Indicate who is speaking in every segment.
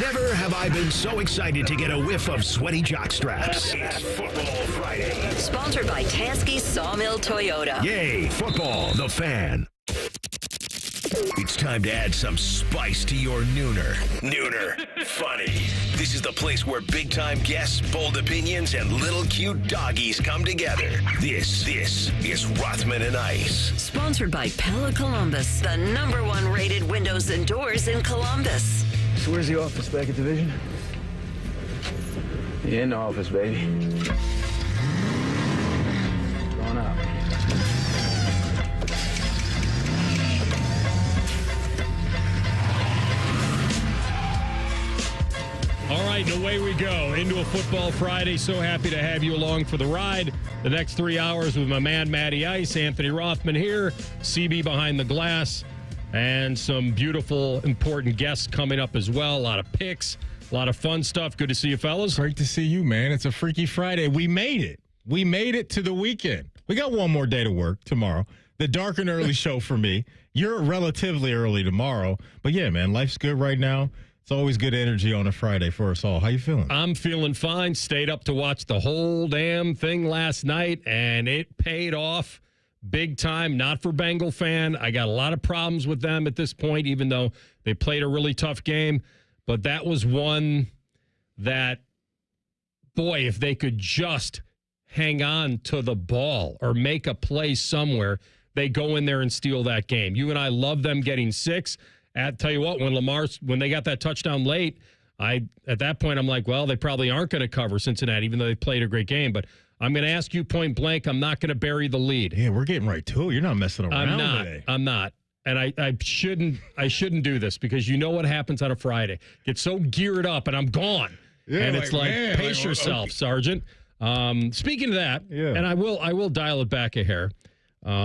Speaker 1: Never have I been so excited to get a whiff of sweaty jockstraps. It's Football Friday.
Speaker 2: Sponsored by Tansky Sawmill Toyota.
Speaker 1: Yay, football, the fan. It's time to add some spice to your nooner. Nooner Funny. This is the place where big-time guests, bold opinions, and little cute doggies come together. This is Rothman and Ice.
Speaker 2: Sponsored by Pella Columbus, the #1 rated windows and doors in Columbus.
Speaker 3: So where's the office, back at division? In the office, baby. Going up.
Speaker 4: All right, and away we go into a Football Friday. So happy to have you along for the ride. The next 3 hours with my man, Matty Ice, Anthony Rothman here, CB behind the glass, and some beautiful, important guests coming up as well. A lot of picks, a lot of fun stuff. Good to see you, fellas.
Speaker 5: Great to see you, man. It's a Freaky Friday. We made it. We made it to the weekend. We got one more day to work tomorrow. The dark and early show for me. You're relatively early tomorrow. But, yeah, man, life's good right now. It's always good energy on a Friday for us all. How you feeling?
Speaker 4: I'm feeling fine. Stayed up to watch the whole damn thing last night, and it paid off big time. Not for Bengal fan. I got a lot of problems with them at this point, even though they played a really tough game. But that was one that, boy, if they could just hang on to the ball or make a play somewhere, they go in there and steal that game. You and I love them getting 6. Tell you what, when they got that touchdown late, at that point I'm like, well, they probably aren't going to cover Cincinnati, even though they played a great game. But I'm going to ask you point blank, I'm not going to bury the lead.
Speaker 5: Yeah, we're getting right to it. You're not messing around today.
Speaker 4: I'm not. And I shouldn't do this because you know what happens on a Friday. Get so geared up and I'm gone.
Speaker 5: Yeah,
Speaker 4: and it's like, man, pace yourself, okay. Sergeant. Speaking of that, and I will dial it back a hair.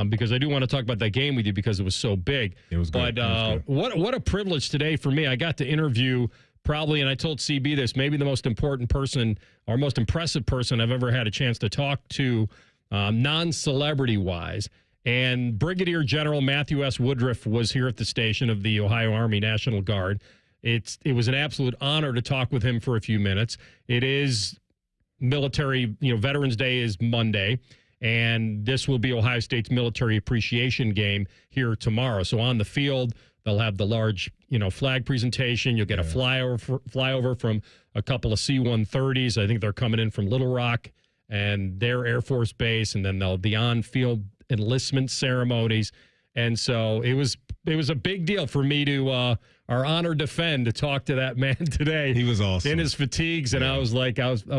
Speaker 4: Because I do want to talk about that game with you because it was so big.
Speaker 5: It was good.
Speaker 4: But what a privilege today for me. I got to interview probably, and I told CB this, maybe the most important person or most impressive person I've ever had a chance to talk to non-celebrity-wise. And Brigadier General Matthew S. Woodruff was here at the station of the Ohio Army National Guard. It was an absolute honor to talk with him for a few minutes. It is military, Veterans Day is Monday. And this will be Ohio State's military appreciation game here tomorrow. So on the field, they'll have the large, flag presentation. You'll get a flyover from a couple of C-130s. I think they're coming in from Little Rock and their Air Force Base. And then they'll be on-field enlistment ceremonies. And so it was a big deal for me to our honor defend to talk to that man today.
Speaker 5: He was awesome
Speaker 4: in his fatigues, and I was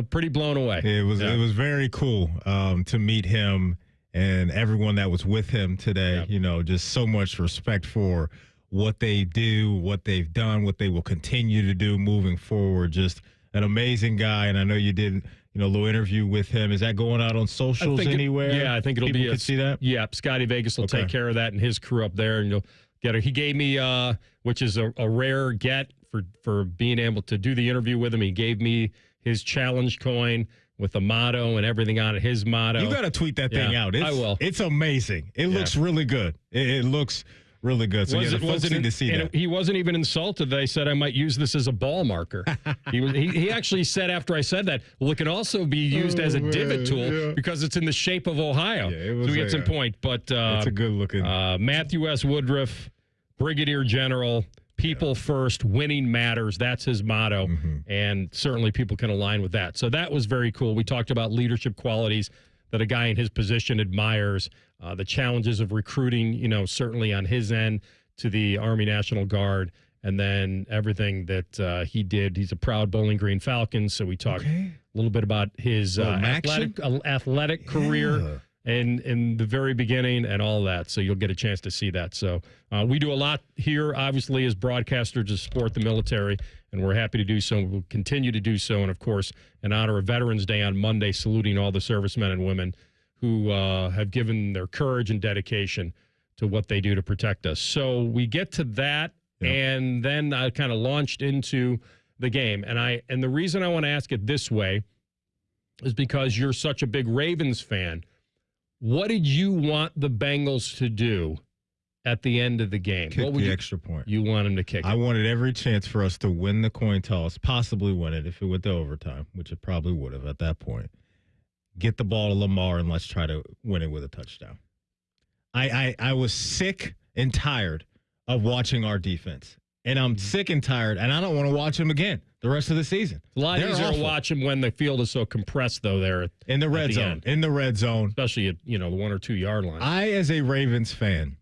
Speaker 4: pretty blown away.
Speaker 5: It was very cool to meet him and everyone that was with him today.
Speaker 4: Yep.
Speaker 5: Just so much respect for what they do, what they've done, what they will continue to do moving forward. Just an amazing guy, and I know you did a little interview with him. Is that going out on socials anywhere?
Speaker 4: I think it'll
Speaker 5: People
Speaker 4: be.
Speaker 5: Could see that.
Speaker 4: Yeah, Scotty Vegas will take care of that and his crew up there, and you'll get her. He gave me, which is a rare get for being able to do the interview with him. He gave me his challenge coin with the motto and everything on it. His motto.
Speaker 5: You got to tweet that thing out.
Speaker 4: I will.
Speaker 5: It's amazing. It looks really good. It looks really good. So the folks need to see that.
Speaker 4: He wasn't even insulted. They said I might use this as a ball marker. He actually said after I said that, well, it can also be used as a divot tool because it's in the shape of Ohio.
Speaker 5: Yeah,
Speaker 4: so we get some point. But
Speaker 5: it's a good looking.
Speaker 4: Matthew S. Woodruff, Brigadier General, people first, winning matters. That's his motto.
Speaker 5: Mm-hmm.
Speaker 4: And certainly people can align with that. So that was very cool. We talked about leadership qualities that a guy in his position admires. The challenges of recruiting, certainly on his end to the Army National Guard, and then everything that he did. He's a proud Bowling Green Falcon, so we talked a little bit about his athletic career in the very beginning and all that, so you'll get a chance to see that. So we do a lot here, obviously, as broadcasters to support the military, and we're happy to do so. We'll continue to do so, and, of course, in honor of Veterans Day on Monday, saluting all the servicemen and women who have given their courage and dedication to what they do to protect us. So we get to that, and then I kind of launched into the game. And the reason I want to ask it this way is because you're such a big Ravens fan. What did you want the Bengals to do at the end of the game?
Speaker 5: Kick
Speaker 4: What would
Speaker 5: the
Speaker 4: you,
Speaker 5: extra point.
Speaker 4: you want him to kick
Speaker 5: I
Speaker 4: it?
Speaker 5: wanted every chance for us to win the coin toss, possibly win it if it went to overtime, which it probably would have at that point. Get the ball to Lamar and let's try to win it with a touchdown. I was sick and tired of watching our defense. And I'm sick and tired, and I don't want to watch them again the rest of the season.
Speaker 4: A lot
Speaker 5: They're
Speaker 4: easier
Speaker 5: awful.
Speaker 4: to watch them when the field is so compressed, though, there
Speaker 5: In the red zone.
Speaker 4: end.
Speaker 5: In the red zone.
Speaker 4: Especially at, the 1 or 2 yard line.
Speaker 5: I, as a Ravens fan,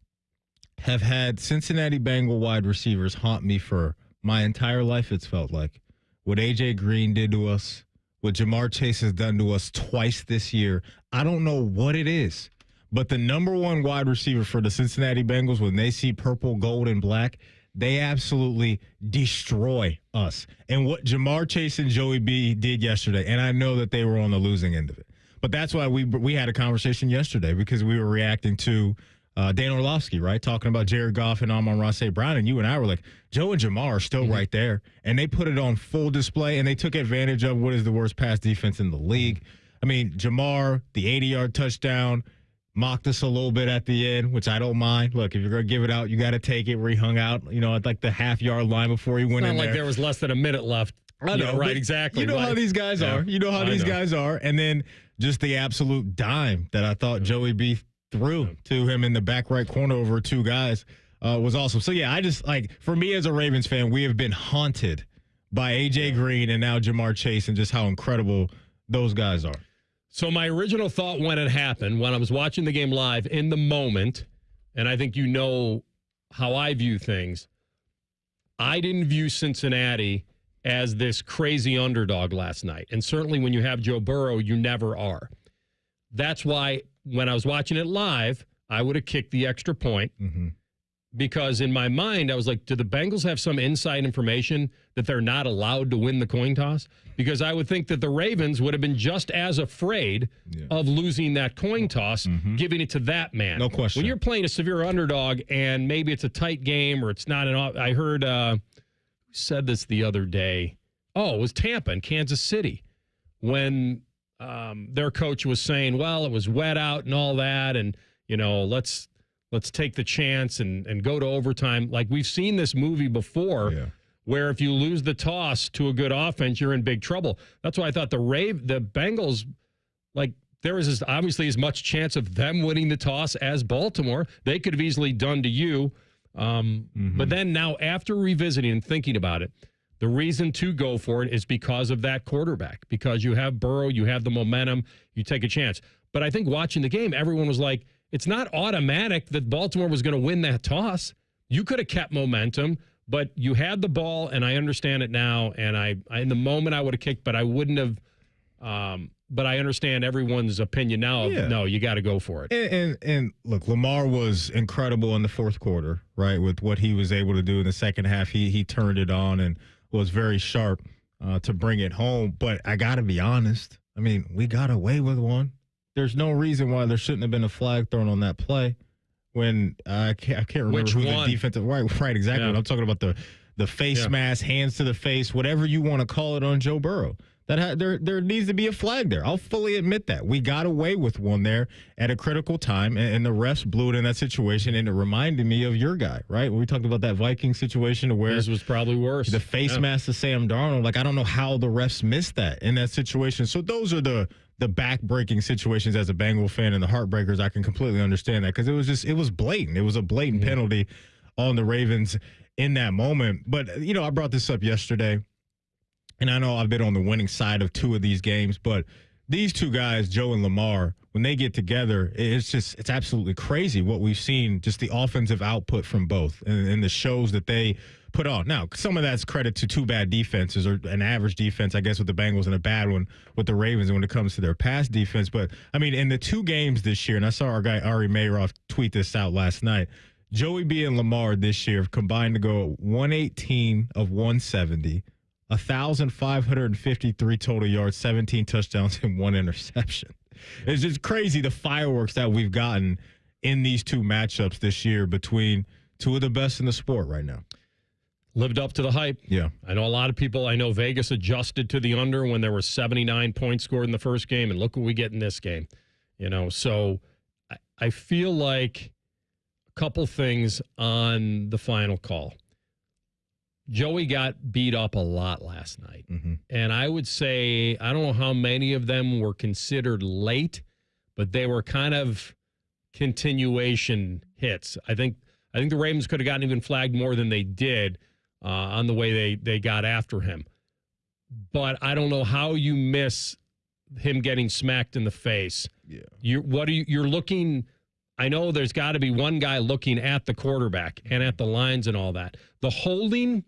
Speaker 5: have had Cincinnati Bengal wide receivers haunt me for my entire life, it's felt like. What A.J. Green did to us, what Jamar Chase has done to us twice this year, I don't know what it is. But the number one wide receiver for the Cincinnati Bengals, when they see purple, gold, and black, they absolutely destroy us. And what Jamar Chase and Joey B did yesterday, and I know that they were on the losing end of it. But that's why we had a conversation yesterday, because we were reacting to Dan Orlovsky, right? Talking about Jared Goff and Amon-Ra St. Brown, and you and I were like, Joe and Jamar are still right there. And they put it on full display, and they took advantage of what is the worst pass defense in the league. I mean, Jamar, the 80-yard touchdown, mocked us a little bit at the end, which I don't mind. Look, if you're going to give it out, you got to take it, where he hung out, at like the half-yard line before he went in
Speaker 4: Not
Speaker 5: there.
Speaker 4: like there was less than a minute left.
Speaker 5: I know,
Speaker 4: right,
Speaker 5: but
Speaker 4: exactly.
Speaker 5: You know
Speaker 4: right.
Speaker 5: how these guys are. You know how these guys are. And then just the absolute dime that I thought Joey B threw to him in the back right corner over two guys was awesome. So, yeah, I just, for me as a Ravens fan, we have been haunted by A.J. Green and now Jamar Chase and just how incredible those guys are.
Speaker 4: So my original thought when it happened, when I was watching the game live in the moment, and I think you know how I view things, I didn't view Cincinnati as this crazy underdog last night. And certainly when you have Joe Burrow, you never are. That's why when I was watching it live, I would have kicked the extra point.
Speaker 5: Mm-hmm.
Speaker 4: Because in my mind, I was like, do the Bengals have some inside information that they're not allowed to win the coin toss? Because I would think that the Ravens would have been just as afraid of losing that coin toss, giving it to that man.
Speaker 5: No question.
Speaker 4: When you're playing a severe underdog and maybe it's a tight game or it's not I heard, who said this the other day? Oh, it was Tampa and Kansas City when their coach was saying, well, it was wet out and all that. And, let's take the chance and go to overtime. Like we've seen this movie before where if you lose the toss to a good offense, you're in big trouble. That's why I thought the Bengals, there was obviously as much chance of them winning the toss as Baltimore. They could have easily done to you. But then now after revisiting and thinking about it, the reason to go for it is because of that quarterback, because you have Burrow, you have the momentum, you take a chance. But I think watching the game, everyone was like, it's not automatic that Baltimore was going to win that toss. You could have kept momentum, but you had the ball, and I understand it now. And I in the moment I would have kicked, but I wouldn't have. But I understand everyone's opinion now. No, you got to go for it.
Speaker 5: And look, Lamar was incredible in the fourth quarter, right? With what he was able to do in the second half, he turned it on and was very sharp to bring it home. But I got to be honest. I mean, we got away with one. There's no reason why there shouldn't have been a flag thrown on that play when I can't remember
Speaker 4: Which
Speaker 5: who
Speaker 4: one?
Speaker 5: the defensive right exactly.
Speaker 4: Yeah.
Speaker 5: I'm talking about the face mask, hands to the face, whatever you want to call it on Joe Burrow. There needs to be a flag there. I'll fully admit that. We got away with one there at a critical time, and the refs blew it in that situation, and it reminded me of your guy, right? When we talked about that Viking situation where
Speaker 4: This was probably worse.
Speaker 5: the face mask to Sam Darnold. I don't know how the refs missed that in that situation. So those are the back-breaking situations as a Bengal fan, and the heartbreakers. I can completely understand that because it was blatant. It was a blatant penalty on the Ravens in that moment. But, I brought this up yesterday, and I know I've been on the winning side of two of these games, but these two guys, Joe and Lamar, when they get together, it's absolutely crazy what we've seen, just the offensive output from both and the shows that they put on. Now, some of that's credit to two bad defenses or an average defense, I guess, with the Bengals and a bad one with the Ravens when it comes to their pass defense. But, I mean, in the two games this year, and I saw our guy Ari Mayroff tweet this out last night, Joey B and Lamar this year have combined to go 118 of 170, 1,553 total yards, 17 touchdowns, and 1 interception. It's just crazy the fireworks that we've gotten in these two matchups this year between two of the best in the sport right now.
Speaker 4: Lived up to the hype.
Speaker 5: Yeah.
Speaker 4: I know a lot of people. I know Vegas adjusted to the under when there were 79 points scored in the first game, and look what we get in this game. So I feel like couple things on the final call. Joey got beat up a lot last night. And I would say, I don't know how many of them were considered late, but they were kind of continuation hits. I think the Ravens could have gotten even flagged more than they did on the way they got after him. But I don't know how you miss him getting smacked in the face.
Speaker 5: Yeah.
Speaker 4: You're looking. I know there's got to be one guy looking at the quarterback and at the lines and all that. The holding,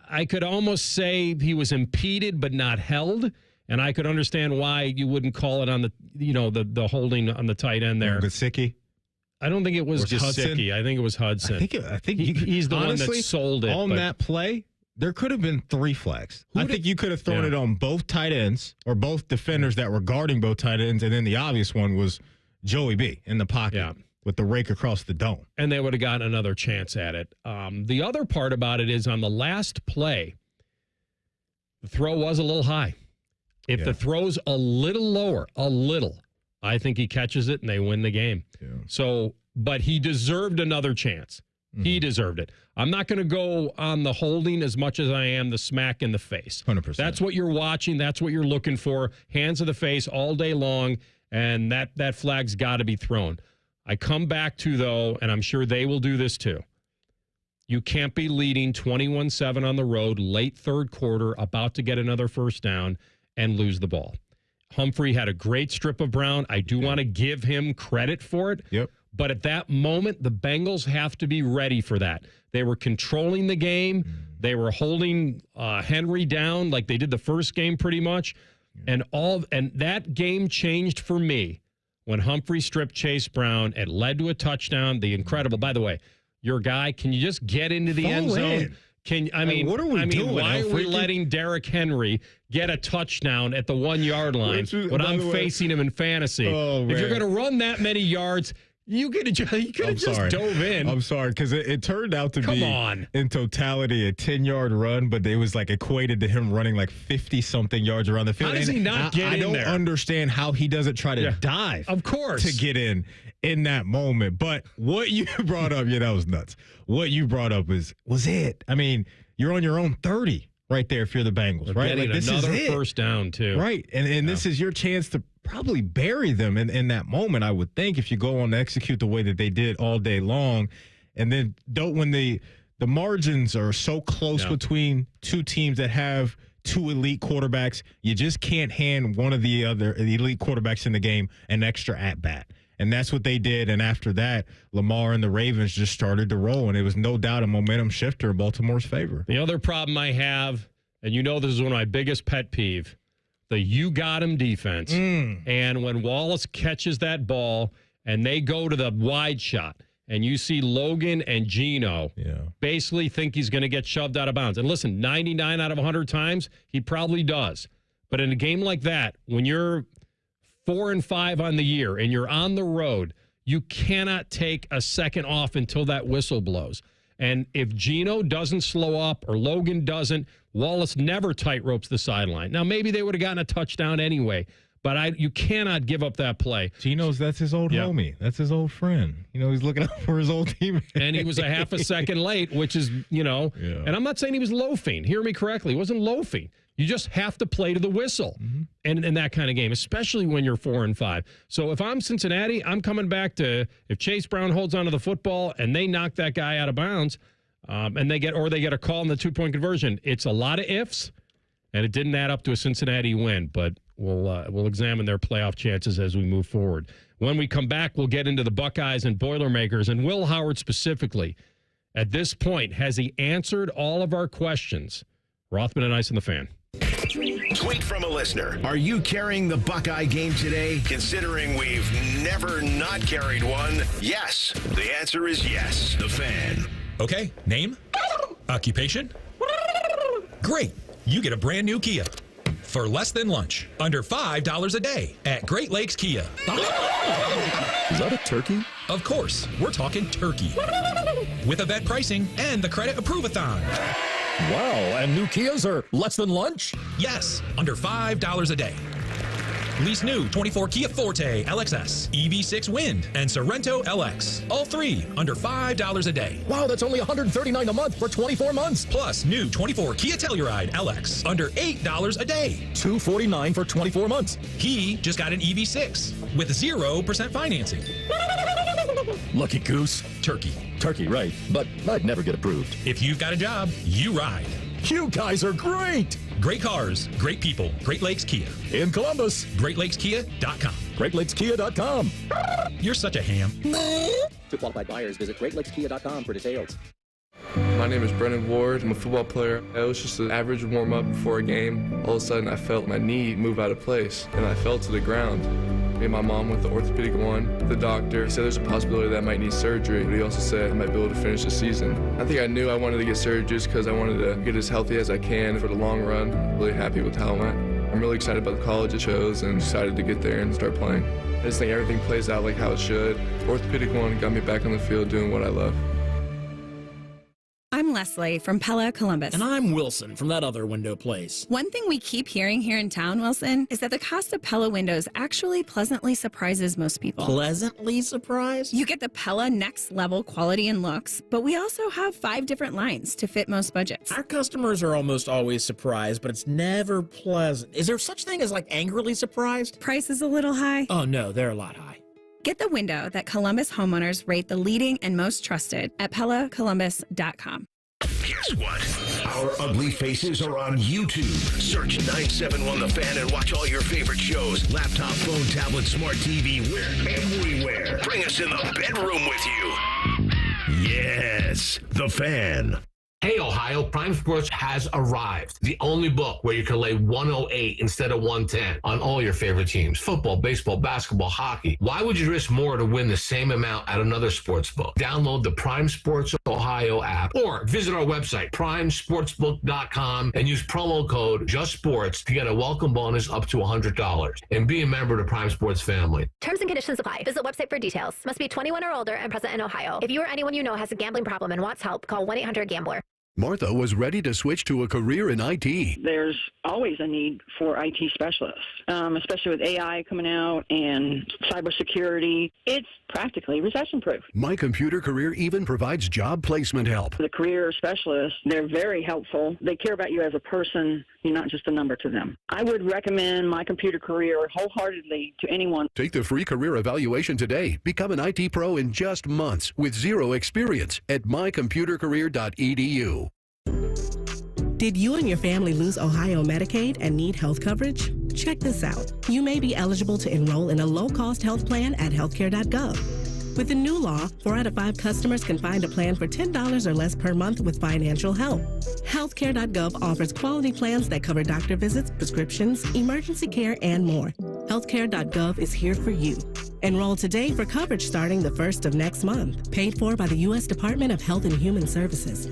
Speaker 4: I could almost say he was impeded but not held, and I could understand why you wouldn't call it on the holding on the tight end there.
Speaker 5: Gesicki?
Speaker 4: I don't think it was Gesicki. I think it was Hudson.
Speaker 5: I think
Speaker 4: he's the
Speaker 5: honestly,
Speaker 4: one that sold it.
Speaker 5: On that play, there could have been 3 flags. I think you could have thrown it on both tight ends or both defenders that were guarding both tight ends, and then the obvious one was Joey B in the pocket with the rake across the dome. And
Speaker 4: they would have gotten another chance at it. The other part about it is on the last play, the throw was a little high. If the throw's a little lower, I think he catches it and they win the game. Yeah. So, but he deserved another chance. He deserved it. I'm not going to go on the holding as much as I am the smack in the face.
Speaker 5: 100%.
Speaker 4: That's what you're watching. That's what you're looking for. Hands to the face all day long, and that flag's got to be thrown. I come back to, though, and I'm sure they will do this too, you can't be leading 21-7 on the road, late third quarter, about to get another first down, and lose the ball. Humphrey had a great strip of Brown. I do want to give him credit for it.
Speaker 5: Yep.
Speaker 4: But at that moment, the Bengals have to be ready for that. They were controlling the game. They were holding Henry down like they did the first game pretty much. And that game changed for me when Humphrey stripped Chase Brown. It led to a touchdown. The incredible, by the way, your guy, can you just get into the end zone?
Speaker 5: What are we doing?
Speaker 4: Why are we letting Derrick Henry get a touchdown at the 1 yard line when I'm facing him in fantasy? If you're going to run that many yards, you could have just dove in.
Speaker 5: I'm sorry, because it turned out to be, in totality, a 10-yard run, but it was like equated to him running like 50-something yards around the field.
Speaker 4: How does he not get in there?
Speaker 5: I don't understand how he doesn't try to dive.
Speaker 4: Of course.
Speaker 5: To get in that moment. But what you brought up, that was nuts. What you brought up was it. I mean, you're on your own 30 right there if you're the Bengals, right?
Speaker 4: Like, this another is first down, too.
Speaker 5: Right, and this is your chance to probably bury them in that moment, I would think, if you go on to execute the way that they did all day long. And then when the margins are so close between two teams that have two elite quarterbacks, you just can't hand one of the other elite quarterbacks in the game an extra at-bat. And that's what they did. And after that, Lamar and the Ravens just started to roll. And it was no doubt a momentum shifter in Baltimore's favor.
Speaker 4: The other problem I have, and this is one of my biggest pet peeve, the you got him defense. And when Wallace catches that ball and they go to the wide shot and you see Logan and Geno basically think he's going to get shoved out of bounds. And listen, 99 out of 100 times, he probably does. But in a game like that, when you're 4-5 on the year and you're on the road, you cannot take a second off until that whistle blows. And if Geno doesn't slow up or Logan doesn't, Wallace never tight ropes the sideline. Now, maybe they would have gotten a touchdown anyway, but you cannot give up that play.
Speaker 5: That's his old homie. That's his old friend. He's looking out for his old teammate.
Speaker 4: And he was a half a second late, which is, and I'm not saying he was loafing. Hear me correctly. He wasn't loafing. You just have to play to the whistle in that kind of game, especially when you're 4-5. So if I'm Cincinnati, I'm coming back to if Chase Brown holds onto the football and they knock that guy out of bounds and they get a call in the 2-point conversion, it's a lot of ifs, and it didn't add up to a Cincinnati win. But we'll examine their playoff chances as we move forward. When we come back, we'll get into the Buckeyes and Boilermakers, and Will Howard specifically. At this point, has he answered all of our questions? Rothman and Ice and the Fan.
Speaker 1: Tweet from a listener. Are you carrying the Buckeye game today? Considering we've never not carried one, yes. The answer is yes. The Fan.
Speaker 6: Okay, name? Occupation? Great. You get a brand new Kia. For less than lunch. Under $5 a day at Great Lakes Kia.
Speaker 7: Is that a turkey?
Speaker 6: Of course. We're talking turkey. With event pricing and the Credit Approve-a-thon.
Speaker 7: Wow, and new Kias are less than lunch?
Speaker 6: Yes, under $5 a day. Lease new 24 Kia Forte LXS, EV6 Wind, and Sorento LX. All three under $5 a day.
Speaker 7: Wow, that's only $139 a month for 24 months.
Speaker 6: Plus new 24 Kia Telluride LX under $8 a day.
Speaker 7: $249 for 24 months.
Speaker 6: He just got an EV6 with 0% financing.
Speaker 7: Lucky goose.
Speaker 6: Turkey.
Speaker 7: Turkey, right. But I'd never get approved.
Speaker 6: If you've got a job, you ride.
Speaker 7: You guys are great.
Speaker 6: Great cars, great people. Great Lakes Kia.
Speaker 7: In Columbus.
Speaker 6: GreatLakesKia.com.
Speaker 7: GreatLakesKia.com.
Speaker 6: You're such a ham.
Speaker 8: To qualified buyers, visit GreatLakesKia.com for details.
Speaker 9: My name is Brennan Ward. I'm a football player. It was just an average warm-up before a game. All of a sudden, I felt my knee move out of place, and I fell to the ground. Me and my mom went to orthopedic one. The doctor said there's a possibility that I might need surgery, but he also said I might be able to finish the season. I think I knew I wanted to get surgery just because I wanted to get as healthy as I can for the long run. Really happy with how it went. I'm really excited about the college I chose and excited to get there and start playing. I just think everything plays out like how it should. Orthopedic one got me back on the field doing what I love.
Speaker 10: I'm Leslie from Pella, Columbus.
Speaker 11: And I'm Wilson from that other window place.
Speaker 10: One thing we keep hearing here in town, Wilson, is that the cost of Pella windows actually pleasantly surprises most people.
Speaker 11: Pleasantly surprised?
Speaker 10: You get the Pella next level quality and looks, but we also have 5 different lines to fit most budgets.
Speaker 11: Our customers are almost always surprised, but it's never pleasant. Is there such thing as like angrily surprised?
Speaker 10: Price is a little high.
Speaker 11: Oh no, they're a lot high.
Speaker 10: Get the window that Columbus homeowners rate the leading and most trusted at PellaColumbus.com.
Speaker 1: Guess what? Our ugly faces are on YouTube. Search 971 The Fan and watch all your favorite shows. Laptop, phone, tablet, smart TV, we're everywhere. Bring us in the bedroom with you. Yes, The Fan.
Speaker 12: Hey, Ohio, Prime Sports has arrived. The only book where you can lay 108 instead of 110 on all your favorite teams. Football, baseball, basketball, hockey. Why would you risk more to win the same amount at another sports book? Download the Prime Sports Ohio app or visit our website, primesportsbook.com, and use promo code JUSTSPORTS to get a welcome bonus up to $100. And be a member of the Prime Sports family.
Speaker 13: Terms and conditions apply. Visit website for details. Must be 21 or older and present in Ohio. If you or anyone you know has a gambling problem and wants help, call 1-800-GAMBLER.
Speaker 14: Martha was ready to switch to a career in IT.
Speaker 15: There's always a need for IT specialists, especially with AI coming out and cybersecurity. It's practically recession-proof.
Speaker 14: My Computer Career even provides job placement help.
Speaker 15: The career specialists, they're very helpful. They care about you as a person. You're not just a number to them. I would recommend My Computer Career wholeheartedly to anyone.
Speaker 14: Take the free career evaluation today. Become an IT pro in just months with zero experience at mycomputercareer.edu.
Speaker 16: Did you and your family lose Ohio Medicaid and need health coverage? Check this out. You may be eligible to enroll in a low-cost health plan at healthcare.gov. With the new law, 4 out of 5 customers can find a plan for $10 or less per month with financial help. Healthcare.gov offers quality plans that cover doctor visits, prescriptions, emergency care, and more. Healthcare.gov is here for you. Enroll today for coverage starting the 1st of next month. Paid for by the U.S. Department of Health and Human Services.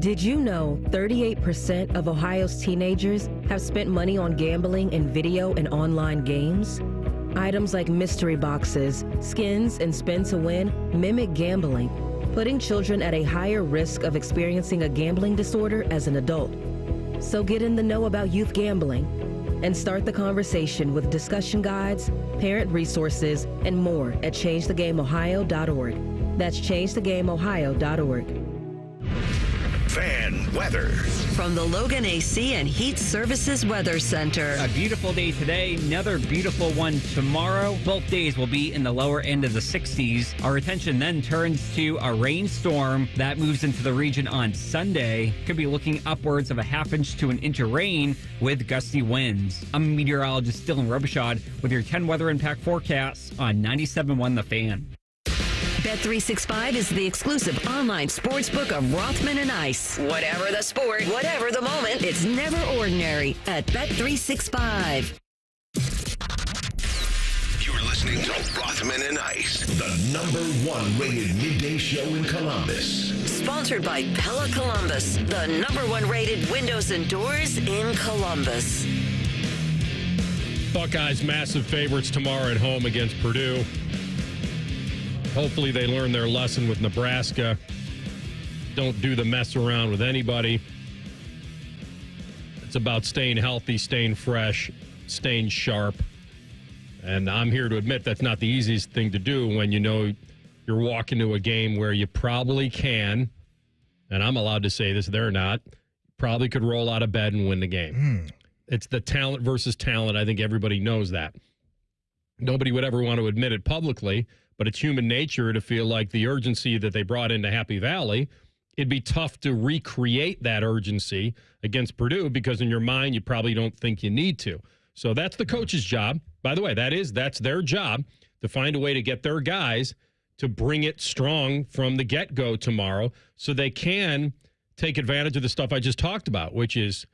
Speaker 17: Did you know 38% of Ohio's teenagers have spent money on gambling in video and online games? Items like mystery boxes, skins, and spin to win mimic gambling, putting children at a higher risk of experiencing a gambling disorder as an adult. So get in the know about youth gambling and start the conversation with discussion guides, parent resources, and more at ChangeTheGameOhio.org. That's ChangeTheGameOhio.org.
Speaker 1: Fan weather.
Speaker 2: From the Logan AC and Heat Services Weather Center.
Speaker 18: A beautiful day today, another beautiful one tomorrow. Both days will be in the lower end of the 60s. Our attention then turns to a rainstorm that moves into the region on Sunday. Could be looking upwards of a half inch to an inch of rain with gusty winds. I'm meteorologist Dylan Robichaud with your 10 weather impact forecasts on 97.1 The Fan.
Speaker 2: Bet365 is the exclusive online sportsbook of Rothman and Ice. Whatever the sport, whatever the moment, it's never ordinary at Bet365.
Speaker 1: You're listening to Rothman and Ice, the #1 rated midday show in Columbus.
Speaker 2: Sponsored by Pella Columbus, the #1 rated windows and doors in Columbus.
Speaker 4: Buckeyes massive favorites tomorrow at home against Purdue. Hopefully they learn their lesson with Nebraska. Don't do the mess around with anybody. It's about staying healthy, staying fresh, staying sharp. And I'm here to admit that's not the easiest thing to do when you know you're walking to a game where you probably can, and I'm allowed to say this, they're not, probably could roll out of bed and win the game. It's the talent versus talent. I think everybody knows that. Nobody would ever want to admit it publicly, but it's human nature to feel like the urgency that they brought into Happy Valley, it'd be tough to recreate that urgency against Purdue because in your mind you probably don't think you need to. So that's the coach's job. By the way, that's their job to find a way to get their guys to bring it strong from the get-go tomorrow so they can take advantage of the stuff I just talked about, which is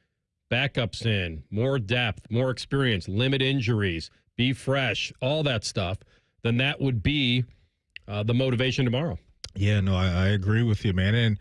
Speaker 4: backups in, more depth, more experience, limit injuries, be fresh, all that stuff. Then that would be the motivation tomorrow.
Speaker 5: Yeah, no, I agree with you, man. And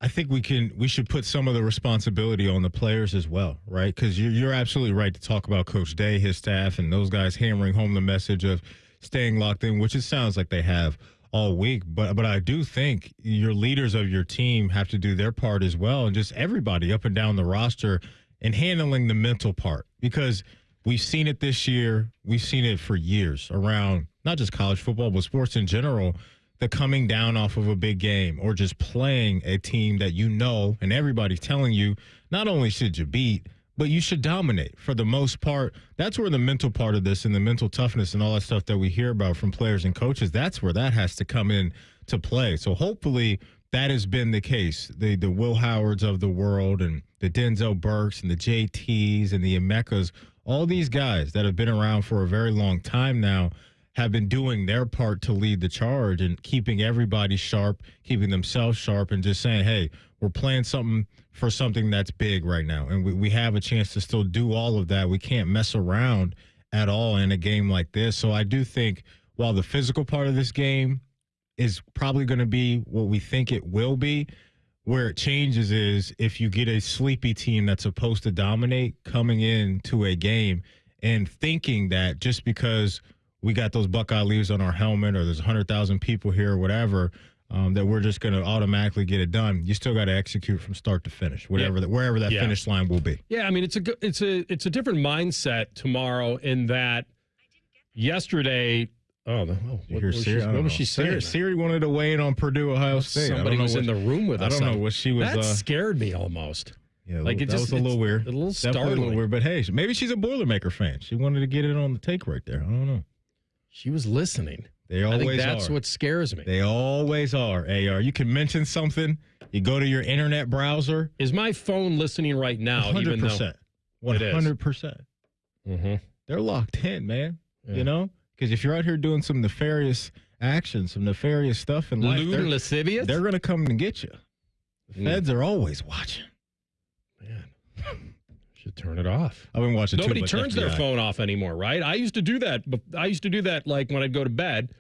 Speaker 5: I think we should put some of the responsibility on the players as well, right? Because you're absolutely right to talk about Coach Day, his staff, and those guys hammering home the message of staying locked in, which it sounds like they have all week. But I do think your leaders of your team have to do their part as well, and just everybody up and down the roster and handling the mental part. Because we've seen it this year. We've seen it for years around not just college football, but sports in general. The coming down off of a big game or just playing a team that you know and everybody's telling you not only should you beat, but you should dominate for the most part. That's where the mental part of this and the mental toughness and all that stuff that we hear about from players and coaches, that's where that has to come in to play. So hopefully that has been the case. The Will Howards of the world and the Denzel Burks and the JTs and the Emekas, all these guys that have been around for a very long time now have been doing their part to lead the charge and keeping everybody sharp, keeping themselves sharp, and just saying, hey, we're playing something for something that's big right now. And we have a chance to still do all of that. We can't mess around at all in a game like this. So I do think while the physical part of this game is probably going to be what we think it will be, where it changes is if you get a sleepy team that's supposed to dominate coming into a game and thinking that just because we got those Buckeye leaves on our helmet or there's 100,000 people here or whatever, that we're just going to automatically get it done. You still got to execute from start to finish, wherever that finish line will be.
Speaker 4: Yeah, I mean, it's a different mindset tomorrow in that yesterday. What was she saying?
Speaker 5: Siri wanted to weigh in on Purdue, Ohio State.
Speaker 4: Somebody was in the room with us.
Speaker 5: I don't know what she was.
Speaker 4: That scared me almost.
Speaker 5: Yeah, that was a little weird.
Speaker 4: A little startling.
Speaker 5: Definitely a little weird, but hey, maybe she's a Boilermaker fan. She wanted to get it on the take right there. I don't know.
Speaker 4: She was listening.
Speaker 5: They always are.
Speaker 4: I think that's what scares me.
Speaker 5: They always are, AR. You can mention something. You go to your internet browser.
Speaker 4: Is my phone listening right now?
Speaker 5: 100%. 100%.
Speaker 4: Mm-hmm.
Speaker 5: They're locked in, man. Yeah. You know? Because if you're out here doing some nefarious actions, some nefarious stuff in life,
Speaker 4: lewd and lascivious,
Speaker 5: they're going to come and get you. The feds are always watching.
Speaker 4: Man. Should turn it off.
Speaker 5: I've been watching.
Speaker 4: Nobody turns their phone off anymore, right? I used to do that. But I used to do that like when I'd go to bed.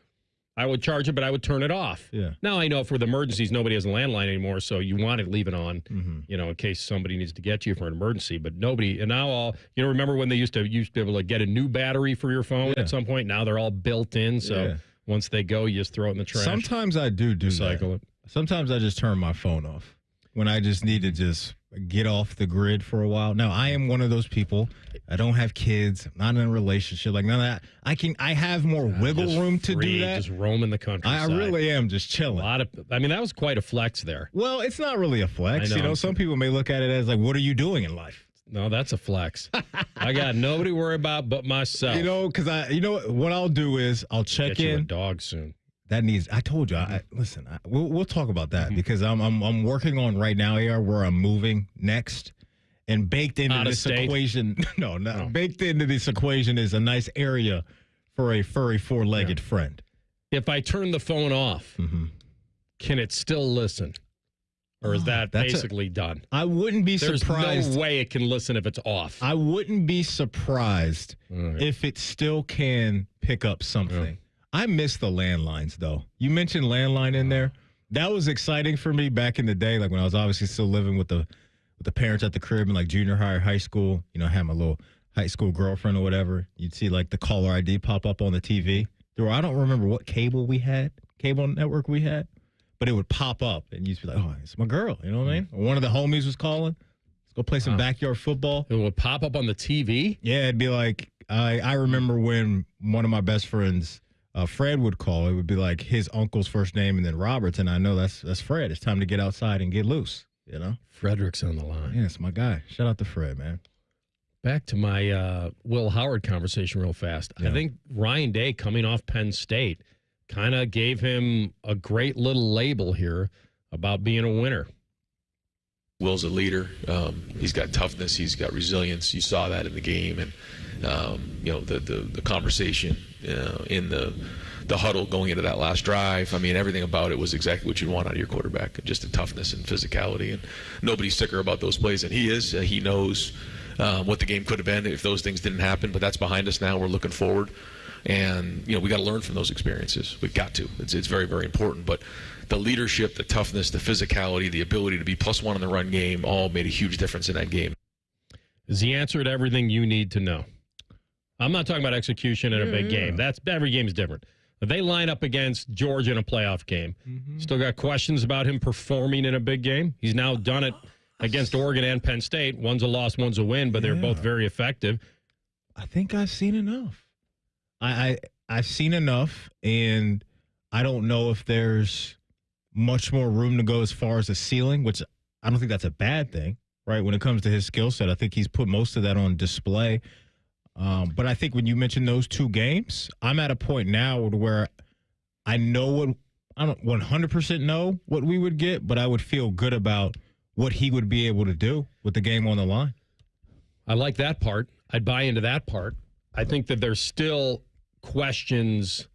Speaker 4: I would charge it, but I would turn it off.
Speaker 5: Yeah.
Speaker 4: Now I know for the emergencies, nobody has a landline anymore, so you want to leave it on, in case somebody needs to get you for an emergency. But nobody, and now remember when they used to be able to get a new battery for your phone at some point? Now they're all built in, so once they go, you just throw it in the trash.
Speaker 5: Sometimes I do
Speaker 4: recycle it.
Speaker 5: Sometimes I just turn my phone off when I just need to just get off the grid for a while. Now, I am one of those people. I don't have kids. I'm not in a relationship. Like none of that. I have more wiggle room to do that.
Speaker 4: Just roaming the countryside.
Speaker 5: I really am just chilling.
Speaker 4: That was quite a flex there.
Speaker 5: Well, it's not really a flex. Some people may look at it as like, what are you doing in life?
Speaker 4: No, that's a flex. I got nobody to worry about but myself.
Speaker 5: Because what I'll do is I'll check
Speaker 4: Get
Speaker 5: in.
Speaker 4: You a dog soon.
Speaker 5: I told you. We'll talk about that because I'm working on right now, AR, where I'm moving next, and baked into this equation. Baked into this equation is a nice area for a furry four-legged friend.
Speaker 4: If I turn the phone off, can it still listen, or is that basically done?
Speaker 5: I wouldn't be surprised.
Speaker 4: There's no way it can listen if it's off.
Speaker 5: I wouldn't be surprised if it still can pick up something. Yeah. I miss the landlines, though. You mentioned landline in there. That was exciting for me back in the day, like when I was obviously still living with the parents at the crib in like junior high or high school. I had my little high school girlfriend or whatever. You'd see like the caller ID pop up on the TV. I don't remember what cable network we had, but it would pop up and you'd be like, oh, it's my girl. You know what I mean? Or one of the homies was calling. Let's go play some backyard football.
Speaker 4: It would pop up on the TV?
Speaker 5: Yeah, it'd be like, I remember when one of my best friends, Fred, would call. It would be like his uncle's first name and then Roberts, and I know that's Fred. It's time to get outside and get loose, you know?
Speaker 4: Frederick's on the line.
Speaker 5: Yeah, it's my guy. Shout out to Fred, man.
Speaker 4: Back to my Will Howard conversation real fast. Yeah. I think Ryan Day coming off Penn State kind of gave him a great little label here about being a winner.
Speaker 19: Will's a leader. He's got toughness. He's got resilience. You saw that in the game, and the conversation in the huddle going into that last drive. I mean, everything about it was exactly what you'd want out of your quarterback. Just the toughness and physicality, and nobody's sicker about those plays than he is. He knows what the game could have been if those things didn't happen, but that's behind us now. We're looking forward, and we got to learn from those experiences. We've got to. It's very, very important, but the leadership, the toughness, the physicality, the ability to be +1 in the run game all made a huge difference in that game.
Speaker 4: Is the answer to everything you need to know? I'm not talking about execution in a big game. Every game is different. If they line up against Georgia in a playoff game, still got questions about him performing in a big game. He's now done it against Oregon and Penn State. One's a loss, one's a win, but they're both very effective.
Speaker 5: I think I've seen enough. I've seen enough, and I don't know if there's much more room to go as far as the ceiling, which I don't think that's a bad thing, right? When it comes to his skill set, I think he's put most of that on display. But I think when you mention those two games, I'm at a point now where I don't 100% know what we would get, but I would feel good about what he would be able to do with the game on the line.
Speaker 4: I like that part. I'd buy into that part. I think that there's still questions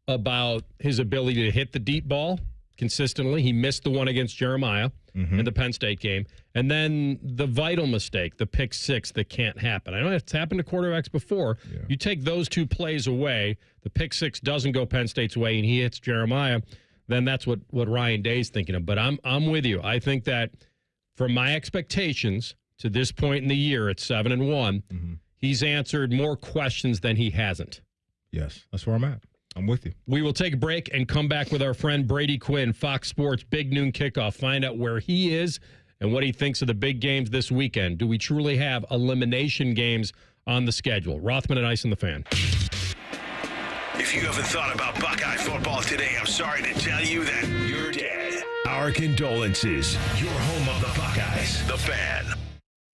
Speaker 4: about his ability to hit the deep ball consistently. He missed the one against Jeremiah in the Penn State game. And then the vital mistake, the pick six that can't happen. I know it's happened to quarterbacks before. Yeah. You take those two plays away, the pick six doesn't go Penn State's way, and he hits Jeremiah, then that's what Ryan Day's thinking of. But I'm with you. I think that from my expectations to this point in the year at 7-1, he's answered more questions than he hasn't.
Speaker 5: Yes, that's where I'm at. I'm with you.
Speaker 4: We will take a break and come back with our friend Brady Quinn, Fox Sports Big Noon Kickoff. Find out where he is and what he thinks of the big games this weekend. Do we truly have elimination games on the schedule? Rothman and Ice and the Fan.
Speaker 1: If you haven't thought about Buckeye football today, I'm sorry to tell you that you're dead. Our condolences. Your home of the Buckeyes, the Fan.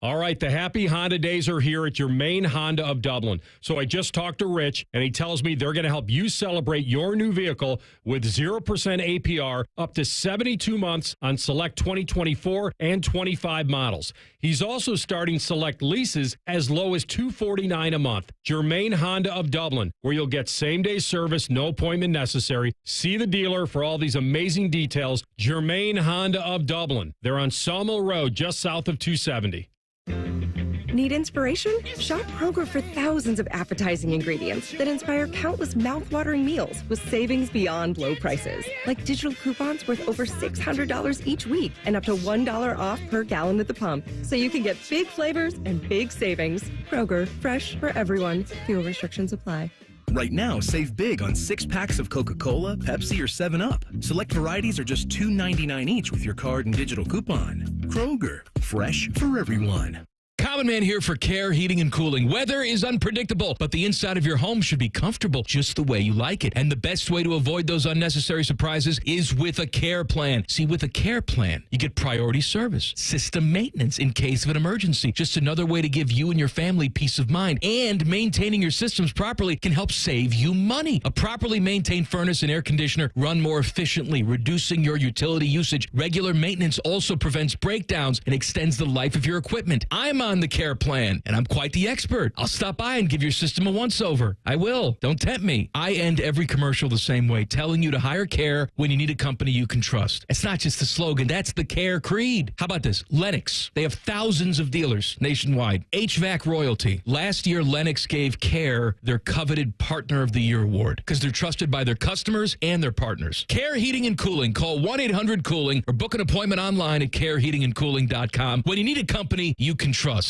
Speaker 4: All right, the happy Honda days are here at your main Honda of Dublin. So I just talked to Rich, and he tells me they're going to help you celebrate your new vehicle with 0% APR up to 72 months on select 2024 and 25 models. He's also starting select leases as low as $249 a month. Germain Honda of Dublin, where you'll get same-day service, no appointment necessary. See the dealer for all these amazing details. Germain Honda of Dublin. They're on Sawmill Road, just south of 270.
Speaker 20: Need inspiration? Shop Kroger for thousands of appetizing ingredients that inspire countless mouth-watering meals with savings beyond low prices. Like digital coupons worth over $600 each week and up to $1 off per gallon at the pump. So you can get big flavors and big savings. Kroger, fresh for everyone. Fuel restrictions apply.
Speaker 21: Right now, save big on 6 packs of Coca-Cola, Pepsi, or 7-Up. Select varieties are just $2.99 each with your card and digital coupon. Kroger, fresh for everyone.
Speaker 22: Common Man here for Care Heating and Cooling. Weather is unpredictable, but the inside of your home should be comfortable just the way you like it. And the best way to avoid those unnecessary surprises is with a care plan. See, with a care plan, you get priority service, system maintenance in case of an emergency. Just another way to give you and your family peace of mind. And maintaining your systems properly can help save you money. A properly maintained furnace and air conditioner run more efficiently, reducing your utility usage. Regular maintenance also prevents breakdowns and extends the life of your equipment. I'm on the care plan, and I'm quite the expert. I'll stop by and give your system a once-over. I will. Don't tempt me. I end every commercial the same way, telling you to hire Care when you need a company you can trust. It's not just the slogan. That's the Care creed. How about this? Lennox. They have thousands of dealers nationwide. HVAC royalty. Last year, Lennox gave Care their coveted Partner of the Year award because they're trusted by their customers and their partners. Care Heating and Cooling. Call 1-800-COOLING or book an appointment online at careheatingandcooling.com when you need a company you can trust.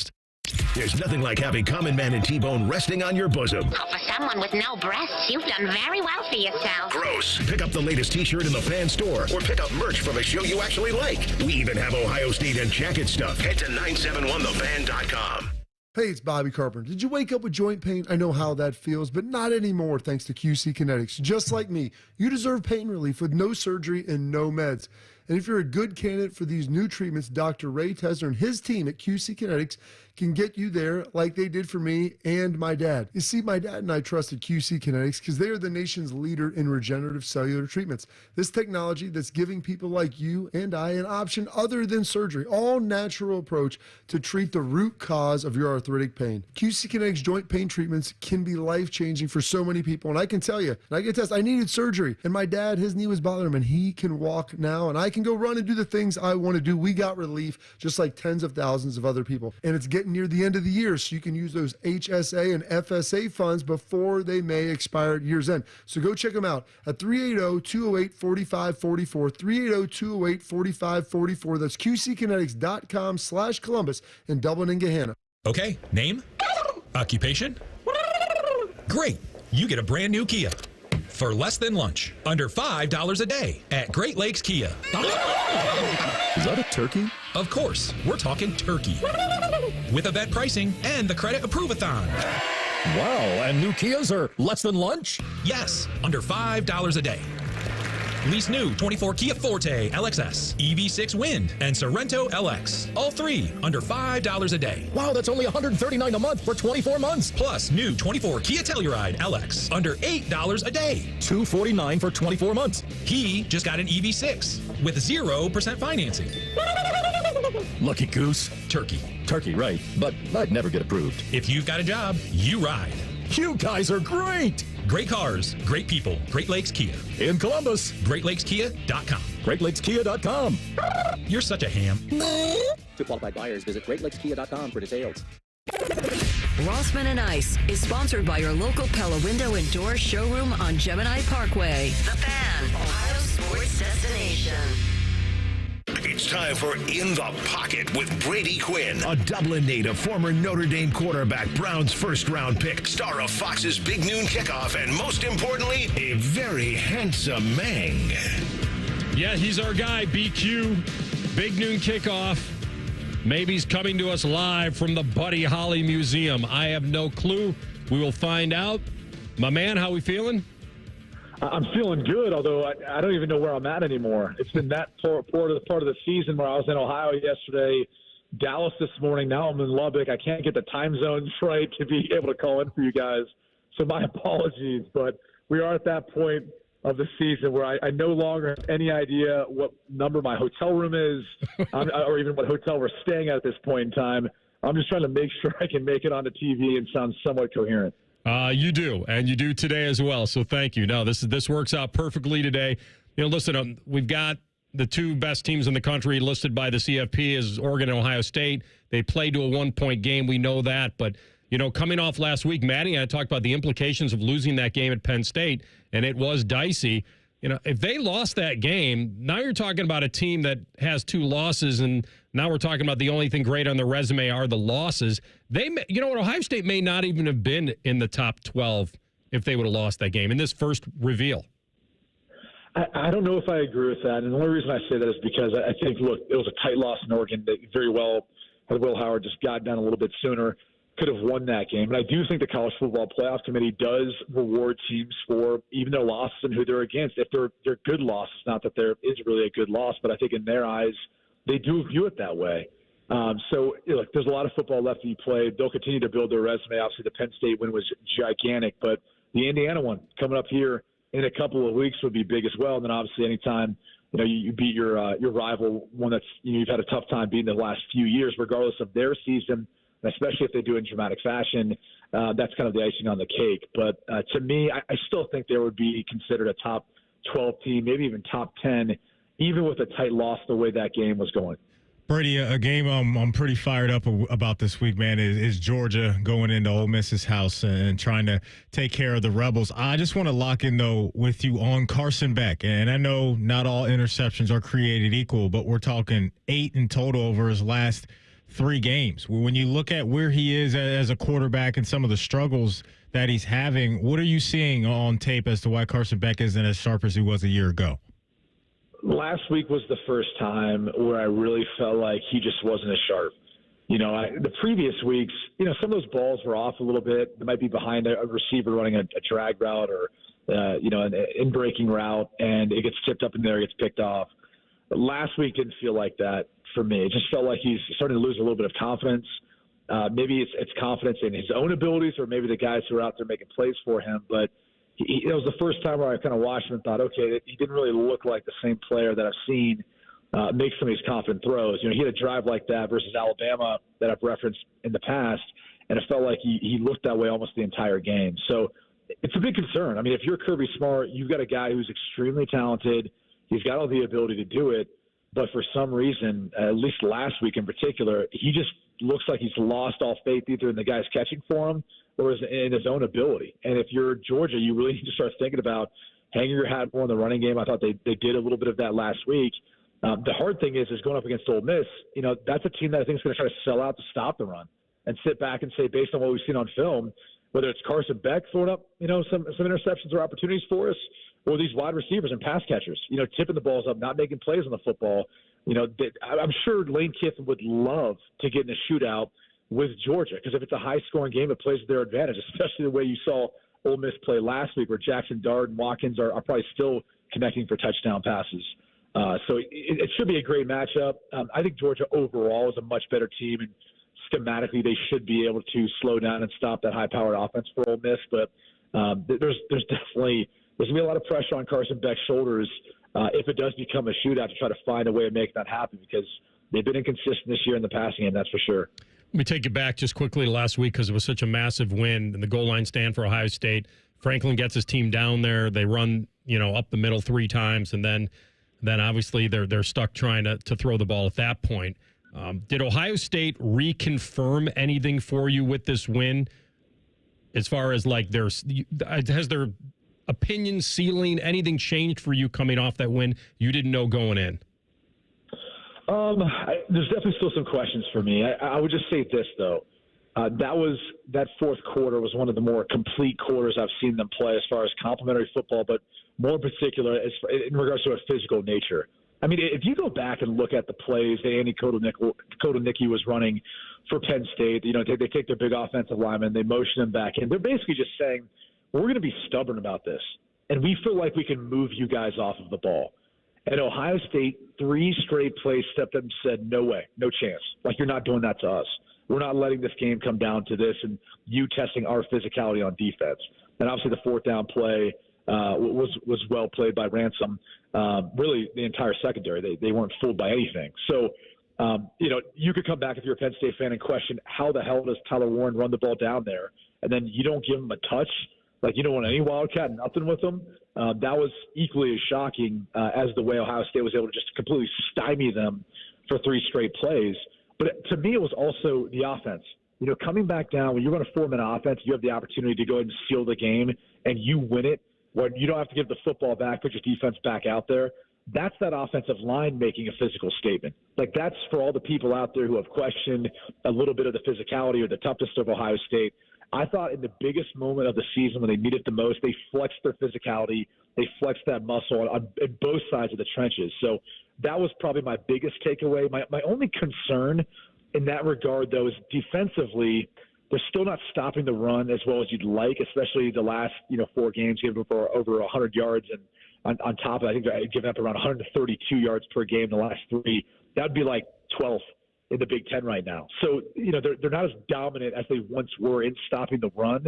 Speaker 1: There's nothing like having Common Man and T-Bone resting on your bosom.
Speaker 23: Oh, for someone with no breasts, you've done very well for yourself.
Speaker 1: Gross. Pick up the latest T-shirt in the Fan store or pick up merch from a show you actually like. We even have Ohio State and jacket stuff. Head to 971thefan.com.
Speaker 3: Hey, it's Bobby Carpenter. Did you wake up with joint pain? I know how that feels, but not anymore thanks to QC Kinetics. Just like me, you deserve pain relief with no surgery and no meds. And if you're a good candidate for these new treatments, Dr. Ray Tesner and his team at QC Kinetics can get you there like they did for me and my dad. You see, my dad and I trusted QC Kinetics because they are the nation's leader in regenerative cellular treatments. This technology that's giving people like you and I an option other than surgery, all natural approach to treat the root cause of your arthritic pain. QC Kinetics joint pain treatments can be life-changing for so many people. And I can tell you, and I can attest, I needed surgery. And my dad, his knee was bothering him, and he can walk now. And I can go run and do the things I want to do. We got relief just like tens of thousands of other people. And it's getting near the end of the year, so you can use those HSA and FSA funds before they may expire at year's end. So go check them out at 380-208-4544, 380-208-4544. That's QCkinetics.com/Columbus in Dublin and Gahanna.
Speaker 6: Okay, name? Occupation? Great. You get a brand new Kia. For less than lunch, under $5 a day at Great Lakes Kia.
Speaker 7: Is that a turkey?
Speaker 6: Of course, we're talking turkey. With event pricing and the credit approve-a-thon.
Speaker 7: Wow, and new Kias are less than lunch?
Speaker 6: Yes, under $5 a day. Lease new 24 Kia Forte LXS, EV6 Wind, and Sorento LX. All three under $5 a day.
Speaker 7: Wow, that's only $139 a month for 24 months.
Speaker 6: Plus new 24 Kia Telluride LX under $8 a day.
Speaker 7: $249 for 24 months.
Speaker 6: He just got an EV6 with 0% financing.
Speaker 7: Lucky goose.
Speaker 6: Turkey.
Speaker 7: Turkey, right. But I'd never get approved.
Speaker 6: If you've got a job, you ride.
Speaker 7: You guys are great.
Speaker 6: Great cars, great people. Great Lakes Kia.
Speaker 7: In Columbus.
Speaker 6: GreatLakesKia.com.
Speaker 7: GreatLakesKia.com.
Speaker 6: You're such a ham.
Speaker 8: To qualified buyers, visit GreatLakesKia.com for details.
Speaker 2: Rothman and Ice is sponsored by your local Pella Window and Door showroom on Gemini Parkway. The Fan, Ohio sports destination.
Speaker 1: It's time for In the Pocket with Brady Quinn, a Dublin native, former Notre Dame quarterback, Browns first-round pick, star of Fox's Big Noon Kickoff, and most importantly, a very handsome man.
Speaker 4: Yeah, he's our guy, BQ. Big Noon Kickoff. Maybe he's coming to us live from the Buddy Holly Museum. I have no clue. We will find out. My man, how we feeling?
Speaker 24: I'm feeling good, although I don't even know where I'm at anymore. It's been that part of the season where I was in Ohio yesterday, Dallas this morning. Now I'm in Lubbock. I can't get the time zones right to be able to call in for you guys. So my apologies, but we are at that point of the season where I no longer have any idea what number my hotel room is or even what hotel we're staying at this point in time. I'm just trying to make sure I can make it onto TV and sound somewhat coherent.
Speaker 4: You do, and you do today as well. So thank you. No, this works out perfectly today. You know, listen, we've got the two best teams in the country listed by the CFP as Oregon and Ohio State. They played to a 1-point game. We know that, but you know, coming off last week, Maddie and I talked about the implications of losing that game at Penn State, and it was dicey. You know, if they lost that game, now you're talking about a team that has 2 losses, and now we're talking about the only thing great on their resume are the losses. They, you know what, Ohio State may not even have been in the top 12 if they would have lost that game in this first reveal.
Speaker 24: I don't know if I agree with that, and the only reason I say that is because I think, look, it was a tight loss in Oregon that very well, had Will Howard just got down a little bit sooner, could have won that game. And I do think the College Football Playoff Committee does reward teams for even their losses and who they're against. If they're good losses, not that there is really a good loss, but I think in their eyes, they do view it that way. So, look, there's a lot of football left to be played. They'll continue to build their resume. Obviously, the Penn State win was gigantic, but the Indiana one coming up here in a couple of weeks would be big as well. And then obviously anytime, you know, you beat your rival, one that's, you know, you've had a tough time beating the last few years, regardless of their season, especially if they do it in dramatic fashion, that's kind of the icing on the cake. But to me, I still think they would be considered a top 12 team, maybe even top 10, even with a tight loss the way that game was going.
Speaker 5: Brady, a game I'm pretty fired up about this week, man, is Georgia going into Ole Miss's house and trying to take care of the Rebels. I just want to lock in, though, with you on Carson Beck. And I know not all interceptions are created equal, but we're talking 8 in total over his last 3 games. When you look at where he is as a quarterback and some of the struggles that he's having, what are you seeing on tape as to why Carson Beck isn't as sharp as he was a year ago?
Speaker 24: Last week was the first time where I really felt like he just wasn't as sharp. The previous weeks, some of those balls were off a little bit. They might be behind a receiver running a drag route or, an in-breaking route, and it gets tipped up in there, gets picked off. But last week didn't feel like that for me. It just felt like he's starting to lose a little bit of confidence. Maybe it's confidence in his own abilities, or maybe the guys who are out there making plays for him. But it was the first time where I kind of watched him and thought, okay, he didn't really look like the same player that I've seen make some of these confident throws. He had a drive like that versus Alabama that I've referenced in the past, and it felt like he looked that way almost the entire game. So it's a big concern. I mean, if you're Kirby Smart, you've got a guy who's extremely talented. He's got all the ability to do it, but for some reason, at least last week in particular, he just looks like he's lost all faith either in the guys catching for him or in his own ability. And if you're Georgia, you really need to start thinking about hanging your hat more in the running game. I thought they did a little bit of that last week. The hard thing is going up against Ole Miss. That's a team that I think is going to try to sell out to stop the run and sit back and say, based on what we've seen on film, whether it's Carson Beck throwing up, some interceptions or opportunities for us, or these wide receivers and pass catchers, tipping the balls up, not making plays on the football. I'm sure Lane Kiffin would love to get in a shootout with Georgia, because if it's a high-scoring game, it plays to their advantage, especially the way you saw Ole Miss play last week, where Jackson Dart and Watkins are probably still connecting for touchdown passes. So it should be a great matchup. I think Georgia overall is a much better team, and schematically they should be able to slow down and stop that high-powered offense for Ole Miss. But there's going to be a lot of pressure on Carson Beck's shoulders if it does become a shootout, to try to find a way to make that happen, because they've been inconsistent this year in the passing game, that's for sure.
Speaker 4: Let me take you back just quickly to last week, because it was such a massive win in the goal line stand for Ohio State. Franklin gets his team down there. They run, up the middle 3 times, and then obviously they're stuck trying to throw the ball at that point. Did Ohio State reconfirm anything for you with this win, as far as has their opinion, ceiling, anything changed for you coming off that win you didn't know going in?
Speaker 24: There's definitely still some questions for me. I would just say this, though. That fourth quarter was one of the more complete quarters I've seen them play as far as complimentary football, but more in particular in regards to a physical nature. I mean, if you go back and look at the plays that Andy Kotelnicki was running for Penn State, they take their big offensive linemen, they motion them back in. They're basically just saying, we're going to be stubborn about this, and we feel like we can move you guys off of the ball. At Ohio State, 3 straight plays stepped up and said, no way, no chance. You're not doing that to us. We're not letting this game come down to this and you testing our physicality on defense. And obviously the 4th down play was well played by Ransom. Really, the entire secondary, they weren't fooled by anything. So, you could come back if you're a Penn State fan and question, how the hell does Tyler Warren run the ball down there, and then you don't give him a touch? You don't want any Wildcat, nothing with them. That was equally as shocking as the way Ohio State was able to just completely stymie them for 3 straight plays. But to me, it was also the offense. Coming back down, when you're going to form an offense, you have the opportunity to go ahead and seal the game, and you win it, where you don't have to give the football back, put your defense back out there. That's that offensive line making a physical statement. That's for all the people out there who have questioned a little bit of the physicality or the toughness of Ohio State. I thought in the biggest moment of the season when they need it the most, they flexed their physicality. They flexed that muscle on both sides of the trenches. So that was probably my biggest takeaway. My only concern in that regard, though, is defensively, they're still not stopping the run as well as you'd like, especially the last 4 games, giving up over 100 yards. And on top of it, I think they're giving up around 132 yards per game the last 3. That would be 12th in the Big Ten right now. So, they're not as dominant as they once were in stopping the run.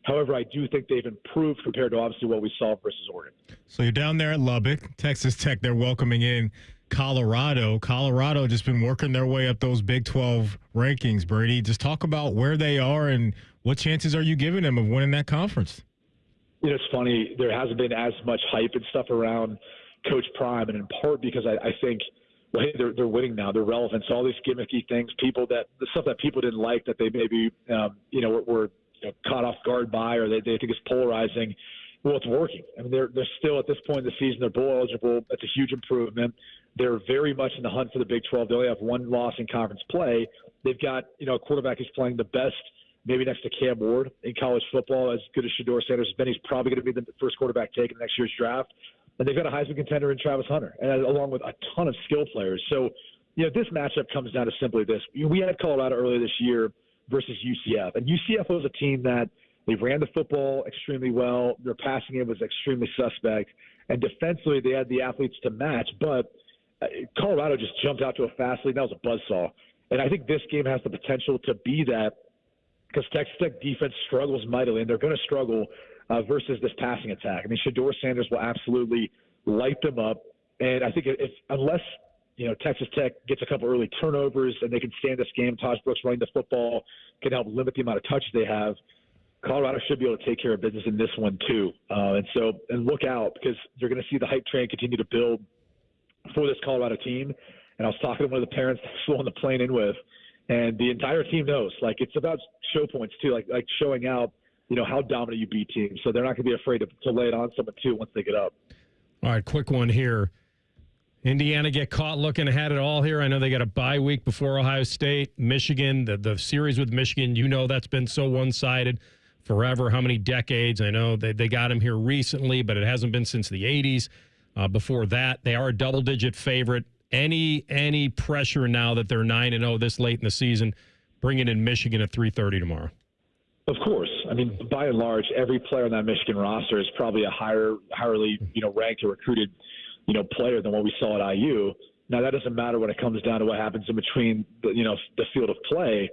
Speaker 24: However, I do think they've improved compared to obviously what we saw versus Oregon.
Speaker 5: So you're down there at Lubbock, Texas Tech. They're welcoming in Colorado. Colorado just been working their way up those Big 12 rankings, Brady. Just talk about where they are and what chances are you giving them of winning that conference?
Speaker 24: It's funny. There hasn't been as much hype and stuff around Coach Prime, and in part because I think – well, hey, they're winning now. They're relevant. So all these gimmicky things, the stuff that people didn't like that they maybe, were caught off guard by, or they think is polarizing. Well, it's working. I mean, they're still at this point in the season, they're bowl eligible. That's a huge improvement. They're very much in the hunt for the Big 12. They only have 1 loss in conference play. They've got, a quarterback who's playing the best, maybe next to Cam Ward in college football, as good as Shedeur Sanders has been. He's probably going to be the first quarterback taken in next year's draft. And they've got a Heisman contender in Travis Hunter, and along with a ton of skill players. So, this matchup comes down to simply this. We had Colorado earlier this year versus UCF, and UCF was a team that they ran the football extremely well. Their passing game was extremely suspect, and defensively they had the athletes to match, but Colorado just jumped out to a fast lead. That was a buzzsaw. And I think this game has the potential to be that because Texas Tech defense struggles mightily, and they're going to struggle versus this passing attack. I mean, Shedeur Sanders will absolutely light them up. And I think unless Texas Tech gets a couple early turnovers and they can stand this game, Taj Brooks running the football can help limit the amount of touches they have. Colorado should be able to take care of business in this one too. And look out because you're going to see the hype train continue to build for this Colorado team. And I was talking to one of the parents that I flew on the plane in with, and the entire team knows. Like, it's about show points too, like showing out, how dominant you beat teams. So they're not going to be afraid to lay it on someone too once they get up.
Speaker 4: All right, quick one here. Indiana get caught looking ahead at all here. I know they got a bye week before Ohio State. Michigan, the series with Michigan, that's been so one-sided forever. How many decades? I know they got him here recently, but it hasn't been since the 80s. Before that, they are a double-digit favorite. Any pressure now that they're 9-0 this late in the season, bringing in Michigan at 3:30 tomorrow?
Speaker 24: Of course. I mean, by and large, every player on that Michigan roster is probably a highly ranked or recruited player than what we saw at IU. Now, that doesn't matter when it comes down to what happens in between the field of play.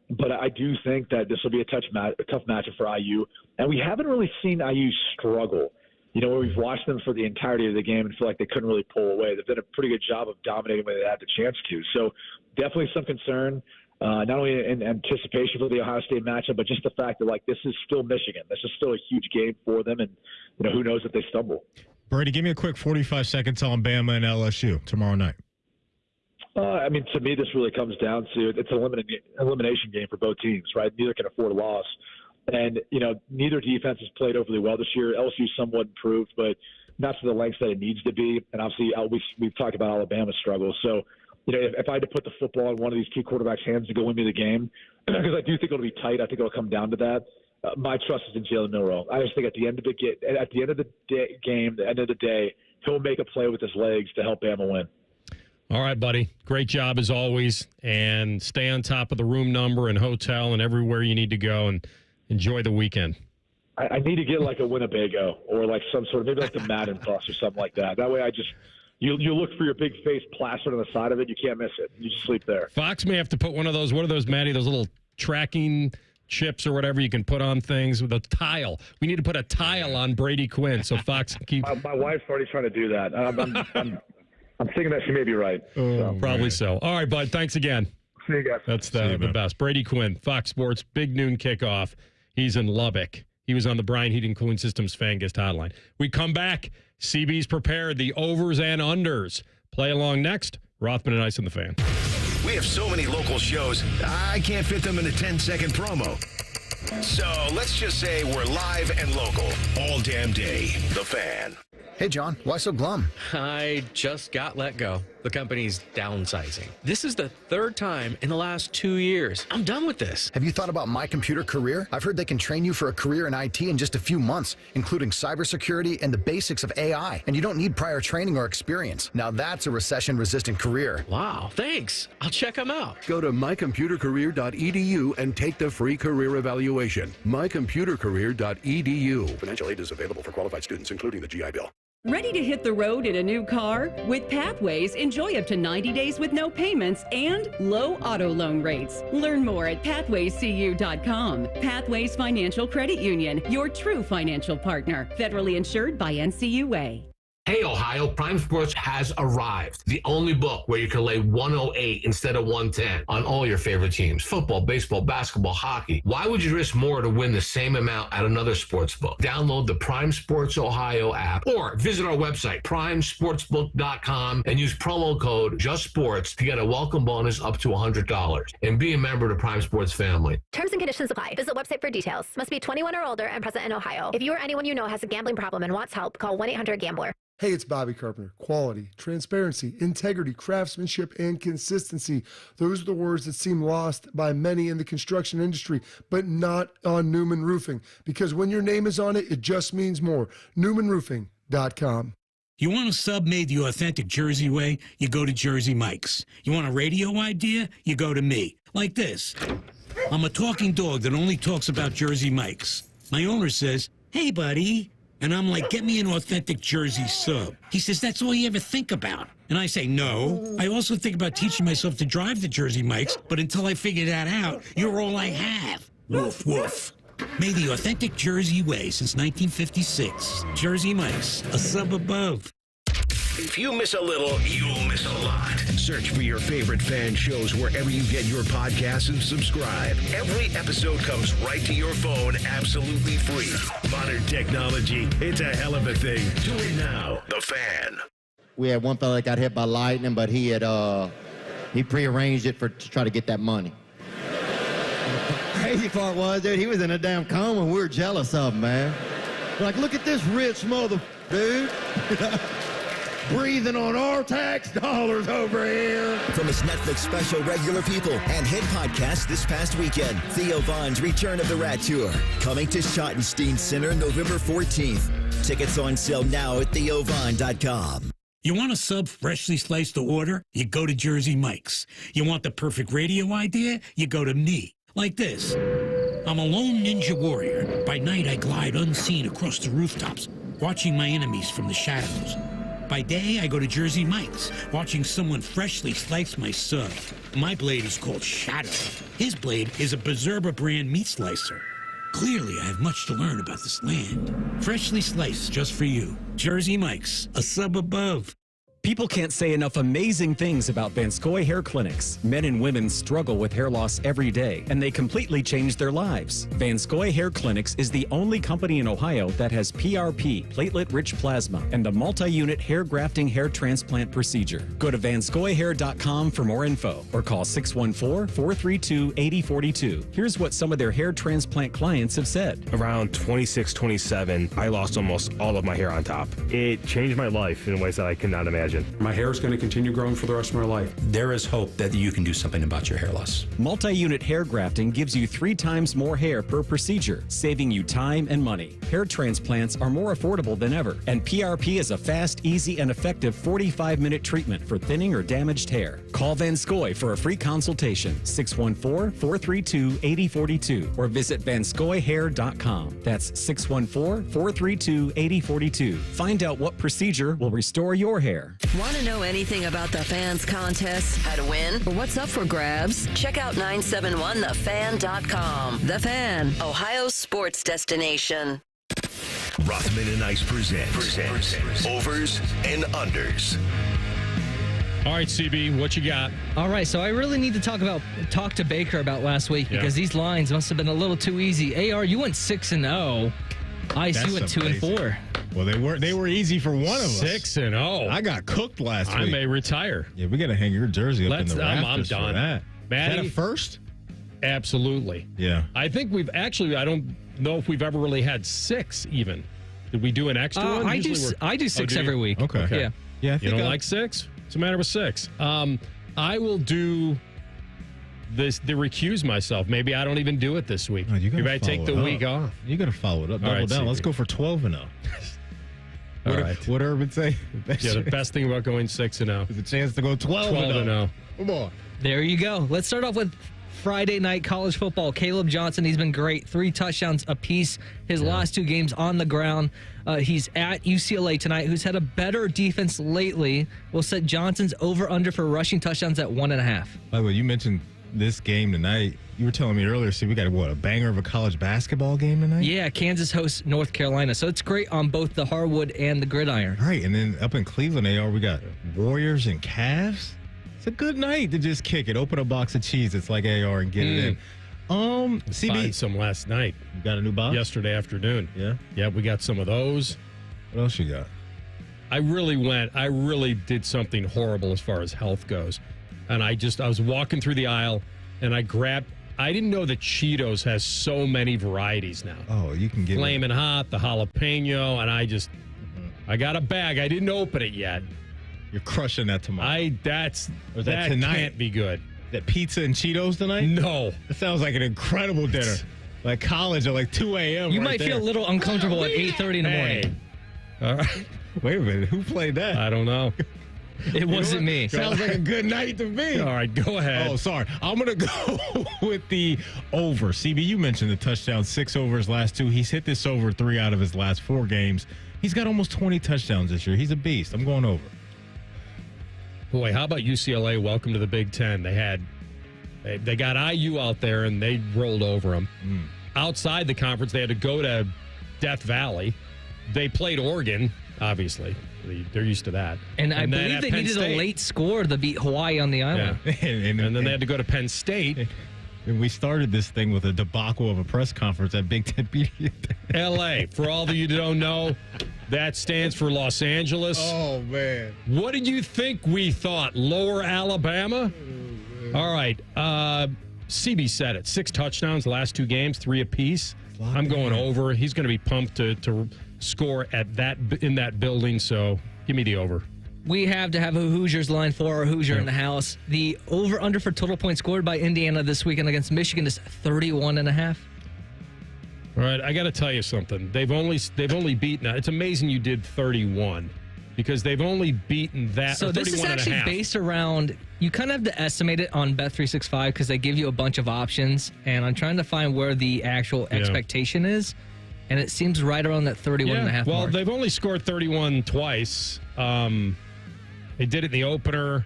Speaker 24: But I do think that this will be a tough matchup for IU. And we haven't really seen IU struggle. Where we've watched them for the entirety of the game and feel like they couldn't really pull away. They've done a pretty good job of dominating when they had the chance to. So definitely some concern, not only in anticipation for the Ohio State matchup, but just the fact that, this is still Michigan. This is still a huge game for them, and, who knows if they stumble.
Speaker 5: Brady, give me a quick 45 seconds on Bama and LSU tomorrow night.
Speaker 24: To me, this really comes down to it's an elimination game for both teams, right? Neither can afford a loss. And, neither defense has played overly well this year. LSU somewhat improved, but not to the lengths that it needs to be. And obviously, we've talked about Alabama's struggles. So, if I had to put the football in one of these two quarterbacks' hands to go win me the game, because I do think it'll be tight, I think it'll come down to that. My trust is in Jalen Milroe. I just think at the end of the game, the end of the day, he'll make a play with his legs to help Bama win.
Speaker 4: All right, buddy. Great job as always. And stay on top of the room number and hotel and everywhere you need to go. And enjoy the weekend.
Speaker 24: I need to get a Winnebago or some sort of maybe the Madden bus or something like that. That way you look for your big face plastered on the side of it. You can't miss it. You just sleep there.
Speaker 4: Fox may have to put one of those, what are those, Maddie, those little tracking chips or whatever you can put on things with a tile. We need to put a tile on Brady Quinn so Fox can keep.
Speaker 24: My wife's already trying to do that. I'm thinking that she may be right.
Speaker 4: Probably so. All right, bud. Thanks again.
Speaker 24: See you guys.
Speaker 4: That's the best. Brady Quinn, Fox Sports, big noon kickoff. He's in Lubbock. He was on the Bryan Heating Cooling Systems Fan Guest Hotline. We come back. CB's prepared. The overs and unders. Play along next. Rothman and Ice on the Fan.
Speaker 1: We have so many local shows, I can't fit them in a 10-second promo. So let's just say we're live and local all damn day. The Fan.
Speaker 9: Hey, John, why so glum?
Speaker 10: I just got let go. The company's downsizing. This is the third time in the last 2 years. I'm done with this.
Speaker 9: Have you thought about My Computer Career? I've heard they can train you for a career in IT in just a few months, including cybersecurity and the basics of AI. And you don't need prior training or experience. Now that's a recession-resistant career.
Speaker 10: Wow, thanks. I'll check them out.
Speaker 14: Go to mycomputercareer.edu and take the free career evaluation. mycomputercareer.edu. Financial aid is available for qualified students, including the GI Bill.
Speaker 11: Ready to hit the road in a new car? With Pathways, enjoy up to 90 days with no payments and low auto loan rates. Learn more at pathwayscu.com. Pathways Financial Credit Union, your true financial partner. Federally insured by NCUA.
Speaker 12: Hey, Ohio, Prime Sports has arrived. The only book where you can lay 108 instead of 110 on all your favorite teams. Football, baseball, basketball, hockey. Why would you risk more to win the same amount at another sports book? Download the Prime Sports Ohio app or visit our website, primesportsbook.com, and use promo code JUSTSPORTS to get a welcome bonus up to $100. And be a member of the Prime Sports family.
Speaker 13: Terms and conditions apply. Visit website for details. Must be 21 or older and present in Ohio. If you or anyone you know has a gambling problem and wants help, call 1-800-GAMBLER.
Speaker 3: Hey, it's Bobby Carpenter. Quality, transparency, integrity, craftsmanship, and consistency. Those are the words that seem lost by many in the construction industry, but not on Newman Roofing. Because when your name is on it, it just means more. NewmanRoofing.com.
Speaker 15: You want a sub made the authentic Jersey way? You go to Jersey Mike's. You want a radio idea? You go to me. Like this. I'm a talking dog that only talks about Jersey Mike's. My owner says, "Hey, buddy." And I'm like, "Get me an authentic Jersey sub." He says, "That's all you ever think about." And I say, "No. I also think about teaching myself to drive the Jersey Mike's, but until I figure that out, you're all I have." Woof, woof. Made the authentic Jersey way since 1956. Jersey Mike's, a sub above.
Speaker 1: If you miss a little, you'll miss a lot. Search for your favorite fan shows wherever you get your podcasts and subscribe. Every episode comes right to your phone absolutely free. Modern technology, it's a hell of a thing. Do it now. The Fan.
Speaker 16: We had one fella that got hit by lightning, but he prearranged it to try to get that money. Crazy part was, dude, he was in a damn coma. We were jealous of him, man. We're like, look at this rich mother, dude. Breathing on our tax dollars over here.
Speaker 17: From his Netflix special Regular People and hit podcast this past weekend, Theo Von's Return of the Rat Tour. Coming to Schottenstein Center November 14th. Tickets on sale now at theovon.com.
Speaker 15: You want a sub freshly sliced to order? You go to Jersey Mike's. You want the perfect radio idea? You go to me. Like this. I'm a lone ninja warrior. By night, I glide unseen across the rooftops, watching my enemies from the shadows. By day, I go to Jersey Mike's, watching someone freshly slice my sub. My blade is called Shadow. His blade is a Berserker brand meat slicer. Clearly, I have much to learn about this land. Freshly sliced just for you. Jersey Mike's, a sub above.
Speaker 18: People can't say enough amazing things about Vanscoy Hair Clinics. Men and women struggle with hair loss every day, and they completely change their lives. Vanscoy Hair Clinics is the only company in Ohio that has PRP, platelet-rich plasma, and the multi-unit hair grafting hair transplant procedure. Go to vanscoyhair.com for more info, or call 614-432-8042. Here's what some of their hair transplant clients have said.
Speaker 25: Around 26, 27, I lost almost all of my hair on top. It changed my life in ways that I cannot imagine.
Speaker 26: My hair is going to continue growing for the rest of my life.
Speaker 27: There is hope that you can do something about your hair loss.
Speaker 18: Multi-unit hair grafting gives you 3 times more hair per procedure, saving you time and money. Hair transplants are more affordable than ever, and PRP is a fast, easy, and effective 45-minute treatment for thinning or damaged hair. Call Vanscoy for a free consultation, 614-432-8042, or visit vanscoyhair.com. That's 614-432-8042. Find out what procedure will restore your hair.
Speaker 2: Want to know anything about the Fans contest, how to win, or what's up for grabs? Check out 971thefan.com. The Fan, Ohio's sports destination.
Speaker 1: Rothman and Ice presents Overs and Unders.
Speaker 4: All right, CB, what you got?
Speaker 28: All right, so I really need to talk to Baker about last week because these lines must have been a little too easy. AR, you went 6-0. Ice, you went 2-4.
Speaker 5: Well, they were easy for one of us.
Speaker 4: 6-0.
Speaker 5: I got cooked last week.
Speaker 4: I may retire.
Speaker 5: Yeah, we got to hang your jersey up in the rafters.
Speaker 4: I'm done.
Speaker 5: For that.
Speaker 4: Maddie,
Speaker 5: is that a first?
Speaker 4: Absolutely.
Speaker 5: Yeah.
Speaker 4: I think I don't know if we've ever really had 6 even. Did we do an extra one?
Speaker 28: I do 6 every week.
Speaker 5: Okay. Yeah. I think
Speaker 4: you don't like 6? What's the matter with 6? I will do the recuse myself. Maybe I don't even do it this week. Maybe I take the week off.
Speaker 5: You got to follow it up. Double down. Let's go for 12-0.
Speaker 4: All right.
Speaker 5: What Urban say?
Speaker 4: The best thing about going 6-0
Speaker 5: is a chance to go 12-0. Come on.
Speaker 28: There you go. Let's start off with Friday night college football. Caleb Johnson, he's been great. 3 touchdowns apiece. His last 2 games on the ground. He's at UCLA tonight, who's had a better defense lately. We'll set Johnson's over-under for rushing touchdowns at 1.5.
Speaker 5: By the way, you mentioned this game tonight. You were telling me earlier, we got a banger of a college basketball game tonight?
Speaker 28: Yeah, Kansas hosts North Carolina. So it's great on both the hardwood and the gridiron.
Speaker 5: All right, and then up in Cleveland, AR, we got Warriors and Cavs. It's a good night to just kick it. Open a box of cheese. It's like AR and get it in.
Speaker 4: CB. Buying some last night.
Speaker 5: You got a new box?
Speaker 4: Yesterday afternoon.
Speaker 5: Yeah?
Speaker 4: Yeah, we got some of those.
Speaker 5: What else you got?
Speaker 4: I really did something horrible as far as health goes. And I was walking through the aisle and I didn't know that Cheetos has so many varieties now.
Speaker 5: Oh, you can get
Speaker 4: Flamin' Hot, the jalapeno, and I got a bag. I didn't open it yet.
Speaker 5: You're crushing that tomorrow.
Speaker 4: That
Speaker 5: tonight?
Speaker 4: Can't be good.
Speaker 5: That pizza and Cheetos tonight?
Speaker 4: No.
Speaker 5: That sounds like an incredible dinner. Like college at 2 a.m.
Speaker 28: You might feel a little uncomfortable at 8:30 in the morning.
Speaker 4: All right.
Speaker 5: Wait a minute. Who played that?
Speaker 4: I don't know.
Speaker 28: It wasn't me.
Speaker 5: Sounds like a good night to me.
Speaker 4: All right, go ahead.
Speaker 5: Oh, sorry. I'm going to go with the over. CB, you mentioned the touchdown, 6 over his last 2. He's hit this over 3 out of his last 4 games. He's got almost 20 touchdowns this year. He's a beast. I'm going over.
Speaker 4: Boy, how about UCLA? Welcome to the Big Ten. They got IU out there, and they rolled over them. Outside the conference, they had to go to Death Valley. They played Oregon, obviously. They're used to that.
Speaker 28: And I believe they needed a late score to beat Hawaii on the island.
Speaker 4: Yeah. and then they had to go to Penn State.
Speaker 5: And we started this thing with a debacle of a press conference at Big Ten Media.
Speaker 4: L.A., for all of you who don't know, that stands for Los Angeles.
Speaker 5: Oh, man.
Speaker 4: What did you think we thought? Lower Alabama? All right. CB said it. 6 touchdowns last 2 games, 3 apiece. I'm going over. He's going to be pumped to score in that building, so give me the over.
Speaker 28: We have to have a Hoosiers line for our Hoosier in the house. The over-under for total points scored by Indiana this weekend against Michigan is 31.5.
Speaker 4: All right, I got to tell you something. They've only beaten. It's amazing you did 31 because they've only beaten that.
Speaker 28: So this is actually based around. You kind of have to estimate it on Bet365 because they give you a bunch of options, and I'm trying to find where the actual expectation is, and it seems right around that 31.5
Speaker 4: Well,
Speaker 28: mark.
Speaker 4: they've only scored 31 twice. They did it in the opener.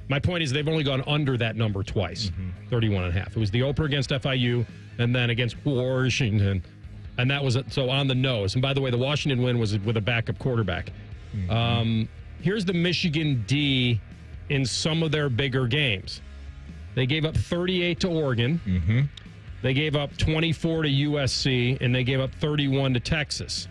Speaker 4: My point is they've only gone under that number twice, 31.5. It was the opener against FIU and then against Washington, and that was so on the nose. And by the way, the Washington win was with a backup quarterback. Here's the Michigan D in some of their bigger games. They gave up 38 to Oregon. They gave up 24 to USC, and they gave up 31 to Texas.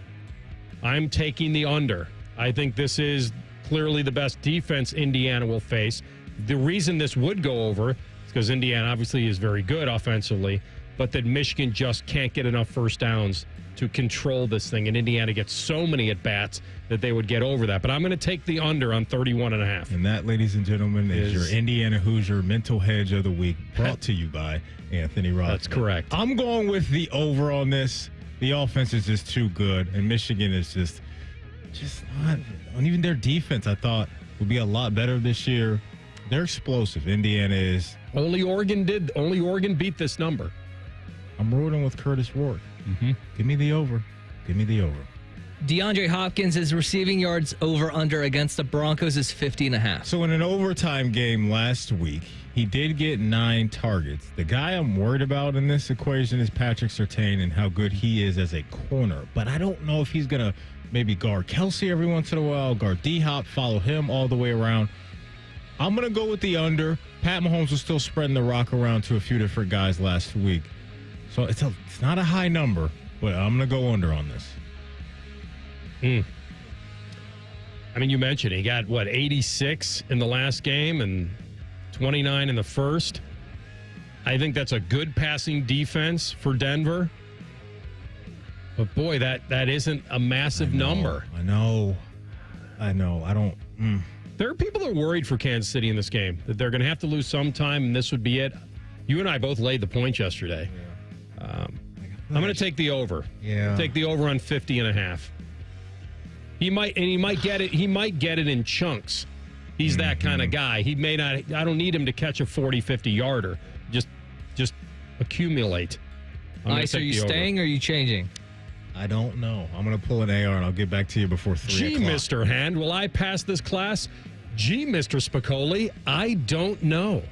Speaker 4: I'm taking the under. I think this is clearly the best defense Indiana will face. The reason this would go over is because Indiana obviously is very good offensively, but that Michigan just can't get enough first downs to control this thing, and Indiana gets so many at-bats that they would get over that. But I'm going to take the under on 31.5.
Speaker 5: And that, ladies and gentlemen, is your Indiana Hoosier mental hedge of the week, brought to you by Anthony Rothman.
Speaker 4: That's correct.
Speaker 5: I'm going with the over on this. The offense is just too good, and Michigan is just not. And even their defense, I thought, would be a lot better this year. They're explosive. Indiana is.
Speaker 4: Only Oregon beat this number.
Speaker 5: I'm rolling with Curtis Rourke. Give me the over. Give me the over.
Speaker 28: DeAndre Hopkins' receiving yards over-under against the Broncos is 50.5.
Speaker 5: So in an overtime game last week, he did get 9 targets. The guy I'm worried about in this equation is Patrick Surtain and how good he is as a corner. But I don't know if he's going to maybe guard Kelsey every once in a while, guard D-Hop, follow him all the way around. I'm going to go with the under. Pat Mahomes was still spreading the rock around to a few different guys last week. So it's not a high number, but I'm going to go under on this.
Speaker 4: I mean, you mentioned he got, 86 in the last game and 29 in the first. I think that's a good passing defense for Denver. But, boy, that isn't a massive number.
Speaker 5: I know. I don't.
Speaker 4: There are people that are worried for Kansas City in this game, that they're going to have to lose sometime, and this would be it. You and I both laid the points yesterday. I'm going to take the over.
Speaker 5: Yeah.
Speaker 4: Take the over on 50.5. He might get it. He might get it in chunks. He's that kind of guy. He may not. I don't need him to catch a 40, 50 yarder. Just accumulate.
Speaker 28: Nice. Are you staying or are you changing?
Speaker 5: I don't know. I'm going to pull an AR and I'll get back to you before 3 o'clock.
Speaker 4: Mr. Hand, will I pass this class? Gee, Mr. Spicoli, I don't know.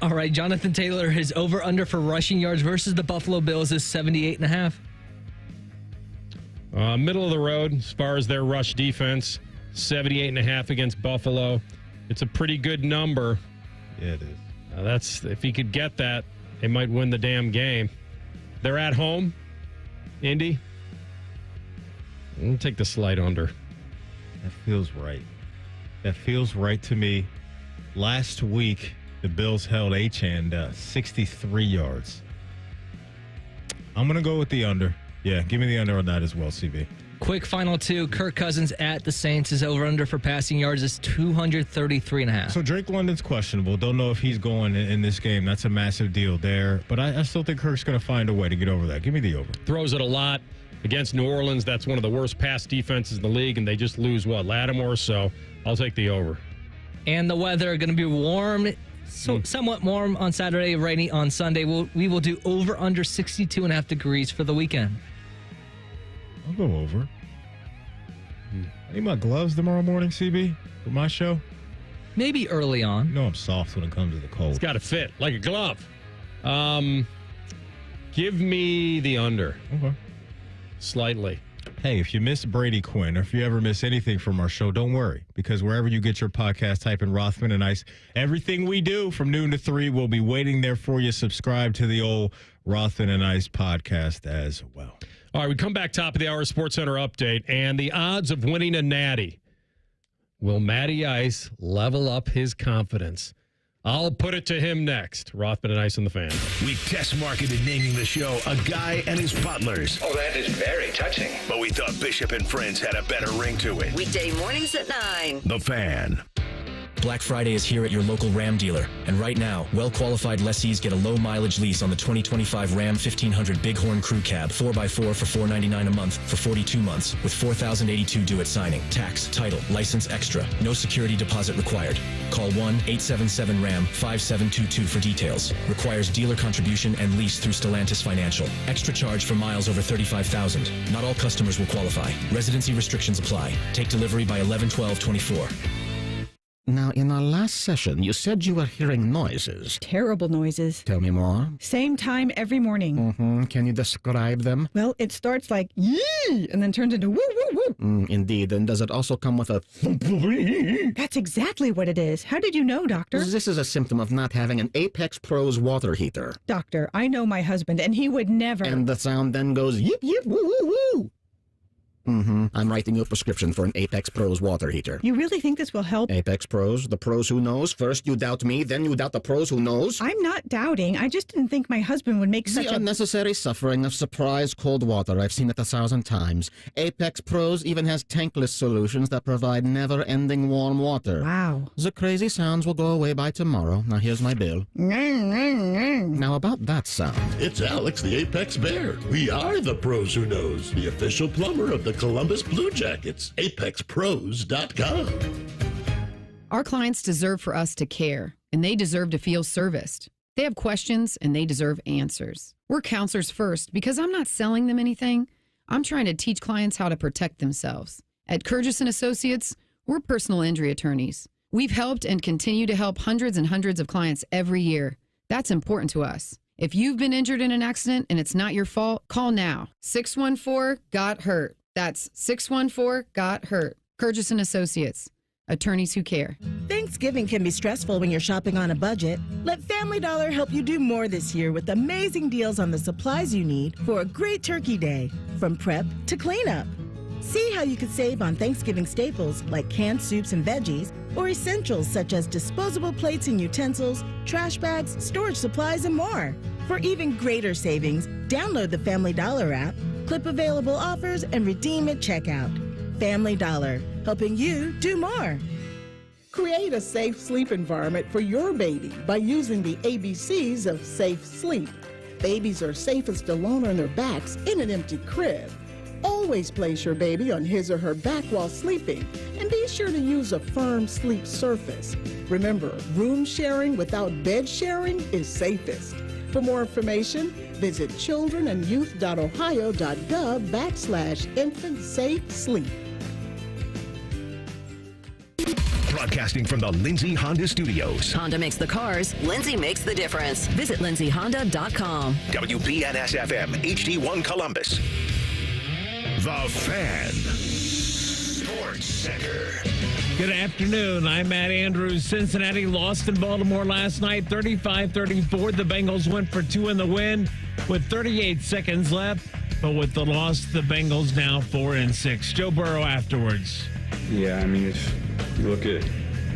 Speaker 28: All right, Jonathan Taylor, his over-under for rushing yards versus the Buffalo Bills is 78.5.
Speaker 4: Middle of the road as far as their rush defense, 78.5 against Buffalo. It's a pretty good number.
Speaker 5: Yeah, it is.
Speaker 4: That's if he could get that, they might win the damn game. They're at home, Indy. I'm going to take the slight under.
Speaker 5: That feels right. That feels right to me. Last week, the Bills held Achane 63 yards. I'm going to go with the under. Yeah, give me the under on that as well, CB.
Speaker 28: Quick final 2. Kirk Cousins at the Saints. His over-under for passing yards is 233.5.
Speaker 5: So Drake London's questionable. Don't know if he's going in this game. That's a massive deal there. But I still think Kirk's going to find a way to get over that. Give me the over.
Speaker 4: Throws it a lot. against New Orleans. That's one of the worst pass defenses in the league, and they just lose, Lattimore? So I'll take the over.
Speaker 28: And the weather going to be warm, somewhat warm on Saturday, rainy on Sunday. We will do over under 62.5 degrees for the weekend.
Speaker 5: I'll go over. I need my gloves tomorrow morning, CB, for my show.
Speaker 28: Maybe early on.
Speaker 5: You know I'm soft when it comes to the cold.
Speaker 4: It's got to fit like a glove. Give me the under.
Speaker 5: Okay.
Speaker 4: Slightly.
Speaker 5: Hey, if you miss Brady Quinn or if you ever miss anything from our show, don't worry, because wherever you get your podcast, type in Rothman and Ice. Everything we do from noon to 3 will be waiting there for you. Subscribe to the old Rothman and Ice podcast as well.
Speaker 4: All right, we come back top of the hour, Sports Center update, and the odds of winning a natty. Will Matty Ice level up his confidence? I'll put it to him next. Rothman and Ice on the Fan.
Speaker 1: We test marketed naming the show A Guy and His Butlers.
Speaker 6: Oh, that is very touching.
Speaker 1: But we thought Bishop and Friends had a better ring to it.
Speaker 2: Weekday mornings at 9.
Speaker 1: The Fan.
Speaker 7: Black Friday is here at your local Ram dealer. And right now, well-qualified lessees get a low-mileage lease on the 2025 Ram 1500 Bighorn Crew Cab 4x4 for $499 a month for 42 months with $4,082 due at signing. Tax, title, license extra. No security deposit required. Call 1-877-RAM-5722 for details. Requires dealer contribution and lease through Stellantis Financial. Extra charge for miles over 35,000. Not all customers will qualify. Residency restrictions apply. Take delivery by 11/12/24.
Speaker 8: Now, in our last session, you said you were hearing noises.
Speaker 19: Terrible noises.
Speaker 8: Tell me more.
Speaker 19: Same time every morning.
Speaker 8: Can you describe them?
Speaker 19: Well, it starts like yee and then turns into woo, woo, woo.
Speaker 8: Indeed. And does it also come with a...
Speaker 19: That's exactly what it is. How did you know, Doctor?
Speaker 8: This is a symptom of not having an Apex Pros water heater.
Speaker 19: Doctor, I know my husband, and he would never...
Speaker 8: And the sound then goes yip, yip, woo, woo, woo. I'm writing you a prescription for an Apex Pros water heater.
Speaker 19: You really think this will help?
Speaker 8: Apex Pros, the pros who knows. First you doubt me, then you doubt the pros who knows.
Speaker 19: I'm not doubting. I just didn't think my husband would make such
Speaker 8: the unnecessary suffering of surprise cold water. I've seen it 1,000 times. Apex Pros even has tankless solutions that provide never-ending warm water.
Speaker 19: Wow.
Speaker 8: The crazy sounds will go away by tomorrow. Now here's my bill. Now about that sound.
Speaker 20: It's Alex, the Apex Bear. We are the pros who knows. The official plumber of the Columbus Blue Jackets. ApexPros.com.
Speaker 21: Our clients deserve for us to care, and they deserve to feel serviced. They have questions, and they deserve answers. We're counselors first because I'm not selling them anything. I'm trying to teach clients how to protect themselves. At Kurgis & Associates, we're personal injury attorneys. We've helped and continue to help hundreds and hundreds of clients every year. That's important to us. If you've been injured in an accident and it's not your fault, call now. 614-GOT-HURT. That's 614-GOT-HURT. Kurgis & Associates. Attorneys who care.
Speaker 22: Thanksgiving can be stressful when you're shopping on a budget. Let Family Dollar help you do more this year with amazing deals on the supplies you need for a great turkey day, from prep to cleanup. See how you could save on Thanksgiving staples like canned soups and veggies, or essentials such as disposable plates and utensils, trash bags, storage supplies, and more. For even greater savings, download the Family Dollar app, clip available offers, and redeem at checkout. Family Dollar, helping you do more.
Speaker 23: Create a safe sleep environment for your baby by using the ABCs of safe sleep. Babies are safest alone on their backs in an empty crib. Always place your baby on his or her back while sleeping, and be sure to use a firm sleep surface. Remember, room sharing without bed sharing is safest. For more information, visit childrenandyouth.ohio.gov/infant-safe-sleep.
Speaker 1: Broadcasting from the Lindsay Honda Studios.
Speaker 2: Honda makes the cars. Lindsay makes the difference. Visit lindsayhonda.com.
Speaker 1: WBNS-FM, HD1 Columbus. The Fan. Sports Center.
Speaker 29: Good afternoon. I'm Matt Andrews. Cincinnati lost in Baltimore last night, 35-34. The Bengals went for 2 in the win with 38 seconds left. But with the loss, the Bengals now 4-6. Joe Burrow afterwards.
Speaker 26: Yeah, I mean, if you look at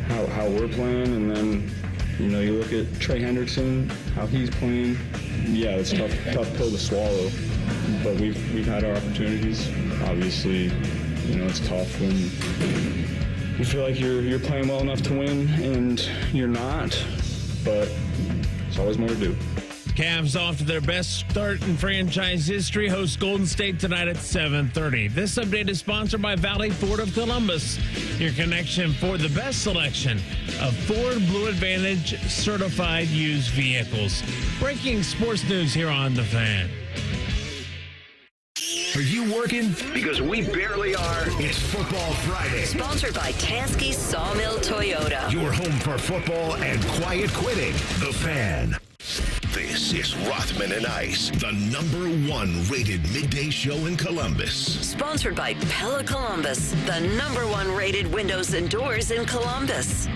Speaker 26: how we're playing, and then, you look at Trey Hendrickson, how he's playing, yeah, it's tough pill to swallow. But we've had our opportunities. Obviously, it's tough when you feel like you're playing well enough to win and you're not, but there's always more to do.
Speaker 29: Cavs off to their best start in franchise history. Host Golden State tonight at 7:30. This update is sponsored by Valley Ford of Columbus, your connection for the best selection of Ford Blue Advantage certified used vehicles. Breaking sports news here on The Fan.
Speaker 1: Are you working? Because we barely are. It's Football Friday.
Speaker 2: Sponsored by Tansky Sawmill Toyota.
Speaker 1: Your home for football and quiet quitting. The Fan. This is Rothman and Ice, the #1 rated midday show in Columbus.
Speaker 2: Sponsored by Pella Columbus, the #1 rated windows and doors in Columbus.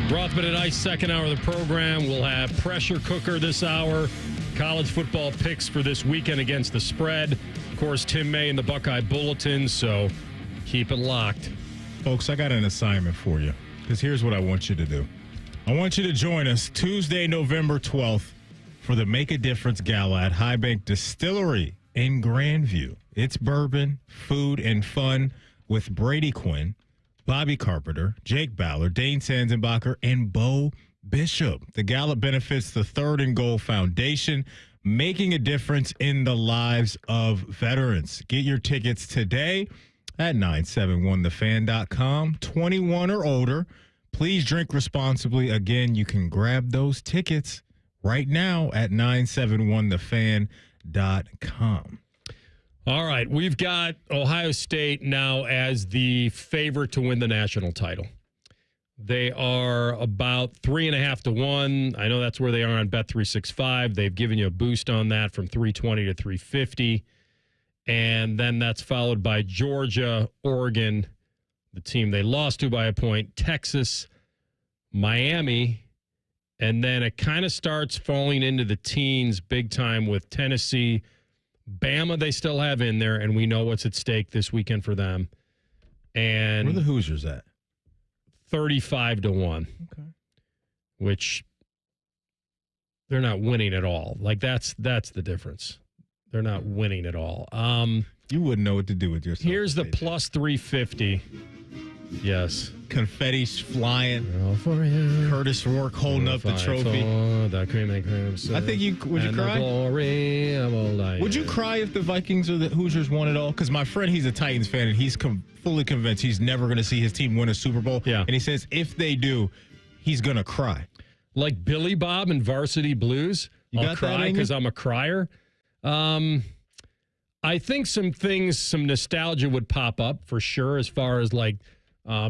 Speaker 4: Rothman and Ice, second hour of the program. We'll have pressure cooker this hour. College football picks for this weekend against the spread. Of course, Tim May in the Buckeye Bulletin, so keep it locked.
Speaker 5: Folks, I got an assignment for you, because here's what I want you to do. I want you to join us Tuesday, November 12th for the Make a Difference Gala at High Bank Distillery in Grandview. It's bourbon, food, and fun with Brady Quinn, Bobby Carpenter, Jake Ballard, Dane Sanzenbacher, and Bo Bishop. The gala benefits the Third and Goal Foundation, making a difference in the lives of veterans. Get your tickets today at 971thefan.com. 21 or older. Please drink responsibly. Again, you can grab those tickets right now at 971thefan.com.
Speaker 4: All right, we've got Ohio State now as the favorite to win the national title. They are about 3.5 to 1. I know that's where they are on Bet365. They've given you a boost on that from 320 to 350. And then that's followed by Georgia, Oregon, the team they lost to by a point, Texas, Miami, and then it kind of starts falling into the teens big time with Tennessee. Bama they still have in there, and we know what's at stake this weekend for them. And
Speaker 5: where are the Hoosiers at?
Speaker 4: 35 to 1.
Speaker 5: Okay.
Speaker 4: Which they're not winning at all. Like that's the difference. They're not winning at all.
Speaker 5: You wouldn't know what to do with yourself.
Speaker 4: Here's the plus 350. Yes.
Speaker 5: Confetti's flying.
Speaker 4: All for you.
Speaker 5: Curtis Rourke holding up the trophy.
Speaker 4: The cream and cream.
Speaker 5: I think would you cry?
Speaker 4: Glory of all life.
Speaker 5: Would you cry if the Vikings or the Hoosiers won it all? Because my friend, he's a Titans fan, and he's fully convinced he's never going to see his team win a Super Bowl.
Speaker 4: Yeah.
Speaker 5: And he says if they do, he's going to cry.
Speaker 4: Like Billy Bob in Varsity Blues. I'll cry because I'm a crier. I think some nostalgia would pop up for sure as far as like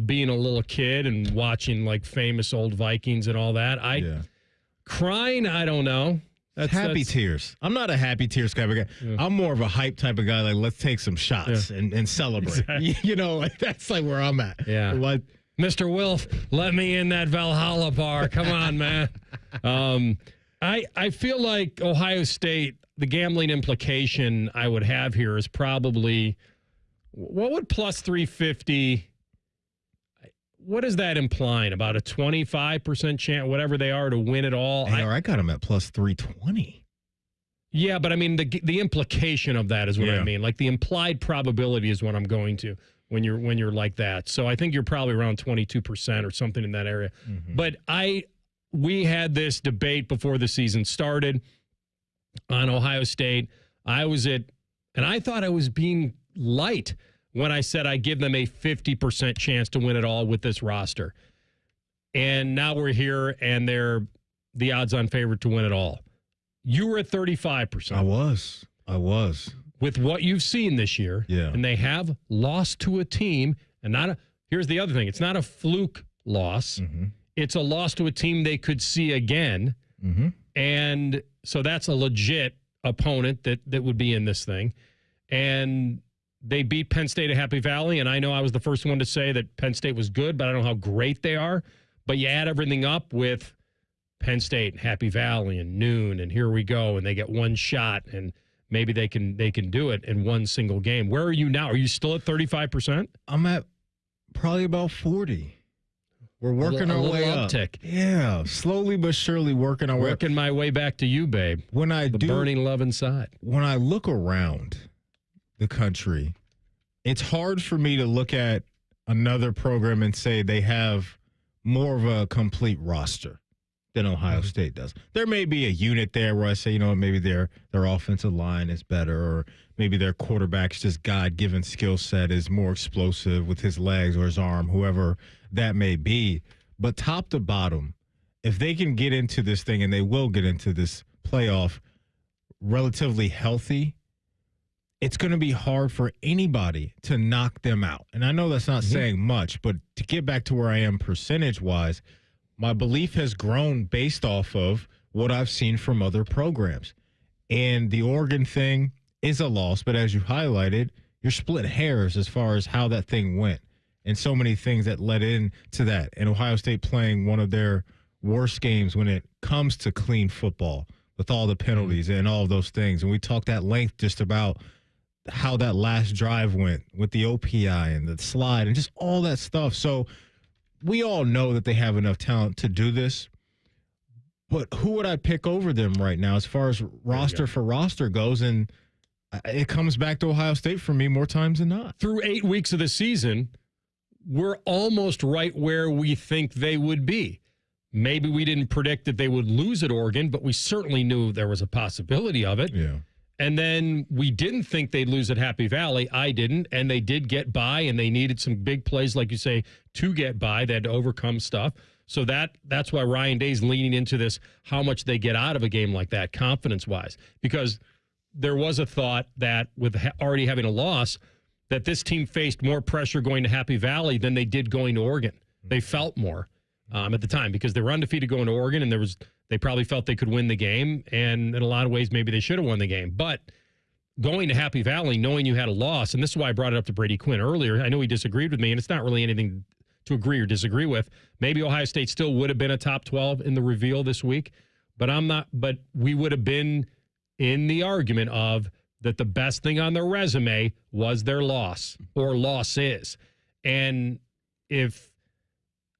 Speaker 4: being a little kid and watching like famous old Vikings and all that. Crying, I don't know.
Speaker 5: That's happy tears. I'm not a happy tears type of guy. Yeah. I'm more of a hype type of guy. Like, let's take some shots and celebrate.
Speaker 4: Exactly.
Speaker 5: You know, like, that's like where I'm at.
Speaker 4: Yeah.
Speaker 5: Like,
Speaker 4: Mr. Wilf, let me in that Valhalla bar. Come on, man. I feel like Ohio State, the gambling implication I would have here is probably, what would plus 350, what is that implying? About a 25% chance, whatever they are, to win it all?
Speaker 5: I got them at plus 320.
Speaker 4: Yeah, but I mean, the implication of that is what I mean. Like the implied probability is what I'm going to when you're like that. So I think you're probably around 22% or something in that area. Mm-hmm. But we had this debate before the season started on Ohio State. And I thought I was being light when I said I give them a 50% chance to win it all with this roster. And now we're here, and they're the odds-on favorite to win it all. You were at 35%.
Speaker 5: I was.
Speaker 4: With what you've seen this year, and they have lost to a team, and here's the other thing. It's not a fluke loss. Mm-hmm. It's a loss to a team they could see again. Mm-hmm. And so that's a legit opponent that would be in this thing. And they beat Penn State at Happy Valley, and I know I was the first one to say that Penn State was good, but I don't know how great they are. But you add everything up with Penn State and Happy Valley and Noon, and here we go, and they get one shot, and maybe they can do it in one single game. Where are you now? Are you still at 35%?
Speaker 5: I'm at probably about 40. We're working our way up.
Speaker 4: Uptick.
Speaker 5: Yeah, slowly but surely working our way up.
Speaker 4: Working my way back to you, babe. Burning love inside.
Speaker 5: When I look around the country, it's hard for me to look at another program and say they have more of a complete roster than Ohio State does. There may be a unit there where I say, maybe their offensive line is better, or maybe their quarterback's just God-given skill set is more explosive with his legs or his arm, whoever that may be. But top to bottom, if they can get into this thing, and they will get into this playoff relatively healthy, it's going to be hard for anybody to knock them out. And I know that's not saying much, but to get back to where I am percentage-wise, my belief has grown based off of what I've seen from other programs. And the Oregon thing is a loss, but as you highlighted, you're split hairs as far as how that thing went and so many things that led into that. And Ohio State playing one of their worst games when it comes to clean football with all the penalties and all of those things. And we talked at length just about how that last drive went with the OPI and the slide and just all that stuff. So we all know that they have enough talent to do this. But who would I pick over them right now as far as roster for roster goes? And it comes back to Ohio State for me more times than not.
Speaker 4: Through 8 weeks of the season, we're almost right where we think they would be. Maybe we didn't predict that they would lose at Oregon, but we certainly knew there was a possibility of it.
Speaker 5: Yeah.
Speaker 4: And then we didn't think they'd lose at Happy Valley. I didn't. And they did get by, and they needed some big plays, like you say, to get by. They had to overcome stuff. So that's why Ryan Day's leaning into this, how much they get out of a game like that, confidence-wise. Because there was a thought that with already having a loss, that this team faced more pressure going to Happy Valley than they did going to Oregon. They felt more at the time because they were undefeated going to Oregon, and they probably felt they could win the game, and in a lot of ways, maybe they should have won the game. But going to Happy Valley, knowing you had a loss, and this is why I brought it up to Brady Quinn earlier. I know he disagreed with me, and it's not really anything to agree or disagree with. Maybe Ohio State still would have been a top 12 in the reveal this week, but we would have been in the argument of that the best thing on their resume was their loss or losses. And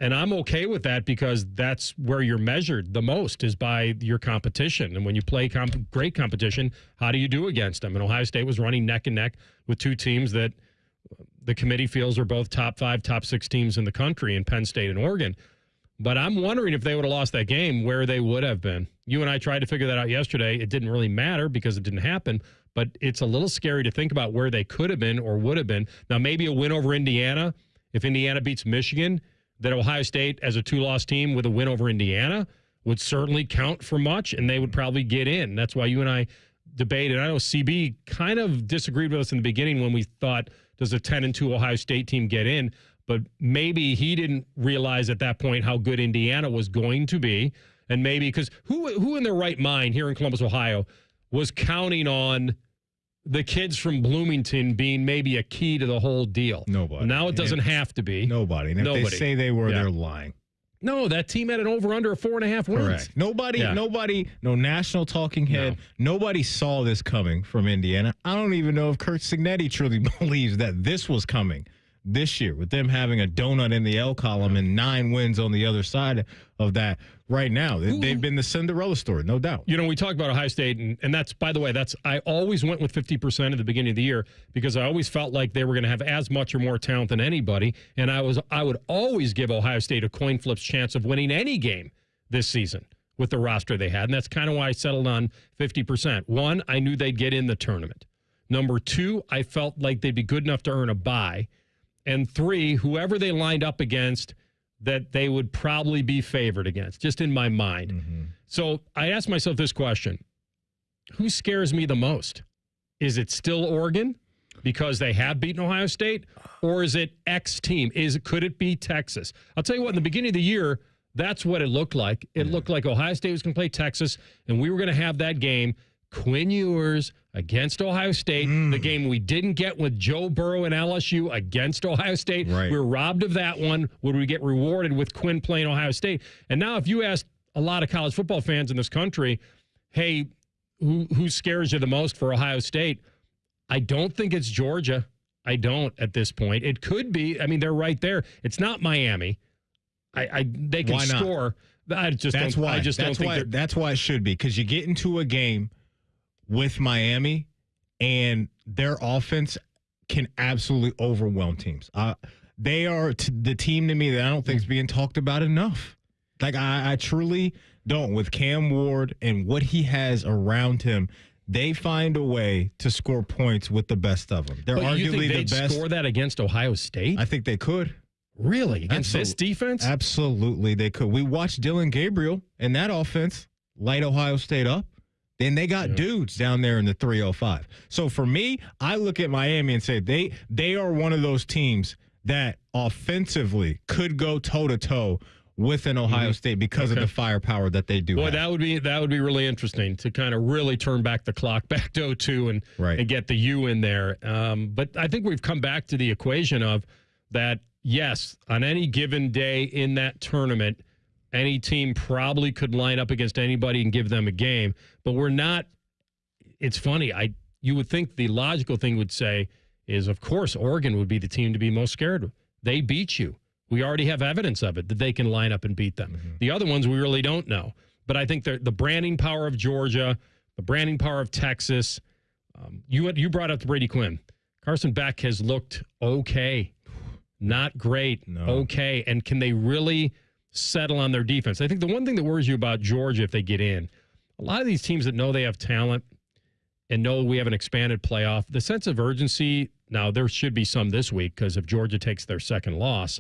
Speaker 4: I'm okay with that because that's where you're measured the most is by your competition. And when you play great competition, how do you do against them? And Ohio State was running neck and neck with two teams that the committee feels are both top 5, top 6 teams in the country in Penn State and Oregon. But I'm wondering if they would have lost that game, where they would have been. You and I tried to figure that out yesterday. It didn't really matter because it didn't happen, but it's a little scary to think about where they could have been or would have been. Now, maybe a win over Indiana, if Indiana beats Michigan, that Ohio State as a 2-loss team with a win over Indiana would certainly count for much, and they would probably get in. That's why you and I debated. I know CB kind of disagreed with us in the beginning when we thought, does a 10-2 Ohio State team get in? But maybe he didn't realize at that point how good Indiana was going to be. And maybe because who in their right mind here in Columbus, Ohio, was counting on the kids from Bloomington being maybe a key to the whole deal?
Speaker 5: Nobody.
Speaker 4: Now it doesn't have to be.
Speaker 5: Nobody. And if they say they were, they're lying.
Speaker 4: No, that team had an over-under of 4.5 wins.
Speaker 5: Correct. Nobody, no national talking head, nobody saw this coming from Indiana. I don't even know if Kurt Cignetti truly believes that this was coming this year, with them having a donut in the L column and 9 wins on the other side of that right now. They've been the Cinderella story, no doubt. You know, we talk about Ohio State, and that's, by the way, I always went with 50% at the beginning of the year because I always felt like they were going to have as much or more talent than anybody, and I would always give Ohio State a coin flip's chance of winning any game this season with the roster they had, and that's kind of why I settled on 50%. 1, I knew they'd get in the tournament. Number 2, I felt like they'd be good enough to earn a bye. And 3, whoever they lined up against, that they would probably be favored against, just in my mind. Mm-hmm. So I asked myself this question. Who scares me the most? Is it still Oregon because they have beaten Ohio State? Or is it X team? Could it be Texas? I'll tell you what, in the beginning of the year, that's what it looked like. It looked like Ohio State was going to play Texas, and we were going to have that game. Quinn Ewers against Ohio State, the game we didn't get with Joe Burrow and LSU against Ohio State. Right. We were robbed of that one. Would we get rewarded with Quinn playing Ohio State? And now if you ask a lot of college football fans in this country, hey, who scares you the most for Ohio State? I don't think it's Georgia. I don't at this point. It could be. I mean, they're right there. It's not Miami. They can score. That's why it should be, because you get into a game with Miami, and their offense can absolutely overwhelm teams. They are the team to me that I don't think is being talked about enough. Like, I truly don't. With Cam Ward and what he has around him, they find a way to score points with the best of them. They're
Speaker 4: But you
Speaker 5: arguably
Speaker 4: think
Speaker 5: the
Speaker 4: they'd
Speaker 5: best.
Speaker 4: score that against Ohio State?
Speaker 5: I think they could.
Speaker 4: Really? Against this defense?
Speaker 5: Absolutely, they could. We watched Dylan Gabriel and that offense light Ohio State up. Then they got dudes down there in the 305. So for me, I look at Miami and say they are one of those teams that offensively could go toe-to-toe with an Ohio State because of the firepower that they do.
Speaker 4: Boy,
Speaker 5: have.
Speaker 4: that would be really interesting to kind of really turn back the clock back to 02 and get the U in there. But I think we've come back to the equation of that. Yes, on any given day in that tournament, any team probably could line up against anybody and give them a game. But we're not. It's funny. You would think the logical thing would say is, of course, Oregon would be the team to be most scared of. They beat you. We already have evidence of it, that they can line up and beat them. The other ones we really don't know. But I think the branding power of Georgia, the branding power of Texas, you brought up Brady Quinn. Carson Beck has looked okay. Not great. No. Okay. And can they really settle on their defense? I think the one thing that worries you about Georgia if they get in, a lot of these teams that know they have talent and know we have an expanded playoff, the sense of urgency, now there should be some this week because if Georgia takes their second loss,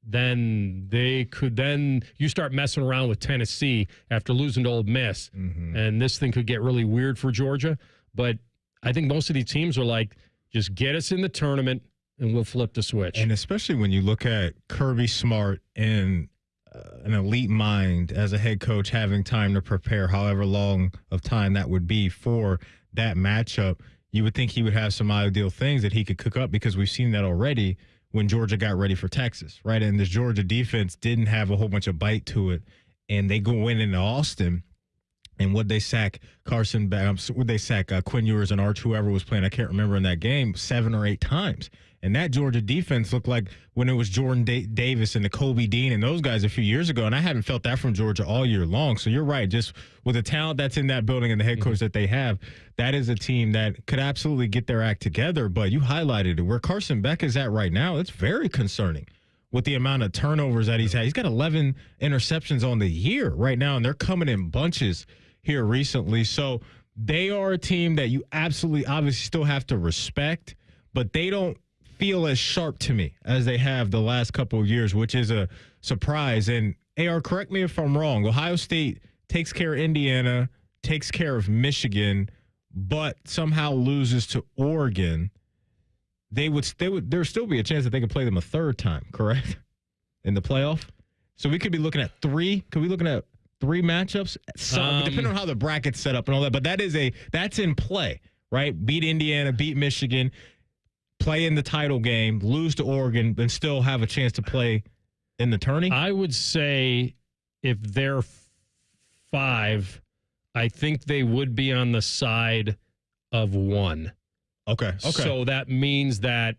Speaker 4: then you start messing around with Tennessee after losing to Ole Miss, and this thing could get really weird for Georgia. But I think most of these teams are like, just get us in the tournament, and we'll flip the switch.
Speaker 5: And especially when you look at Kirby Smart and an elite mind as a head coach having time to prepare however long of time that would be for that matchup, you would think he would have some ideal things that he could cook up because we've seen that already when Georgia got ready for Texas, right? And this Georgia defense didn't have a whole bunch of bite to it, and they go in into Austin, and would they sack Carson Beck? Would they sack Quinn Ewers and Arch, whoever was playing? I can't remember in that game, 7 or 8 times. And that Georgia defense looked like when it was Jordan Davis and the Kobe Dean and those guys a few years ago. And I haven't felt that from Georgia all year long. So you're right. Just with the talent that's in that building and the head coach that they have, that is a team that could absolutely get their act together. But you highlighted it. Where Carson Beck is at right now, it's very concerning with the amount of turnovers that he's had. He's got 11 interceptions on the year right now, and they're coming in bunches here recently. So they are a team that you absolutely obviously still have to respect, but they don't feel as sharp to me as they have the last couple of years, which is a surprise. And AR, correct me if I'm wrong, Ohio State takes care of Indiana, takes care of Michigan, but somehow loses to Oregon. There'd still be a chance that they could play them a third time, correct? In the playoff. So we could be looking at 3. Could we be looking at 3 matchups? Depending on how the bracket's set up and all that. But that's in play, right? Beat Indiana, beat Michigan, play in the title game, lose to Oregon, and still have a chance to play in the tourney? I
Speaker 4: would say if they're 5, I think they would be on the side of 1.
Speaker 5: Okay.
Speaker 4: So that means that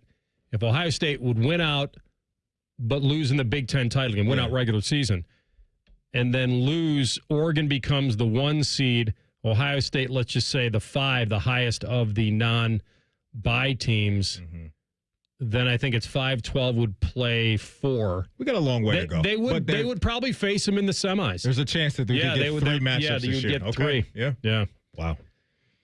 Speaker 4: if Ohio State would win out but lose in the Big Ten title game, win out regular season, and then lose, Oregon becomes the 1 seed, Ohio State, let's just say the 5, the highest of the non-bye teams, then I think it's 5-12 would play 4.
Speaker 5: We got a long way to go.
Speaker 4: They would probably face them in the semis.
Speaker 5: There's a chance that they could get 3 matchups this year.
Speaker 4: Get 3.
Speaker 5: Yeah. Wow.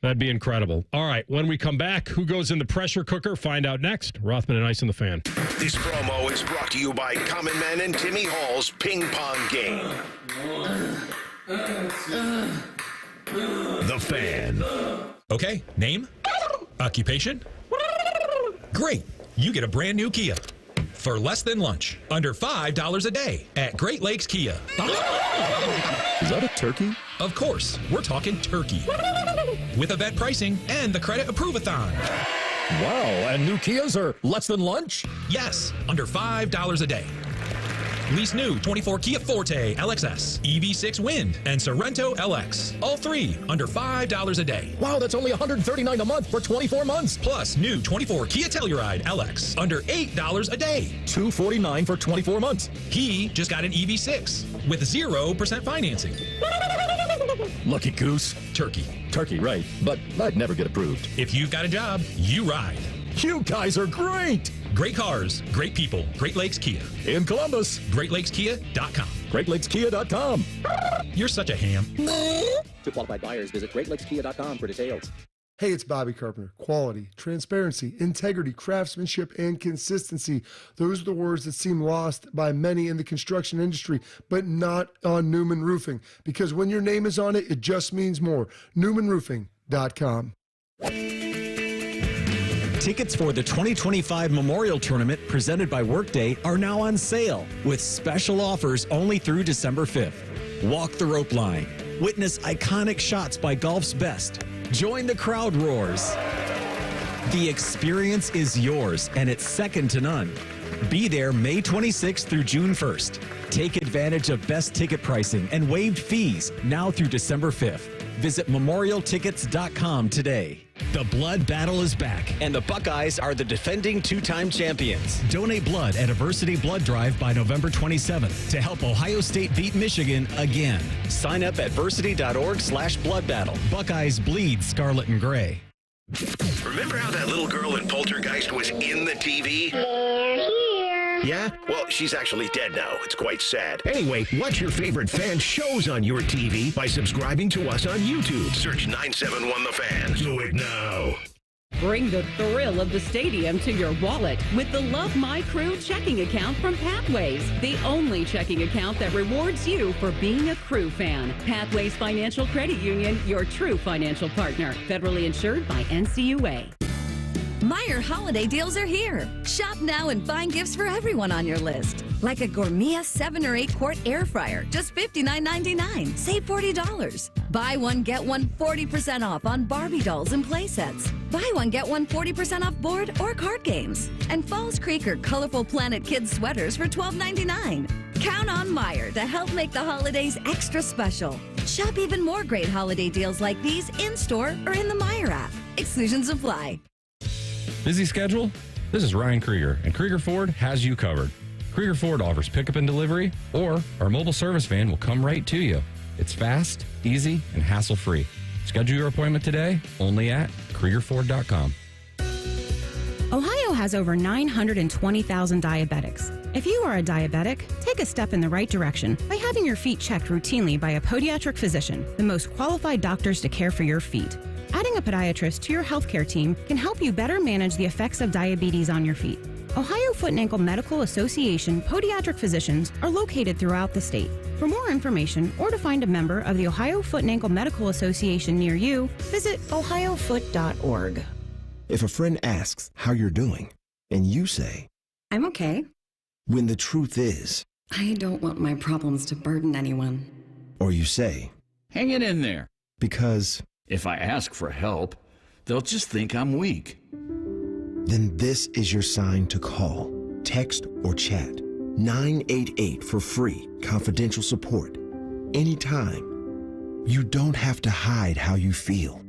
Speaker 4: That'd be incredible. All right, when we come back, who goes in the pressure cooker? Find out next. Rothman and Ice in the Fan.
Speaker 1: This promo is brought to you by Common Man and Timmy Hall's Ping Pong Game. The Fan.
Speaker 3: Okay, name? Occupation? Great. You get a brand new Kia. For less than lunch. Under $5 a day at Great Lakes Kia.
Speaker 6: Is that a turkey?
Speaker 3: Of course. We're talking turkey. With event pricing and the credit approve-a-thon.
Speaker 6: Wow, and new Kias are less than lunch?
Speaker 3: Yes, under $5 a day. Lease new 24 Kia Forte LXS, EV6 Wind, and Sorrento LX. All 3 under $5 a day.
Speaker 6: Wow, that's only $139 a month for 24 months.
Speaker 3: Plus new 24 Kia Telluride LX under $8 a day.
Speaker 6: $249 for 24 months.
Speaker 3: He just got an EV6 with 0% financing.
Speaker 6: Lucky goose.
Speaker 3: Turkey.
Speaker 6: Turkey, right. But I'd never get approved.
Speaker 3: If you've got a job, you ride.
Speaker 6: You guys are great.
Speaker 3: Great cars, great people. Great Lakes Kia.
Speaker 6: In Columbus.
Speaker 3: GreatLakesKia.com.
Speaker 6: GreatLakesKia.com.
Speaker 3: You're such a ham.
Speaker 9: To qualified buyers, visit GreatLakesKia.com for details.
Speaker 10: Hey, it's Bobby Carpenter. Quality, transparency, integrity, craftsmanship, and consistency. Those are the words that seem lost by many in the construction industry, but not on Newman Roofing. Because when your name is on it, it just means more. NewmanRoofing.com.
Speaker 18: Tickets for the 2025 Memorial Tournament presented by Workday are now on sale with special offers only through December 5th. Walk the rope line. Witness iconic shots by golf's best. Join the crowd roars. The experience is yours, and it's second to none. Be there May 26th through June 1st. Take advantage of best ticket pricing and waived fees now through December 5th. Visit memorialtickets.com today. The blood battle is back, and the Buckeyes are the defending two-time champions. Donate blood at a Versity Blood Drive by November 27th to help Ohio State beat Michigan again. Sign up at versity.org/blood battle. Buckeyes bleed scarlet and gray.
Speaker 1: Remember how that little girl in Poltergeist was in the TV? Yeah? Well, she's actually dead now. It's quite sad. Anyway, watch your favorite fan shows on your TV by subscribing to us on YouTube. Search 971 The Fan. Do it now.
Speaker 11: Bring the thrill of the stadium to your wallet with the Love My Crew checking account from Pathways, the only checking account that rewards you for being a Crew fan. Pathways Financial Credit Union, your true financial partner. Federally insured by NCUA.
Speaker 2: Meijer holiday deals are here. Shop now and find gifts for everyone on your list. Like a Gourmet 7 or 8 quart air fryer, just $59.99. Save $40. Buy one, get one 40% off on Barbie dolls and play sets. Buy one, get one 40% off board or card games. And Falls Creek or Colorful Planet Kids sweaters for $12.99. Count on Meijer to help make the holidays extra special. Shop even more great holiday deals like these in-store or in the Meijer app. Exclusions apply.
Speaker 12: Busy schedule? This is Ryan Krieger, and Krieger Ford has you covered. Krieger Ford offers pickup and delivery, or our mobile service van will come right to you. It's fast, easy, and hassle-free. Schedule your appointment today only at KriegerFord.com.
Speaker 13: Ohio has over 920,000 diabetics. If you are a diabetic, take a step in the right direction by having your feet checked routinely by a podiatric physician, the most qualified doctors to care for your feet. Adding a podiatrist to your healthcare team can help you better manage the effects of diabetes on your feet. Ohio Foot and Ankle Medical Association podiatric physicians are located throughout the state. For more information or to find a member of the Ohio Foot and Ankle Medical Association near you, visit ohiofoot.org.
Speaker 14: If a friend asks how you're doing, and you say,
Speaker 16: I'm okay.
Speaker 14: When the truth is,
Speaker 16: I don't want my problems to burden anyone.
Speaker 14: Or you say,
Speaker 17: hang it in there.
Speaker 14: Because
Speaker 17: if I ask for help, they'll just think I'm weak.
Speaker 14: Then this is your sign to call, text, or chat 988 for free, confidential support. Anytime. You don't have to hide how you feel.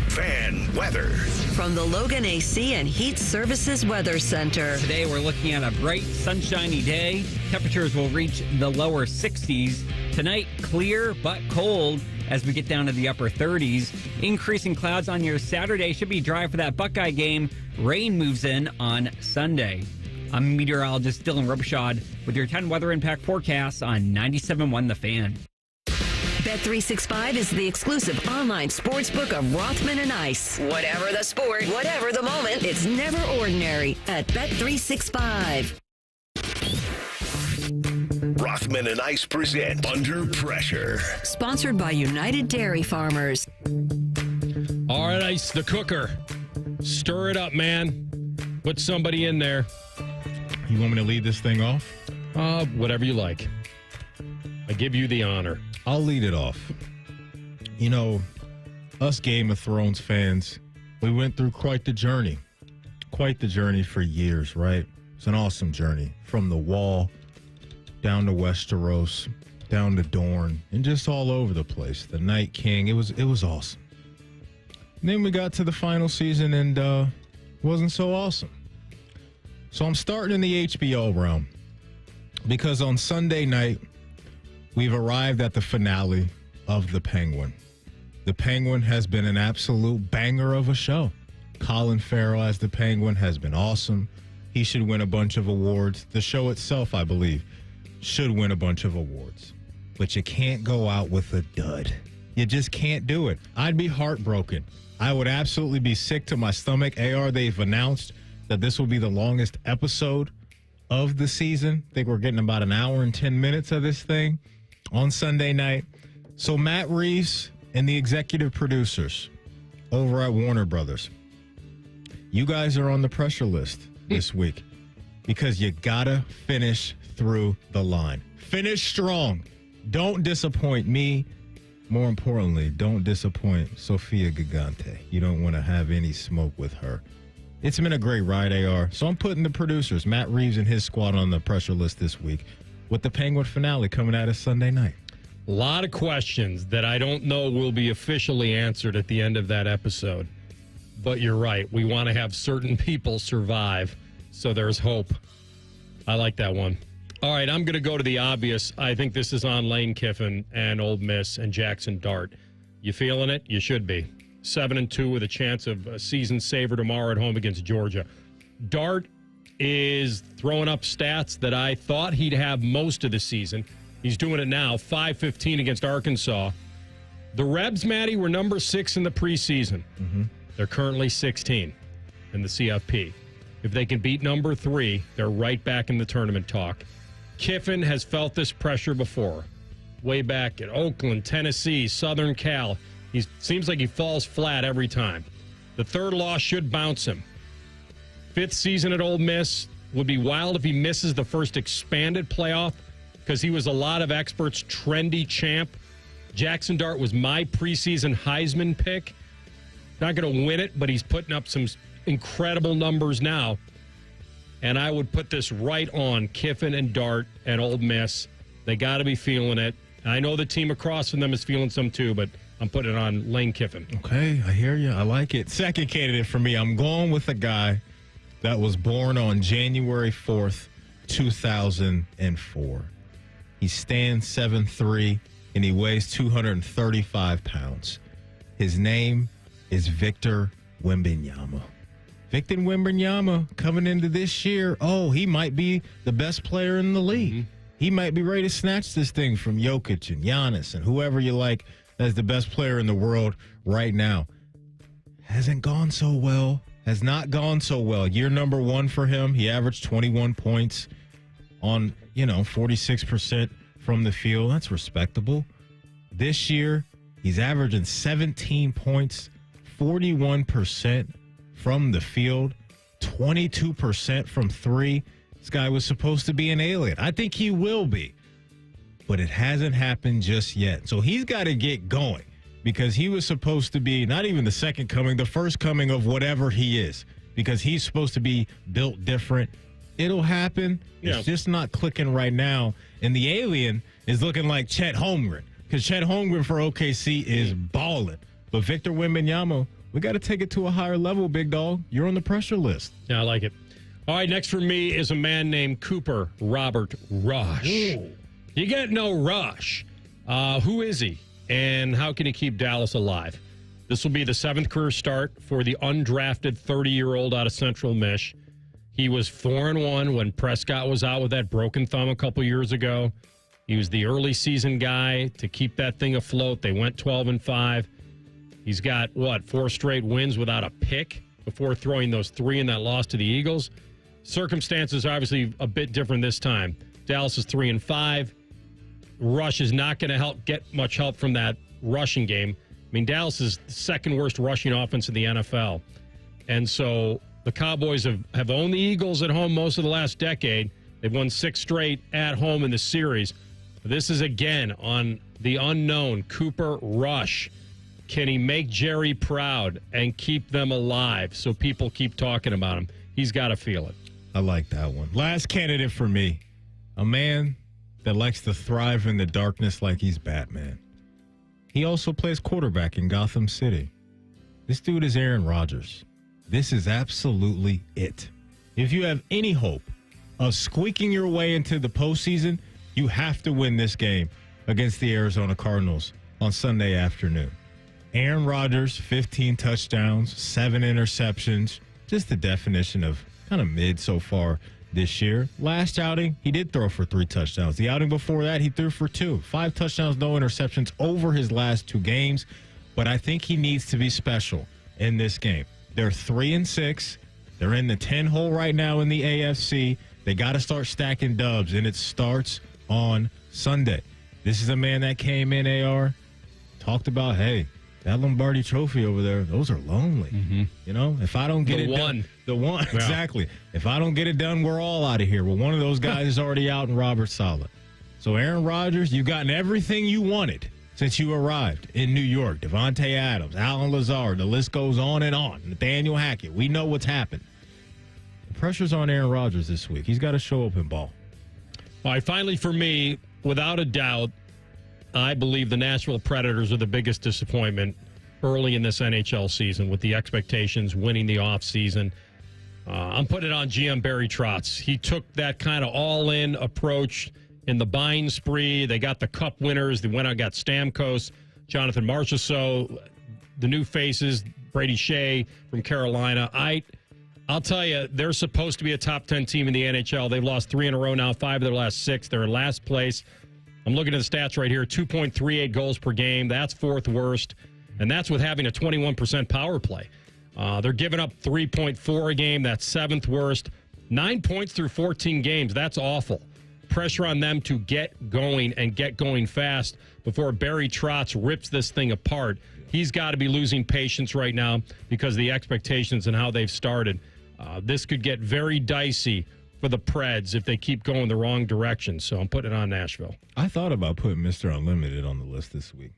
Speaker 1: Fan weather.
Speaker 2: From the Logan AC and Heat Services Weather Center.
Speaker 24: Today we're looking at a bright, sunshiny day. Temperatures will reach the lower 60s. Tonight, clear but cold as we get down to the upper 30s. Increasing clouds on your Saturday. Should be dry for that Buckeye game. Rain moves in on Sunday. I'm meteorologist Dylan Robichaud with your 10 weather impact forecasts on 97.1 The Fan.
Speaker 2: Bet365 is the exclusive online sportsbook of Rothman and Ice. Whatever the sport, whatever the moment, it's never ordinary at Bet365.
Speaker 1: Rothman and Ice present Under Pressure.
Speaker 2: Sponsored by United Dairy Farmers.
Speaker 4: All right, Ice, the cooker. Stir it up, man. Put somebody in there.
Speaker 5: You want me to lead this thing off?
Speaker 4: Whatever you like. I give you the honor.
Speaker 5: I'll lead it off. You know, us Game of Thrones fans, we went through quite the journey. Quite the journey for years, right? It's an awesome journey. From the Wall, down to Westeros, down to Dorne, and just all over the place. The Night King, it was awesome. And then we got to the final season and it wasn't so awesome. So I'm starting in the HBO realm because on Sunday night, we've arrived at the finale of The Penguin. The Penguin has been an absolute banger of a show. Colin Farrell as the Penguin has been awesome. he should win a bunch of awards. The show itself, I believe, should win a bunch of awards. But you can't go out with a dud. You just can't do it. I'd be heartbroken. I would absolutely be sick to my stomach. AR, they've announced that this will be the longest episode of the season. I think we're getting about an hour and 10 minutes of this thing on Sunday night. So Matt Reeves and the executive producers over at Warner Brothers, you guys are on the pressure list this week because you gotta finish through the line. Finish strong. Don't disappoint me. More importantly, don't disappoint Sofia Gigante. You don't want to have any smoke with her. It's been a great ride, AR. So I'm putting the producers, Matt Reeves and his squad, on the pressure list this week with the Penguin finale coming at us Sunday night.
Speaker 4: A lot of questions that I don't know will be officially answered at the end of that episode. But you're right. We want to have certain people survive, so there's hope. I like that one. All right, I'm going to go to the obvious. I think this is on Lane Kiffin and Ole Miss and Jackson Dart. You feeling it? You should be. 7-2 with a chance of a season saver tomorrow at home against Georgia. Dart is throwing up stats that I thought he'd have most of the season. He's doing it now, 5-15 against Arkansas. The Rebs, Matty, were number 6 in the preseason. They're currently 16 in the CFP. If they can beat number 3, they're right back in the tournament talk. Kiffin has felt this pressure before. Way back at Oakland, Tennessee, Southern Cal. He seems like he falls flat every time. The third loss should bounce him. 5th season at Ole Miss. Would be wild if he misses the first expanded playoff because he was a lot of experts' trendy champ. Jackson Dart was my preseason Heisman pick. Not going to win it, but he's putting up some incredible numbers now. And I would put this right on Kiffin and Dart and Ole Miss. They got to be feeling it. I know the team across from them is feeling some too, but I'm putting it on Lane Kiffin.
Speaker 5: Okay, I hear you. I like it. Second candidate for me, I'm going with a guy that was born on January 4th, 2004. He stands 7'3", and he weighs 235 pounds. His name is Victor Wembanyama. Victor Wembanyama coming into this year, he might be the best player in the league. He might be ready to snatch this thing from Jokic and Giannis and whoever you like as the best player in the world right now. Hasn't gone so well. Has not gone so well. Year number 1 for him, he averaged 21 points on, 46% from the field. That's respectable. This year, he's averaging 17 points, 41% from the field, 22% from 3. This guy was supposed to be an alien. I think he will be, but it hasn't happened just yet. So he's got to get going because he was supposed to be not even the second coming, the first coming of whatever he is, because he's supposed to be built different. It'll happen. Yeah. It's just not clicking right now. And the alien is looking like Chet Holmgren because Chet Holmgren for OKC is balling. But Victor Wembanyama, we got to take it to a higher level, big dog. You're on the pressure list.
Speaker 4: Yeah, I like it. All right, next for me is a man named Cooper Robert Rush. Ooh. You get no Rush. Who is he, and how can he keep Dallas alive? This will be the 7th career start for the undrafted 30-year-old out of Central Mich. He was 4-1 when Prescott was out with that broken thumb a couple years ago. He was the early season guy to keep that thing afloat. They went 12-5. He's got, 4 straight wins without a pick before throwing those 3 in that loss to the Eagles. Circumstances are obviously a bit different this time. Dallas is 3-5. Rush is not going to get much help from that rushing game. I mean, Dallas is the 2nd worst rushing offense in the NFL. And so the Cowboys have owned the Eagles at home most of the last decade. They've won 6 straight at home in the series. This is again on the unknown Cooper Rush. Can he make Jerry proud and keep them alive so people keep talking about him? He's got to feel it.
Speaker 5: I like that one. Last candidate for me, a man that likes to thrive in the darkness like he's Batman. He also plays quarterback in Gotham City. This dude is Aaron Rodgers. This is absolutely it. If you have any hope of squeaking your way into the postseason, you have to win this game against the Arizona Cardinals on Sunday afternoon. Aaron Rodgers, 15 touchdowns, 7 interceptions, just the definition of kind of mid so far this year. Last outing, he did throw for 3 touchdowns. The outing before that, he threw for 2. 5 touchdowns, no interceptions over his last 2 games. But I think he needs to be special in this game. They're 3-6. They're in the 10-hole right now in the AFC. They got to start stacking dubs, and it starts on Sunday. This is a man that came in, AR, talked about, hey, that Lombardi trophy over there, those are lonely.
Speaker 4: Mm-hmm.
Speaker 5: You know, if I don't get done. The one, yeah. Exactly. If I don't get it done, we're all out of here. Well, one of those guys is already out in Robert Saleh. So, Aaron Rodgers, you've gotten everything you wanted since you arrived in New York. Devontae Adams, Alan Lazard, the list goes on and on. Nathaniel Hackett, we know what's happened. The pressure's on Aaron Rodgers this week. He's got to show up and ball.
Speaker 4: All right, finally for me, without a doubt, I believe the Nashville Predators are the biggest disappointment early in this NHL season with the expectations winning the offseason. I'm putting it on GM Barry Trotz. He took that kind of all-in approach in the buying spree. They got the cup winners. They went out and got Stamkos, Jonathan Marchessault, the new faces, Brady Shea from Carolina. I'll tell you, they're supposed to be a top 10 team in the NHL. They've lost 3 in a row now, 5 of their last 6. They're in last place. I'm looking at the stats right here, 2.38 goals per game. That's 4th worst, and that's with having a 21% power play. They're giving up 3.4 a game. That's 7th worst. 9 points through 14 games. That's awful. Pressure on them to get going and get going fast before Barry Trotz rips this thing apart. He's got to be losing patience right now because of the expectations and how they've started. This could get very dicey for the Preds if they keep going the wrong direction. So I'm putting it on Nashville.
Speaker 5: I thought about putting Mr. Unlimited on the list this week.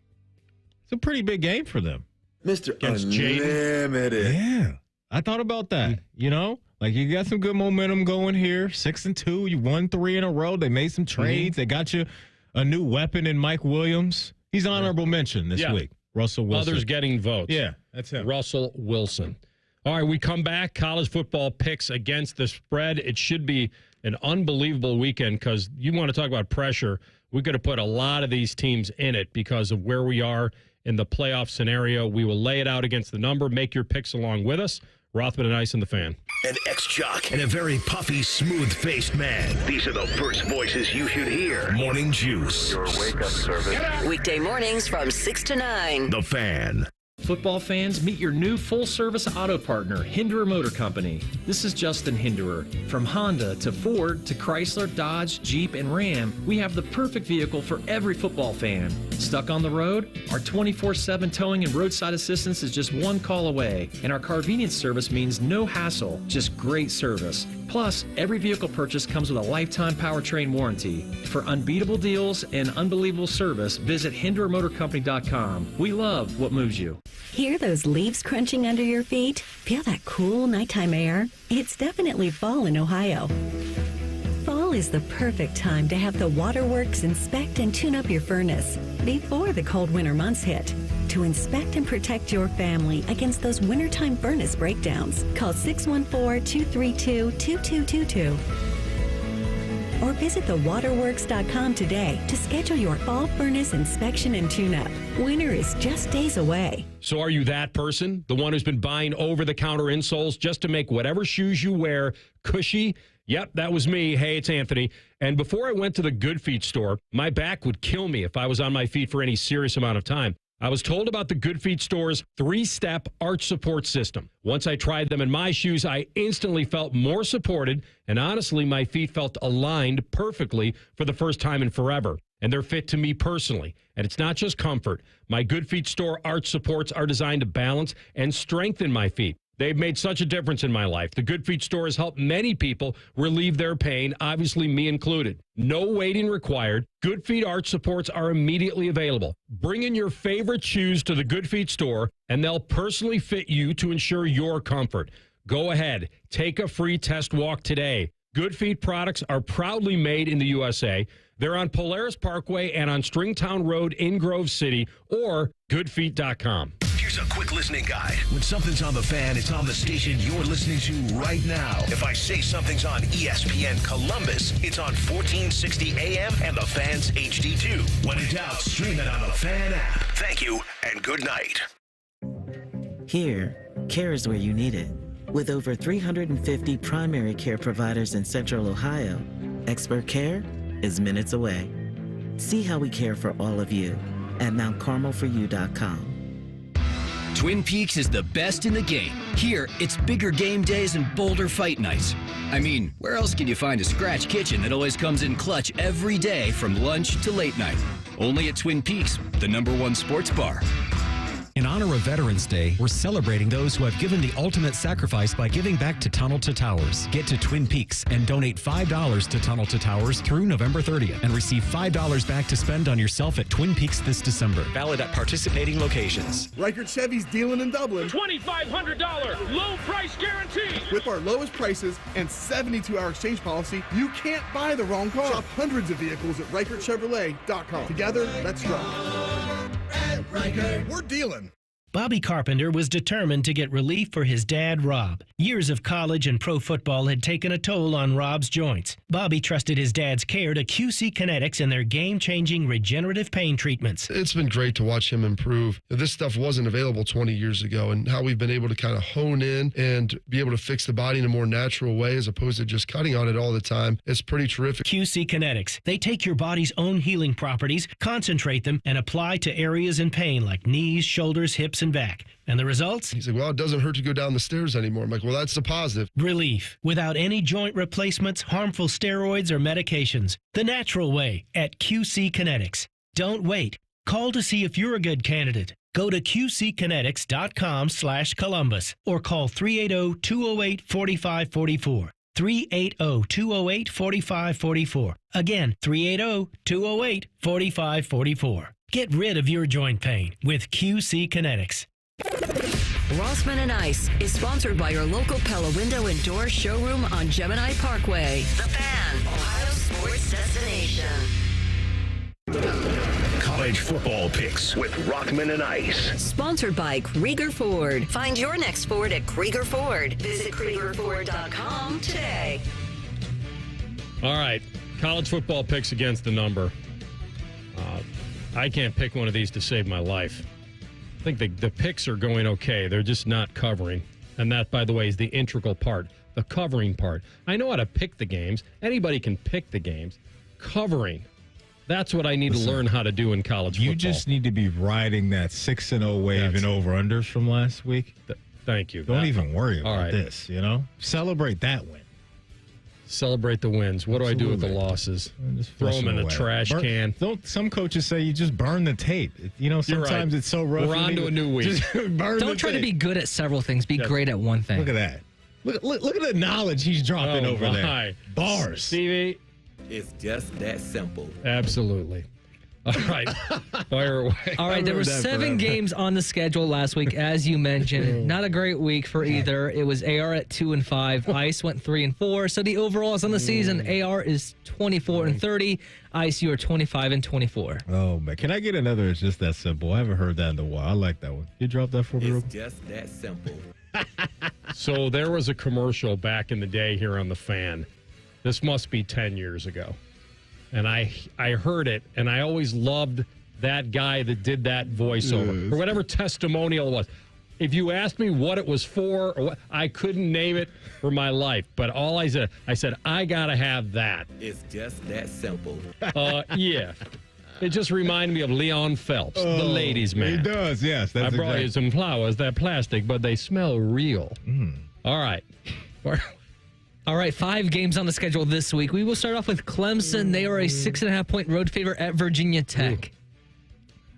Speaker 5: It's a pretty big game for them.
Speaker 7: Mr. Unlimited.
Speaker 5: Yeah. I thought about that. You know, like you got some good momentum going here. 6-2. You won 3 in a row. They made some trades. Mm-hmm. They got you a new weapon in Mike Williams. He's honorable mention this week. Russell Wilson.
Speaker 4: Others getting votes.
Speaker 5: Yeah, that's him.
Speaker 4: Russell Wilson. All right, we come back. College football picks against the spread. It should be an unbelievable weekend because you want to talk about pressure. We're going to put a lot of these teams in it because of where we are in the playoff scenario. We will lay it out against the number. Make your picks along with us. Rothman and Ice and the Fan.
Speaker 1: An ex-jock and a very puffy, smooth-faced man. These are the first voices you should hear. Morning Juice.
Speaker 8: Your wake-up service. Weekday mornings from 6 to 9.
Speaker 1: The Fan.
Speaker 15: Football fans, meet your new full-service auto partner, Hinderer Motor Company. This is Justin Hinderer. From Honda to Ford to Chrysler, Dodge, Jeep, and Ram, we have the perfect vehicle for every football fan. Stuck on the road? Our 24/7 towing and roadside assistance is just one call away, and our convenience service means no hassle, just great service. Plus, every vehicle purchase comes with a lifetime powertrain warranty. For unbeatable deals and unbelievable service, visit HindererMotorCompany.com. We love what moves you.
Speaker 19: Hear those leaves crunching under your feet? Feel that cool nighttime air? It's definitely fall in Ohio. Fall is the perfect time to have the Waterworks inspect and tune up your furnace before the cold winter months hit. To inspect and protect your family against those wintertime furnace breakdowns, call 614-232-2222. Or visit thewaterworks.com today to schedule your fall furnace inspection and tune-up. Winter is just days away.
Speaker 4: So are you that person? The one who's been buying over-the-counter insoles just to make whatever shoes you wear cushy? Yep, that was me. Hey, it's Anthony. And before I went to the Good Feet store, my back would kill me if I was on my feet for any serious amount of time. I was told about the Good Feet store's 3-step arch support system. Once I tried them in my shoes, I instantly felt more supported, and honestly, my feet felt aligned perfectly for the first time in forever. And they're fit to me personally. And it's not just comfort. My Good Feet store arch supports are designed to balance and strengthen my feet. They've made such a difference in my life. The Good Feet store has helped many people relieve their pain, obviously me included. No waiting required. Good Feet arch supports are immediately available. Bring in your favorite shoes to the Good Feet store, and they'll personally fit you to ensure your comfort. Go ahead. Take a free test walk today. Good Feet products are proudly made in the USA. They're on Polaris Parkway and on Stringtown Road in Grove City or goodfeet.com.
Speaker 1: Here's a quick listening guide. When something's on the fan, it's on the station you're listening to right now. If I say something's on ESPN Columbus, it's on 1460 AM and the Fan's HD2. When in doubt, stream it on the Fan app. Thank you and good night.
Speaker 20: Here, care is where you need it. With over 350 primary care providers in Central Ohio, expert care is minutes away. See how we care for all of you at mountcarmelforyou.com.
Speaker 21: Twin Peaks is the best in the game. Here, it's bigger game days and bolder fight nights. I mean, where else can you find a scratch kitchen that always comes in clutch every day from lunch to late night? Only at Twin Peaks, the #1 sports bar.
Speaker 18: In honor of Veterans Day, we're celebrating those who have given the ultimate sacrifice by giving back to Tunnel to Towers. Get to Twin Peaks and donate $5 to Tunnel to Towers through November 30th and receive $5 back to spend on yourself at Twin Peaks this December. Valid at participating locations.
Speaker 22: Reichert Chevy's dealing in Dublin.
Speaker 23: $2,500 low price guarantee.
Speaker 22: With our lowest prices and 72-hour exchange policy, you can't buy the wrong car. Shop hundreds of vehicles at ReichertChevrolet.com. Together, let's drive. We're dealing.
Speaker 25: Bobby Carpenter was determined to get relief for his dad, Rob. Years of college and pro football had taken a toll on Rob's joints. Bobby trusted his dad's care to QC Kinetics and their game-changing regenerative pain treatments.
Speaker 26: It's been great to watch him improve. This stuff wasn't available 20 years ago, and how we've been able to kind of hone in and be able to fix the body in a more natural way as opposed to just cutting on it all the time. It's pretty terrific.
Speaker 25: QC Kinetics. They take your body's own healing properties, concentrate them, and apply to areas in pain like knees, shoulders, hips, and back. And the results?
Speaker 26: He's like, well, it doesn't hurt to go down the stairs anymore. I'm like, well, that's the positive.
Speaker 25: Relief without any joint replacements, harmful steroids, or medications. The natural way at QC Kinetics. Don't wait. Call to see if you're a good candidate. Go to qckinetics.com/Columbus or call 380-208-4544. 380-208-4544. Again, 380-208-4544. Get rid of your joint pain with QC Kinetics.
Speaker 8: Rothman and Ice is sponsored by your local Pella Window and Door showroom on Gemini Parkway. The Fan, Ohio sports destination.
Speaker 1: College football picks with Rothman and Ice.
Speaker 8: Sponsored by Krieger Ford. Find your next Ford at Krieger Ford. Visit KriegerFord.com today.
Speaker 4: All right. College football picks against the number. I can't pick one of these to save my life. I think the picks are going okay. They're just not covering. And that, by the way, is the integral part, the covering part. I know how to pick the games. Anybody can pick the games. Covering. That's what I need to learn how to do in college football.
Speaker 5: You just need to be riding that 6-0 wave in over-unders from last week.
Speaker 4: Thank you.
Speaker 5: Don't even worry about this, you know? Celebrate that win.
Speaker 4: Celebrate the wins. What do I do with the losses?
Speaker 5: Just
Speaker 4: throw
Speaker 5: flush
Speaker 4: them in the
Speaker 5: away.
Speaker 4: trash can.
Speaker 5: Some coaches say you just burn the tape. You know, sometimes it's so rough.
Speaker 4: We're on to a new week.
Speaker 27: Don't try to be good at several things. Be great at one thing.
Speaker 5: Look at that. Look at the knowledge he's dropping over there. Bars.
Speaker 4: Stevie.
Speaker 28: It's just that simple.
Speaker 4: Absolutely. All right. Fire away.
Speaker 27: All right. There were 7 games on the schedule last week, as you mentioned. Not a great week for either. It was AR at 2-5. Ice went 3-4. So the overalls on the season, AR is 24-30. Ice, you are 25-24.
Speaker 5: Oh, man. Can I get another? It's just that simple. I haven't heard that in a while. I like that one. You drop that for me real quick?
Speaker 28: It's just that simple.
Speaker 4: So there was a commercial back in the day here on The Fan. This must be 10 years ago. And I heard it, and I always loved that guy that did that voiceover, or whatever testimonial it was. If you asked me what it was for, or what, I couldn't name it for my life. But all I said, I got to have that.
Speaker 28: It's just that simple.
Speaker 4: Yeah. It just reminded me of Leon Phelps, the ladies' man.
Speaker 5: He does, yes.
Speaker 4: I brought you some flowers. They're plastic, but they smell real. All right.
Speaker 27: All right, 5 games on the schedule this week. We will start off with Clemson. They are a 6.5-point road favorite at Virginia Tech.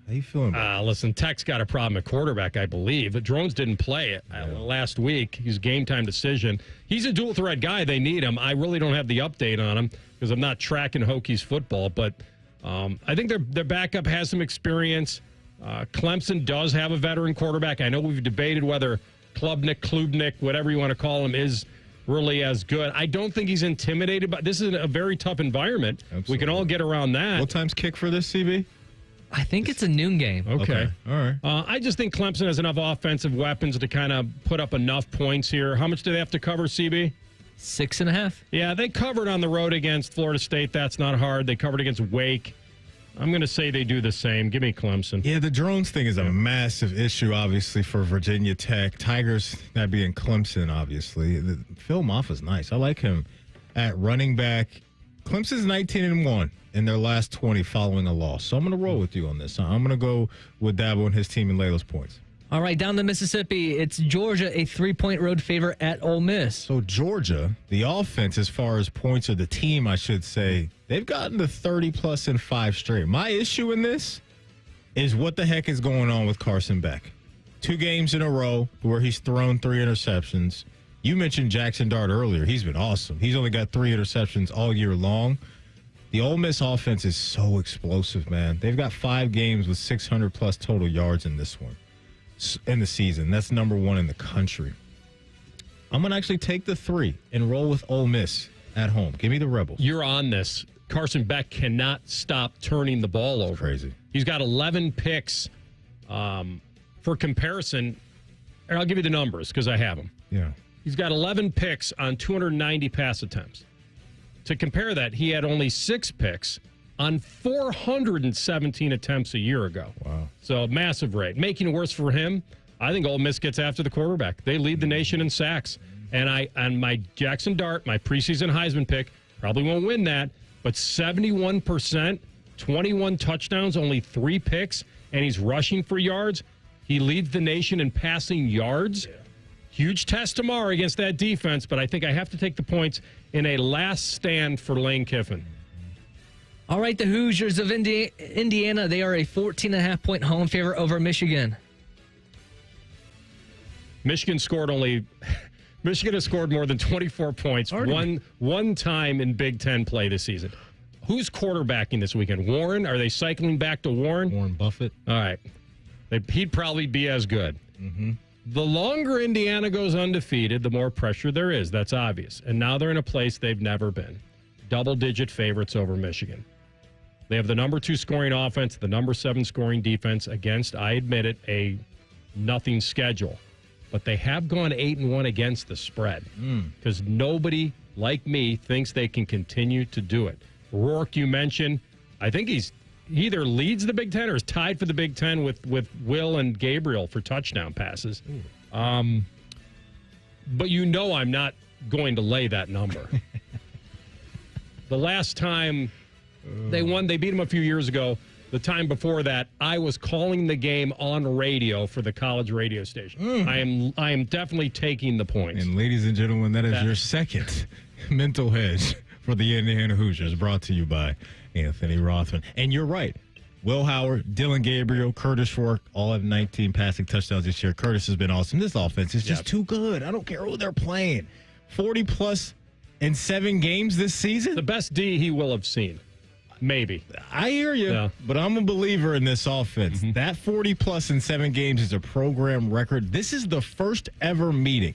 Speaker 5: How you feeling?
Speaker 4: Listen, Tech's got a problem at quarterback, I believe. Drones didn't play it last week. He's game time decision. He's a dual threat guy. They need him. I really don't have the update on him because I'm not tracking Hokies football. But I think their backup has some experience. Clemson does have a veteran quarterback. I know we've debated whether Klubnik, whatever you want to call him, is really as good. I don't think he's intimidated, but this is a very tough environment. Absolutely. We can all get around that.
Speaker 5: What time's kick for this, CB?
Speaker 27: I think it's a noon game.
Speaker 4: Okay.
Speaker 5: All right.
Speaker 4: I just think Clemson has enough offensive weapons to kind of put up enough points here. How much do they have to cover, CB?
Speaker 27: 6.5.
Speaker 4: Yeah, they covered on the road against Florida State. That's not hard. They covered against Wake. I'm going to say they do the same. Give me Clemson.
Speaker 5: Yeah, the drones thing is a massive issue, obviously, for Virginia Tech. Tigers, that being Clemson, obviously. Phil Moffa's nice. I like him at running back. Clemson's 19-1 in their last 20 following a loss. So I'm going to roll with you on this. I'm going to go with Dabo and his team and lay those points.
Speaker 27: All right, down to Mississippi, it's Georgia, a 3-point road favorite at Ole Miss.
Speaker 5: So Georgia, the offense as far as points, or the team, I should say, they've gotten to 30-plus in 5 straight. My issue in this is what the heck is going on with Carson Beck. 2 games in a row where he's thrown 3 interceptions. You mentioned Jackson Dart earlier. He's been awesome. He's only got 3 interceptions all year long. The Ole Miss offense is so explosive, man. They've got 5 games with 600-plus total yards in this one. In the season. That's number 1 in the country. I'm going to actually take the 3 and roll with Ole Miss at home. Give me the Rebels.
Speaker 4: You're on this. Carson Beck cannot stop turning the ball over.
Speaker 5: Crazy.
Speaker 4: He's got 11 picks. For comparison, I'll give you the numbers because I have them.
Speaker 5: Yeah.
Speaker 4: He's got 11 picks on 290 pass attempts. To compare that, he had only 6 picks on 417 attempts a year ago.
Speaker 5: Wow.
Speaker 4: So massive rate. Making it worse for him, I think Ole Miss gets after the quarterback. They lead the nation in sacks. And my Jackson Dart, my preseason Heisman pick, probably won't win that, but 71%, 21 touchdowns, only 3 picks, and he's rushing for yards. He leads the nation in passing yards. Yeah. Huge test tomorrow against that defense, but I think I have to take the points in a last stand for Lane Kiffin.
Speaker 27: All right, the Hoosiers of Indiana, they are a 14.5-point home favorite over Michigan.
Speaker 4: Michigan has scored more than 24 points one time in Big Ten play this season. Who's quarterbacking this weekend? Warren? Are they cycling back to Warren?
Speaker 5: Warren Buffett.
Speaker 4: All right. He'd probably be as good.
Speaker 5: Mm-hmm.
Speaker 4: The longer Indiana goes undefeated, the more pressure there is. That's obvious. And now they're in a place they've never been. Double-digit favorites over Michigan. They have the number 2 scoring offense, the number 7 scoring defense against, I admit it, a nothing schedule. But they have gone 8-1 against the spread because nobody like me thinks they can continue to do it. Rourke, you mentioned, I think he either leads the Big Ten or is tied for the Big Ten with Will and Gabriel for touchdown passes. But I'm not going to lay that number. The last time they won, they beat them a few years ago. The time before that, I was calling the game on radio for the college radio station. I am definitely taking the points.
Speaker 5: And ladies and gentlemen, that is your second mental hedge for the Indiana Hoosiers, brought to you by Anthony Rothman. And you're right. Will Howard, Dylan Gabriel, Curtis Rourke, all have 19 passing touchdowns this year. Curtis has been awesome. This offense is just too good. I don't care who they're playing. 40-plus in 7 games this season.
Speaker 4: The best D he will have seen. Maybe.
Speaker 5: I hear you, but I'm a believer in this offense. Mm-hmm. That 40-plus in 7 games is a program record. This is the first ever meeting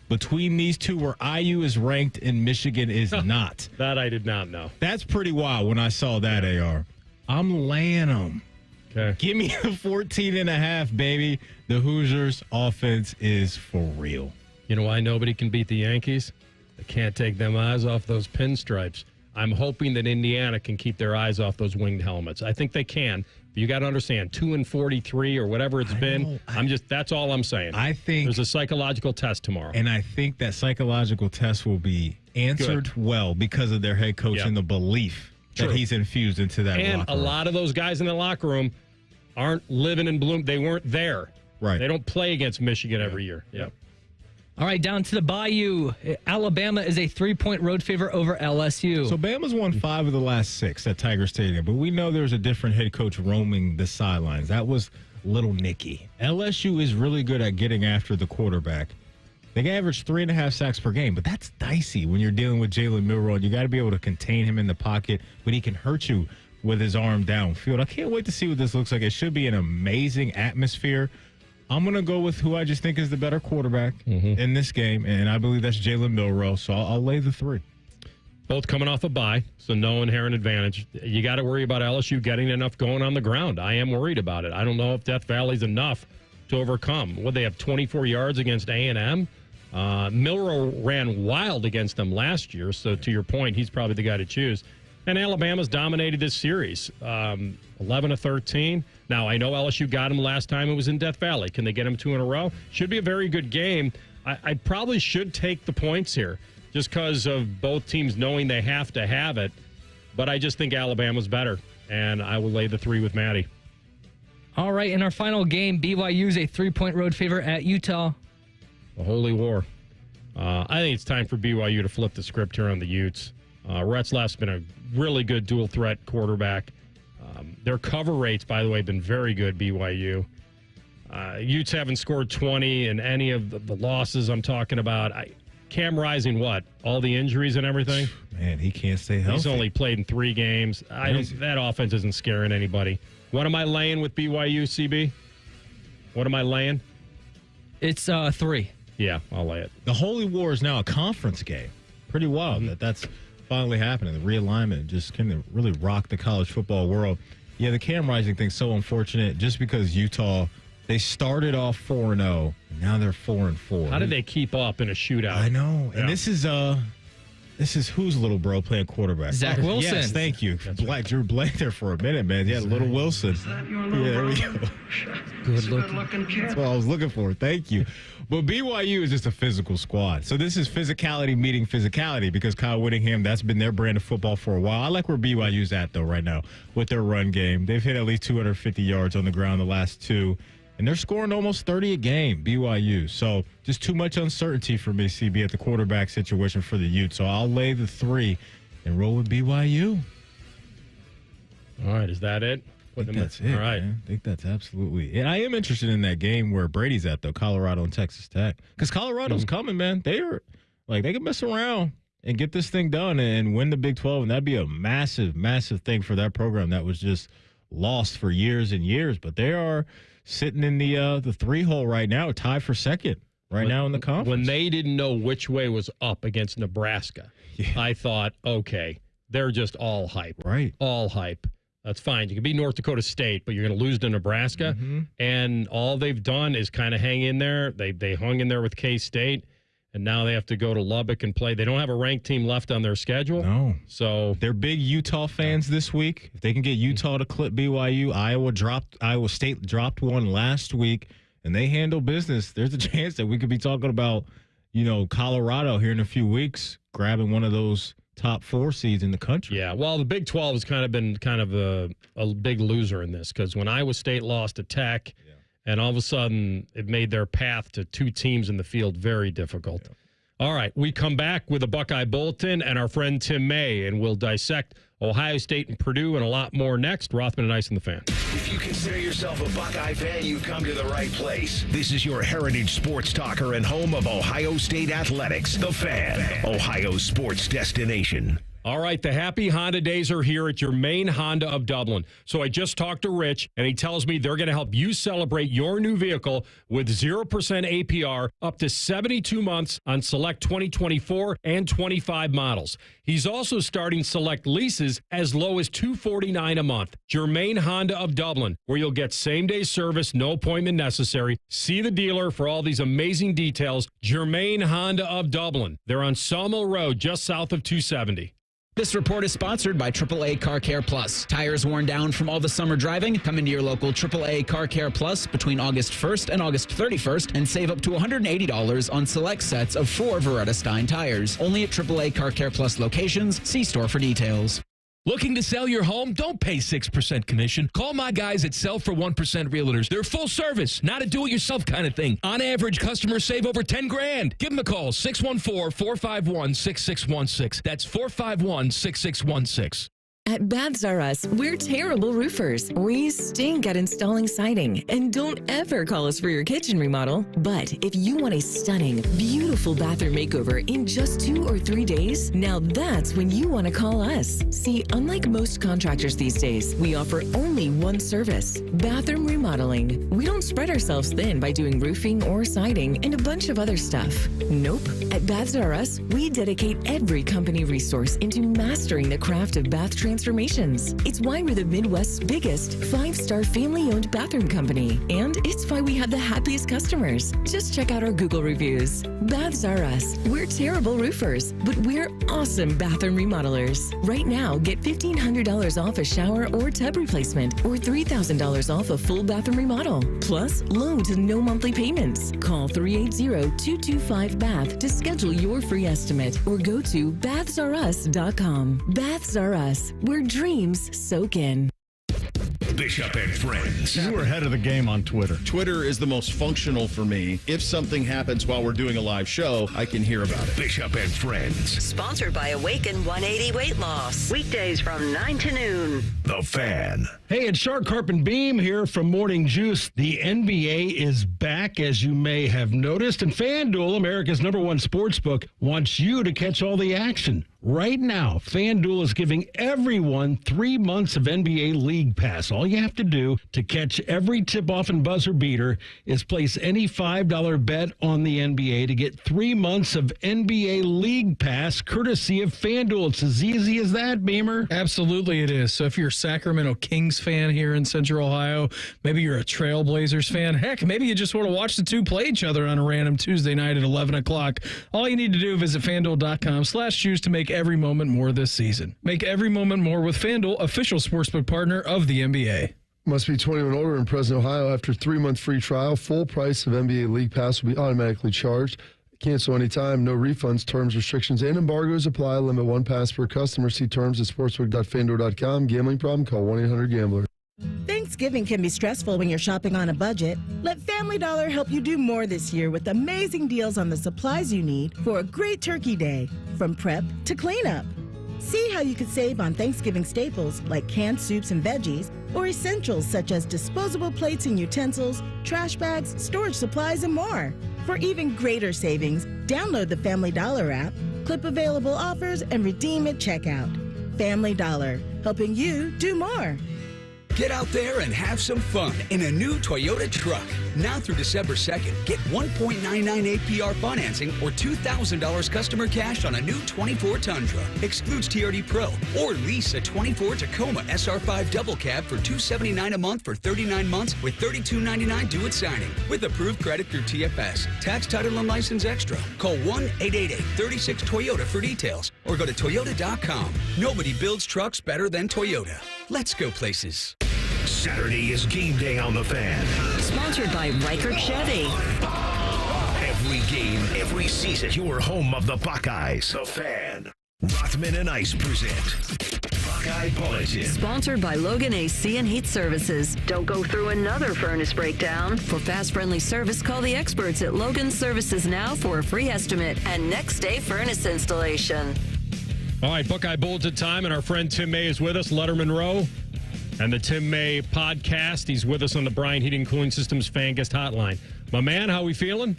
Speaker 5: between these two where IU is ranked and Michigan is not.
Speaker 4: That I did not know.
Speaker 5: That's pretty wild when I saw that, AR. I'm laying them.
Speaker 4: Okay.
Speaker 5: Give me a 14.5, baby. The Hoosiers' offense is for real.
Speaker 4: You know why nobody can beat the Yankees? They can't take them eyes off those pinstripes. I'm hoping that Indiana can keep their eyes off those winged helmets. I think they can. But you got to understand, 2-43 or whatever it's been. That's all I'm saying.
Speaker 5: I think
Speaker 4: there's a psychological test tomorrow.
Speaker 5: And I think that psychological test will be answered well because of their head coach and the belief that he's infused into that locker room.
Speaker 4: And a lot of those guys in the locker room aren't living in bloom. They weren't there.
Speaker 5: Right.
Speaker 4: They don't play against Michigan every year. Yeah.
Speaker 27: All right, down to the Bayou. Alabama is a 3-point road favorite over LSU.
Speaker 5: So Bama's won 5 of the last 6 at Tiger Stadium, but we know there's a different head coach roaming the sidelines. That was Little Nicky. LSU is really good at getting after the quarterback. They average 3.5 sacks per game, but that's dicey when you're dealing with Jalen Milroe. You got to be able to contain him in the pocket, but he can hurt you with his arm downfield. I can't wait to see what this looks like. It should be an amazing atmosphere. I'm going to go with who I just think is the better quarterback in this game, and I believe that's Jalen Milroe, so I'll lay the 3.
Speaker 4: Both coming off a bye, so no inherent advantage. You got to worry about LSU getting enough going on the ground. I am worried about it. I don't know if Death Valley's enough to overcome. Would they have 24 yards against A&M? Milroe ran wild against them last year, so to your point, he's probably the guy to choose. And Alabama's dominated this series, 11-13. Now, I know LSU got them last time it was in Death Valley. Can they get them 2 in a row? Should be a very good game. I probably should take the points here just because of both teams knowing they have to have it. But I just think Alabama's better, and I will lay the 3 with Maddie.
Speaker 27: All right, in our final game, BYU's a 3-point road favorite at Utah.
Speaker 4: The Holy War. I think it's time for BYU to flip the script here on the Utes. Retzlaff's been a really good dual-threat quarterback. Their cover rates, by the way, have been very good, BYU. Utes haven't scored 20 in any of the losses I'm talking about. Cam Rising, what? All the injuries and everything?
Speaker 5: Man, he can't stay healthy.
Speaker 4: He's only played in 3 games. That offense isn't scaring anybody. What am I laying with BYU, CB? What am I laying?
Speaker 27: It's 3.
Speaker 4: Yeah, I'll lay it.
Speaker 5: The Holy War is now a conference game. Pretty wild that's finally happening. The realignment just kind of really rocked the college football world. Yeah, the Cam Rising thing's so unfortunate just because Utah, they started off 4-0, and now they're 4-4.
Speaker 4: How did they keep up in a shootout?
Speaker 5: I know. And this is whose little bro playing quarterback?
Speaker 27: Zach Wilson.
Speaker 5: Yes, thank you. Drew Blank there for a minute, man. Yeah, little Wilson. Yeah, there we go.
Speaker 27: Good looking kid.
Speaker 5: That's what I was looking for. Thank you. But BYU is just a physical squad. So this is physicality meeting physicality because Kyle Whittingham, that's been their brand of football for a while. I like where BYU's at, though, right now with their run game. They've hit at least 250 yards on the ground the last 2. And they're scoring almost 30 a game, BYU. So just too much uncertainty for me, CB, at the quarterback situation for the Utes. So I'll lay the 3 and roll with BYU.
Speaker 4: All right, is that it?
Speaker 5: I think that's it. All right. Man. I think that's absolutely it. I am interested in that game where Brady's at, though, Colorado and Texas Tech. Because Colorado's coming, man. They can mess around and get this thing done and win the Big 12. And that'd be a massive, massive thing for that program that was just lost for years and years. But they are sitting in the 3-hole right now, tied for second now in the conference. When
Speaker 4: they didn't know which way was up against Nebraska, I thought, okay, they're just all hype.
Speaker 5: Right.
Speaker 4: All hype. That's fine. You can beat North Dakota State, but you're going to lose to Nebraska. Mm-hmm. And all they've done is kind of hang in there. They hung in there with K-State, and now they have to go to Lubbock and play. They don't have a ranked team left on their schedule.
Speaker 5: No.
Speaker 4: So
Speaker 5: they're big Utah fans this week. If they can get Utah to clip BYU, Iowa State dropped one last week, and they handle business. There's a chance that we could be talking about, Colorado here in a few weeks, grabbing one of those top 4 seeds in the country.
Speaker 4: Yeah, well, the Big 12 has kind of been a big loser in this because when Iowa State lost to Tech, and all of a sudden it made their path to 2 teams in the field very difficult. Yeah. All right, we come back with a Buckeye Bulletin and our friend Tim May, and we'll dissect Ohio State and Purdue and a lot more next. Rothman and Ice in the Fan.
Speaker 1: If you consider yourself a Buckeye fan, you've come to the right place. This is your heritage sports talker and home of Ohio State athletics, The Fan, Ohio's sports destination.
Speaker 4: All right, the happy Honda days are here at your main Honda of Dublin. So I just talked to Rich, and he tells me they're going to help you celebrate your new vehicle with 0% APR up to 72 months on select 2024 and 25 models. He's also starting select leases as low as $249 a month. Germain Honda of Dublin, where you'll get same-day service, no appointment necessary. See the dealer for all these amazing details. Germain Honda of Dublin. They're on Sawmill Road, just south of 270.
Speaker 3: This report is sponsored by AAA Car Care Plus. Tires worn down from all the summer driving? Come into your local AAA Car Care Plus between August 1st and August 31st and save up to $180 on select sets of 4 Veretta Stein tires. Only at AAA Car Care Plus locations. See store for details.
Speaker 6: Looking to sell your home? Don't pay 6% commission. Call my guys at Sell for 1% Realtors. They're full service, not a do-it-yourself kind of thing. On average, customers save over $10,000. Give them a call, 614-451-6616. That's 451-6616.
Speaker 9: At Baths R Us, we're terrible roofers. We stink at installing siding. And don't ever call us for your kitchen remodel. But if you want a stunning, beautiful bathroom makeover in just 2 or 3 days, now that's when you want to call us. See, unlike most contractors these days, we offer only one service, bathroom remodeling. We don't spread ourselves thin by doing roofing or siding and a bunch of other stuff. Nope. At Baths R Us, we dedicate every company resource into mastering the craft of bath treatment transformations. It's why we're the Midwest's biggest 5-star family-owned bathroom company. And it's why we have the happiest customers. Just check out our Google reviews. Baths Are Us. We're terrible roofers, but we're awesome bathroom remodelers. Right now, get $1,500 off a shower or tub replacement or $3,000 off a full bathroom remodel. Plus, low to no monthly payments. Call 380-225-BATH to schedule your free estimate or go to bathsareus.com. Baths Are Us, where dreams soak in.
Speaker 1: Bishop and Friends.
Speaker 10: You were ahead of the game on Twitter.
Speaker 11: Twitter is the most functional for me. If something happens while we're doing a live show, I can hear about it.
Speaker 1: Bishop and Friends.
Speaker 8: Sponsored by Awaken 180 Weight Loss. Weekdays from 9 to noon.
Speaker 1: The Fan.
Speaker 12: Hey, it's Shark Carp and Beam here from Morning Juice. The NBA is back, as you may have noticed, and FanDuel, America's #1 sportsbook, wants you to catch all the action. Right now, FanDuel is giving everyone 3 months of NBA League Pass. All you have to do to catch every tip-off and buzzer beater is place any $5 bet on the NBA to get 3 months of NBA League Pass, courtesy of FanDuel. It's as easy as that, Beamer.
Speaker 13: Absolutely it is. So if you're a Sacramento Kings fan here in Central Ohio, maybe you're a Trailblazers fan, heck, maybe you just want to watch the two play each other on a random Tuesday night at 11 o'clock, all you need to do is visit FanDuel.com/choose to make every moment more this season. Make every moment more with FanDuel, official sportsbook partner of the NBA.
Speaker 26: Must be 21 or older in present Ohio. After 3-month free trial, full price of NBA League Pass will be automatically charged. Cancel anytime, no refunds, terms, restrictions, and embargoes apply. Limit 1 pass per customer. See terms at sportsbook.fanduel.com. Gambling problem? Call 1-800-GAMBLER.
Speaker 14: Thanksgiving can be stressful when you're shopping on a budget. Let Family Dollar help you do more this year with amazing deals on the supplies you need for a great turkey day, from prep to cleanup. See how you could save on Thanksgiving staples like canned soups and veggies, or essentials such as disposable plates and utensils, trash bags, storage supplies, and more. For even greater savings, download the Family Dollar app, clip available offers, and redeem at checkout. Family Dollar, helping you do more.
Speaker 16: Get out there and have some fun in a new Toyota truck. Now through December 2nd, get 1.99 APR financing or $2,000 customer cash on a new 24 Tundra. Excludes TRD Pro. Or lease a 24 Tacoma SR5 double cab for $279 a month for 39 months with $32.99 due at signing. With approved credit through TFS. Tax, title, and license extra. Call 1-888-36-TOYOTA for details. Or go to Toyota.com. Nobody builds trucks better than Toyota. Let's go places.
Speaker 1: Saturday is game day on The Fan.
Speaker 8: Sponsored by Riker Chevy.
Speaker 1: Every game, every season, your home of the Buckeyes. The Fan. Rothman and Ice present Buckeye Bulletin.
Speaker 8: Sponsored by Logan AC and Heat Services. Don't go through another furnace breakdown. For fast, friendly service, call the experts at Logan Services now for a free estimate and next day furnace installation.
Speaker 4: All right, Buckeye Bulletin time, and our friend Tim May is with us, Letterman Row, and the Tim May podcast. He's with us on the Bryan Heating Cooling Systems Fan Guest Hotline. My man, how we feeling?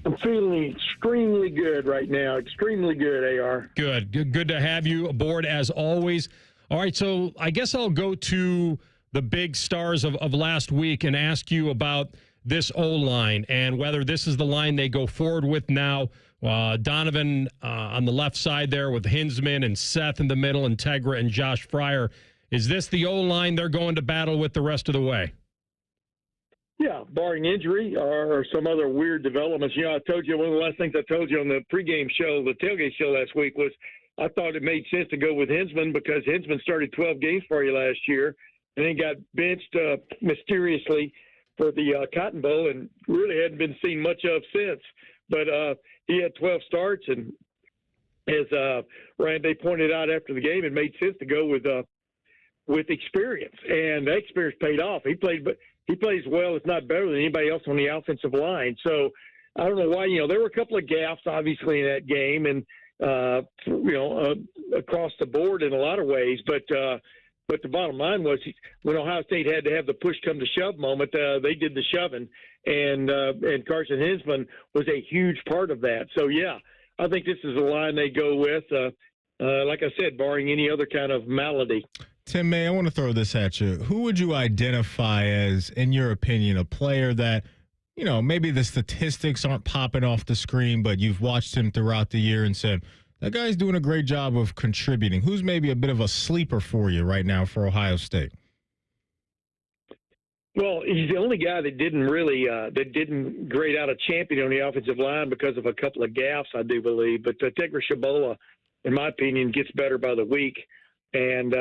Speaker 17: I'm feeling extremely good right now. Extremely good, AR.
Speaker 4: Good to have you aboard as always. All right, so I guess I'll go to the big stars of last week and ask you about this O-line and whether this is the line they go forward with now. Donovan on the left side there with Hinsman and Seth in the middle, and Tegra and Josh Fryer. Is this the O-line they're going to battle with the rest of the way?
Speaker 17: Yeah, barring injury or some other weird developments. You know, I told you, one of the last things I told you on the pregame show, the tailgate show last week, was I thought it made sense to go with Hinsman because Hinsman started 12 games for you last year and then got benched mysteriously for the Cotton Bowl and really hadn't been seen much of since. But he had 12 starts, and as Randy pointed out after the game, it made sense to go with experience, and that experience paid off. He plays well, if not better than anybody else on the offensive line. So I don't know why. You know, there were a couple of gaffes obviously in that game, and across the board in a lot of ways, but the bottom line was when Ohio State had to have the push come to shove moment, they did the shoving, and Carson Hinsman was a huge part of that. So, yeah, I think this is the line they go with, like I said, barring any other kind of malady.
Speaker 5: Tim May, I want to throw this at you. Who would you identify as, in your opinion, a player that, maybe the statistics aren't popping off the screen, but you've watched him throughout the year and said, That guy's doing a great job of contributing. Who's maybe a bit of a sleeper for you right now for Ohio State?
Speaker 17: Well, he's the only guy that didn't grade out a champion on the offensive line because of a couple of gaffes, I do believe. But Tigger Shabola, in my opinion, gets better by the week. And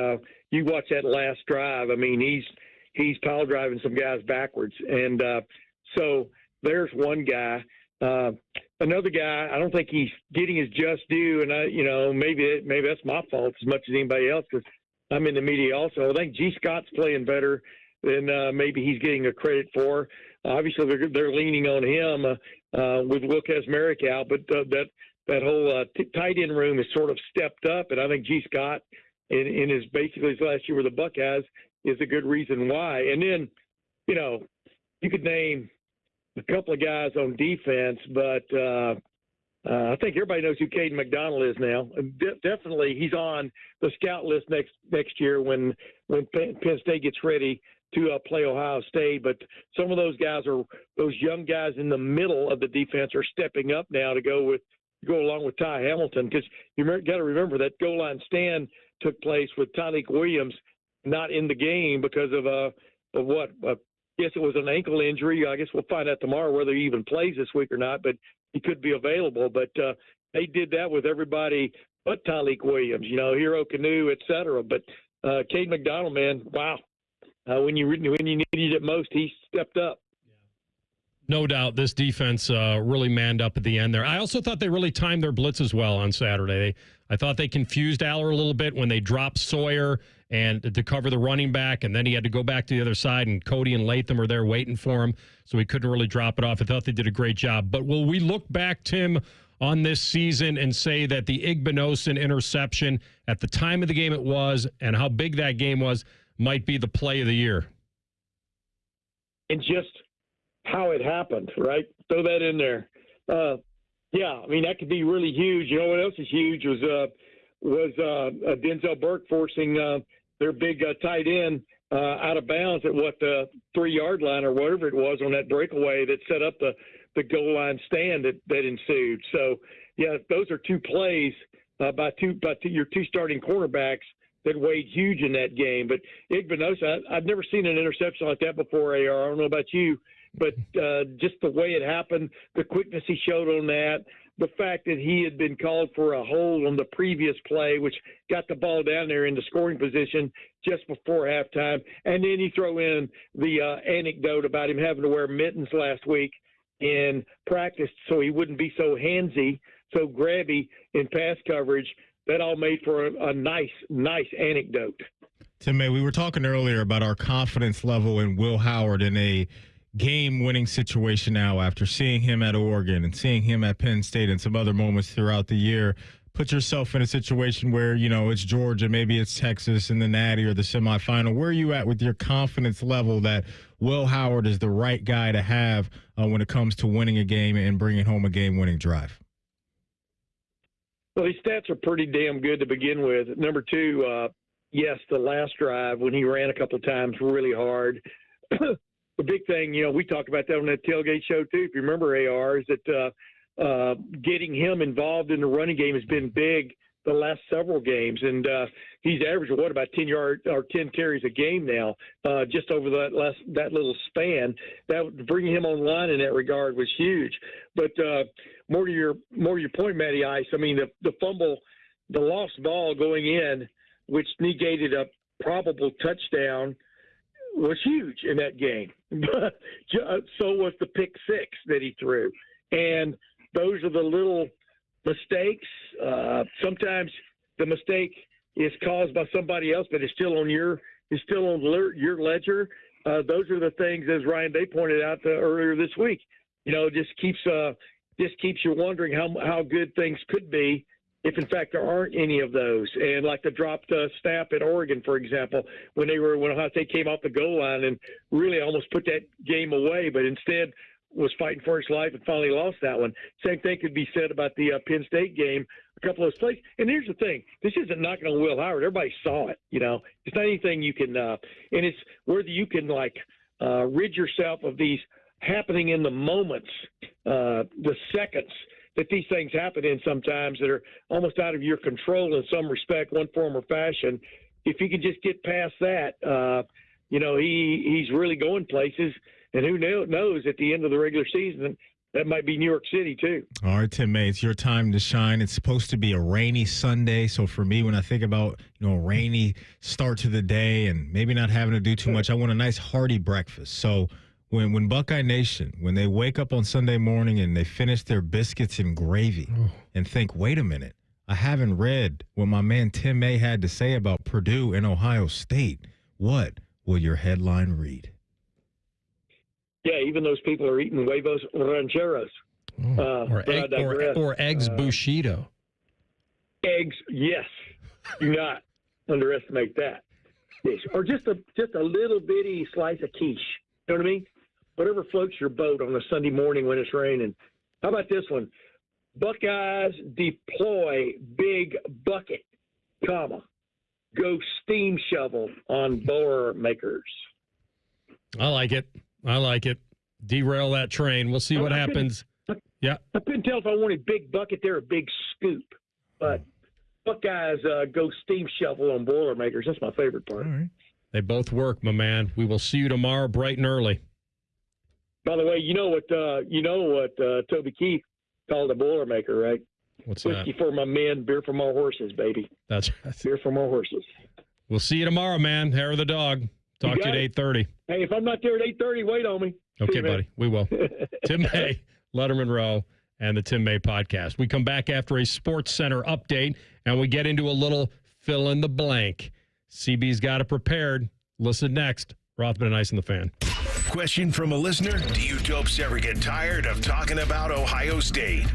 Speaker 17: you watch that last drive. I mean, he's pile driving some guys backwards. And so there's one guy. Another guy, I don't think he's getting his just due. And maybe that's my fault as much as anybody else because I'm in the media also. I think G. Scott's playing better than maybe he's getting a credit for. Obviously, they're leaning on him with Will Kazmarek out, but that whole tight end room has sort of stepped up, and I think G. Scott in his last year with the Buckeyes is a good reason why. And then, you could name a couple of guys on defense, but I think everybody knows who Caden McDonald is now. Definitely, he's on the scout list next year when Penn State gets ready to play Ohio State. But some of those young guys in the middle of the defense are stepping up now to go along with Ty Hamilton, because you got to remember that goal line stand took place with Tyleik Williams not in the game because of what? I guess it was an ankle injury. I guess we'll find out tomorrow whether he even plays this week or not, but he could be available. But they did that with everybody but Tyleik Williams, Hero Canoe, et cetera. But Caden McDonald, man, wow. When you needed it most, he stepped up.
Speaker 4: No doubt this defense really manned up at the end there. I also thought they really timed their blitzes well on Saturday. I thought they confused Aller a little bit when they dropped Sawyer and to cover the running back, and then he had to go back to the other side, and Cody and Latham were there waiting for him, so he couldn't really drop it off. I thought they did a great job. But will we look back, Tim, on this season and say that the Igbinosun interception at the time of the game it was and how big that game was might be the play of the year?
Speaker 17: And just how it happened, right? Throw that in there. Yeah, I mean, that could be really huge. You know what else is huge was Denzel Burke forcing their big tight end out of bounds at the 3-yard line or whatever it was on that breakaway that set up the goal line stand that ensued. So, yeah, those are two plays by your two starting cornerbacks that weighed huge in that game. But Igbinosun, I've never seen an interception like that before, AR. I don't know about you, but just the way it happened, the quickness he showed on that, the fact that he had been called for a hold on the previous play, which got the ball down there into scoring position just before halftime. And then you throw in the anecdote about him having to wear mittens last week in practice so he wouldn't be so handsy, so grabby in pass coverage. That all made for a nice anecdote.
Speaker 5: Tim, we were talking earlier about our confidence level in Will Howard in a game-winning situation now after seeing him at Oregon and seeing him at Penn State and some other moments throughout the year. Put yourself in a situation where, it's Georgia, maybe it's Texas in the Natty or the semifinal. Where are you at with your confidence level that Will Howard is the right guy to have when it comes to winning a game and bringing home a game-winning drive?
Speaker 17: Well, his stats are pretty damn good to begin with. Number two, yes, the last drive when he ran a couple of times really hard. The big thing, we talked about that on that tailgate show too, if you remember, AR, is that getting him involved in the running game has been big the last several games. And he's averaging, about 10 carries a game now, just over that little span. That bringing him online in that regard was huge. But more to your point, Matty Ice, I mean, the fumble, the lost ball going in, which negated a probable touchdown, was huge in that game. So was the pick six that he threw. And those are the little mistakes. Sometimes the mistake is caused by somebody else, but it's still on your ledger. Those are the things, as Ryan Day pointed out earlier this week. Just keeps you wondering how good things could be if, in fact, there aren't any of those. And like the dropped snap at Oregon, for example, when Ohio State came off the goal line and really almost put that game away, but instead was fighting for its life and finally lost that one. Same thing could be said about the Penn State game, a couple of those plays. And here's the thing. This isn't knocking on Will Howard. Everybody saw it, It's not anything you can and it's whether you can, rid yourself of these happening in the moments, the seconds that these things happen in sometimes that are almost out of your control in some respect, one form or fashion. If you can just get past that, he's really going places. And who knows at the end of the regular season, that might be New York City too.
Speaker 5: All right, Tim May, it's your time to shine. It's supposed to be a rainy Sunday. So for me, when I think about, a rainy start to the day and maybe not having to do too much, I want a nice hearty breakfast. So when Buckeye Nation, when they wake up on Sunday morning and they finish their biscuits and gravy and think, wait a minute, I haven't read what my man Tim May had to say about Purdue and Ohio State, what will your headline read?
Speaker 17: Yeah, even those people are eating huevos rancheros.
Speaker 4: Or eggs Bushido.
Speaker 17: Eggs, yes. Do not underestimate that. Yes. Or just a little bitty slice of quiche. You know what I mean? Whatever floats your boat on a Sunday morning when it's raining. How about this one? Buckeyes deploy big bucket, go steam shovel on Boilermakers.
Speaker 4: I like it. Derail that train. We'll see what happens. Yeah.
Speaker 17: I couldn't tell if I wanted big bucket there or big scoop, but Buckeyes go steam shovel on Boilermakers. That's my favorite part.
Speaker 5: All right.
Speaker 4: They both work, my man. We will see you tomorrow bright and early.
Speaker 17: By the way, you know what Toby Keith called a Boilermaker, right?
Speaker 4: What's
Speaker 17: Whiskey
Speaker 4: that?
Speaker 17: for my men, beer for my horses, baby.
Speaker 4: That's
Speaker 17: beer for my horses.
Speaker 4: We'll see you tomorrow, man. Hair of the dog. Talk to you at 8:30.
Speaker 17: Hey, if I'm not there at 8:30, wait on me.
Speaker 4: Okay, buddy. We will. Tim May, Letterman Row, and the Tim May Podcast. We come back after a Sports Center update, and we get into a little fill in the blank. CB's got it prepared. Listen next. Rothman and Ice and the Fan.
Speaker 1: Question from a listener. Do you dopes ever get tired of talking about Ohio State?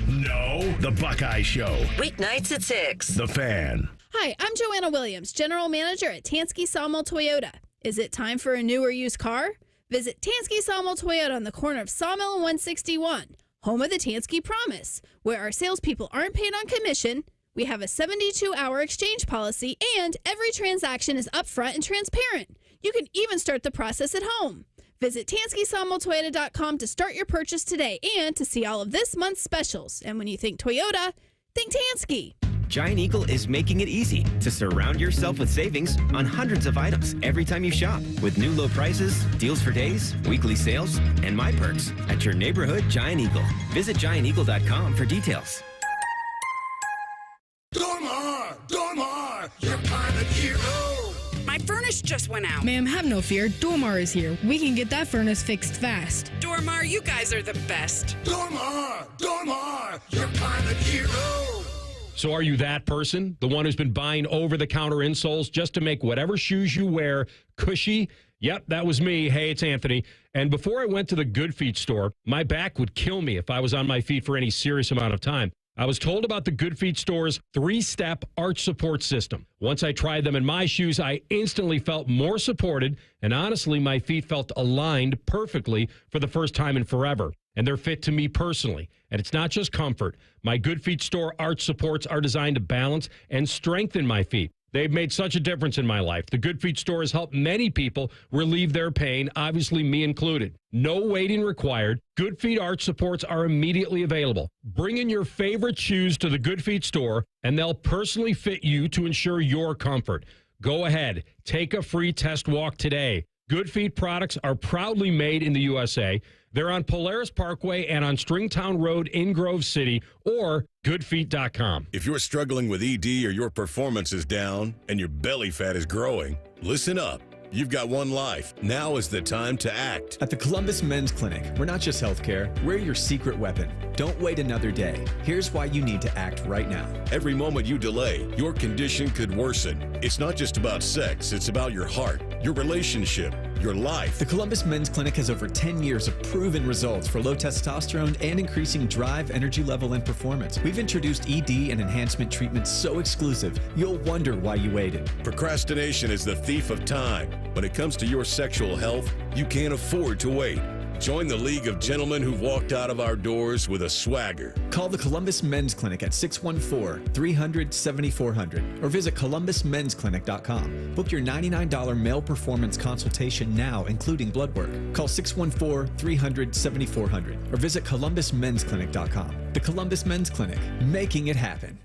Speaker 1: No. The Buckeye Show.
Speaker 8: Weeknights at 6.
Speaker 1: The Fan.
Speaker 2: Hi, I'm Joanna Williams, General Manager at Tansky Sawmill Toyota. Is it time for a new or used car? Visit Tansky Sawmill Toyota on the corner of Sawmill and 161, home of the Tansky Promise, where our salespeople aren't paid on commission. We have a 72-hour exchange policy, and every transaction is upfront and transparent. You can even start the process at home. Visit TanskySawmillToyota.com to start your purchase today and to see all of this month's specials. And when you think Toyota, think Tansky.
Speaker 7: Giant Eagle is making it easy to surround yourself with savings on hundreds of items every time you shop. With new low prices, deals for days, weekly sales, and My Perks at your neighborhood Giant Eagle. Visit GiantEagle.com for details.
Speaker 10: Dormar, your pilot hero.
Speaker 15: My furnace just went out.
Speaker 19: Ma'am, have no fear. Dormar is here. We can get that furnace fixed fast.
Speaker 15: Dormar, you guys are the best.
Speaker 10: Dormar, your pilot hero.
Speaker 4: So are you that person? The one who's been buying over-the-counter insoles just to make whatever shoes you wear cushy? Yep, that was me. Hey, it's Anthony. And before I went to the Good Feet store, my back would kill me if I was on my feet for any serious amount of time. I was told about the Good Feet store's 3-step arch support system. Once I tried them in my shoes, I instantly felt more supported, and honestly, my feet felt aligned perfectly for the first time in forever. And they're fit to me personally. And it's not just comfort. My Good Feet store arch supports are designed to balance and strengthen my feet. They've made such a difference in my life. The Good Feet store has helped many people relieve their pain, obviously me included. No waiting required. Good Feet arch supports are immediately available. Bring in your favorite shoes to the Good Feet store, and they'll personally fit you to ensure your comfort. Go ahead. Take a free test walk today. Good Feet products are proudly made in the USA. They're on Polaris Parkway and on Stringtown Road in Grove City, or goodfeet.com.
Speaker 1: If you're struggling with ED or your performance is down and your belly fat is growing, listen up. You've got one life. Now is the time to act.
Speaker 18: At the Columbus Men's Clinic, we're not just healthcare, we're your secret weapon. Don't wait another day. Here's why you need to act right now.
Speaker 1: Every moment you delay, your condition could worsen. It's not just about sex, it's about your heart, your relationship, your life.
Speaker 18: The Columbus Men's Clinic has over 10 years of proven results for low testosterone and increasing drive, energy level, and performance. We've introduced ED and enhancement treatments so exclusive, you'll wonder why you waited.
Speaker 1: Procrastination is the thief of time. When it comes to your sexual health, you can't afford to wait.
Speaker 20: Join the League of Gentlemen who've walked out of our doors with a swagger.
Speaker 18: Call the Columbus Men's Clinic at 614-300-7400 or visit columbusmensclinic.com. Book your $99 male performance consultation now, including blood work. Call 614-300-7400 or visit columbusmensclinic.com. The Columbus Men's Clinic, making it happen.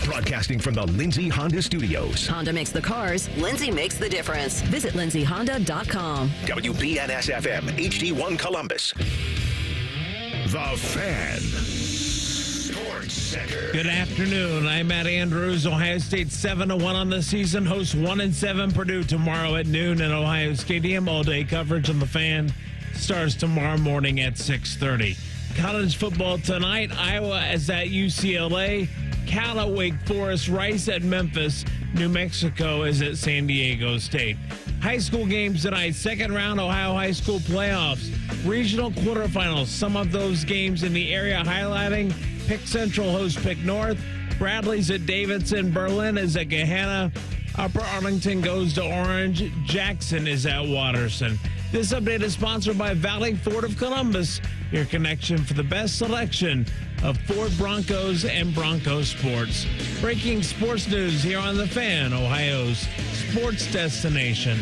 Speaker 1: Broadcasting from the Lindsay Honda Studios.
Speaker 8: Honda makes the cars. Lindsay makes the difference. Visit lindsayhonda.com.
Speaker 1: WBNS-FM, HD1 Columbus. The Fan. Sports Center.
Speaker 21: Good afternoon. I'm Matt Andrews. Ohio State 7-1 on the season. Hosts 1-7 Purdue tomorrow at noon at Ohio Stadium. All-day coverage on The Fan starts tomorrow morning at 6:30. College football tonight. Iowa is at UCLA. Cal at Wake Forest, Rice at Memphis, New Mexico is at San Diego State. High school games tonight, second round Ohio high school playoffs, regional quarterfinals. Some of those games in the area highlighting Pick Central hosts Pick North, Bradley's at Davidson, Berlin is at Gahanna, Upper Arlington goes to Orange, Jackson is at Watterson. This update is sponsored by Valley Ford of Columbus, your connection for the best selection of Ford Broncos and Bronco sports. Breaking sports news here on The Fan, Ohio's sports destination.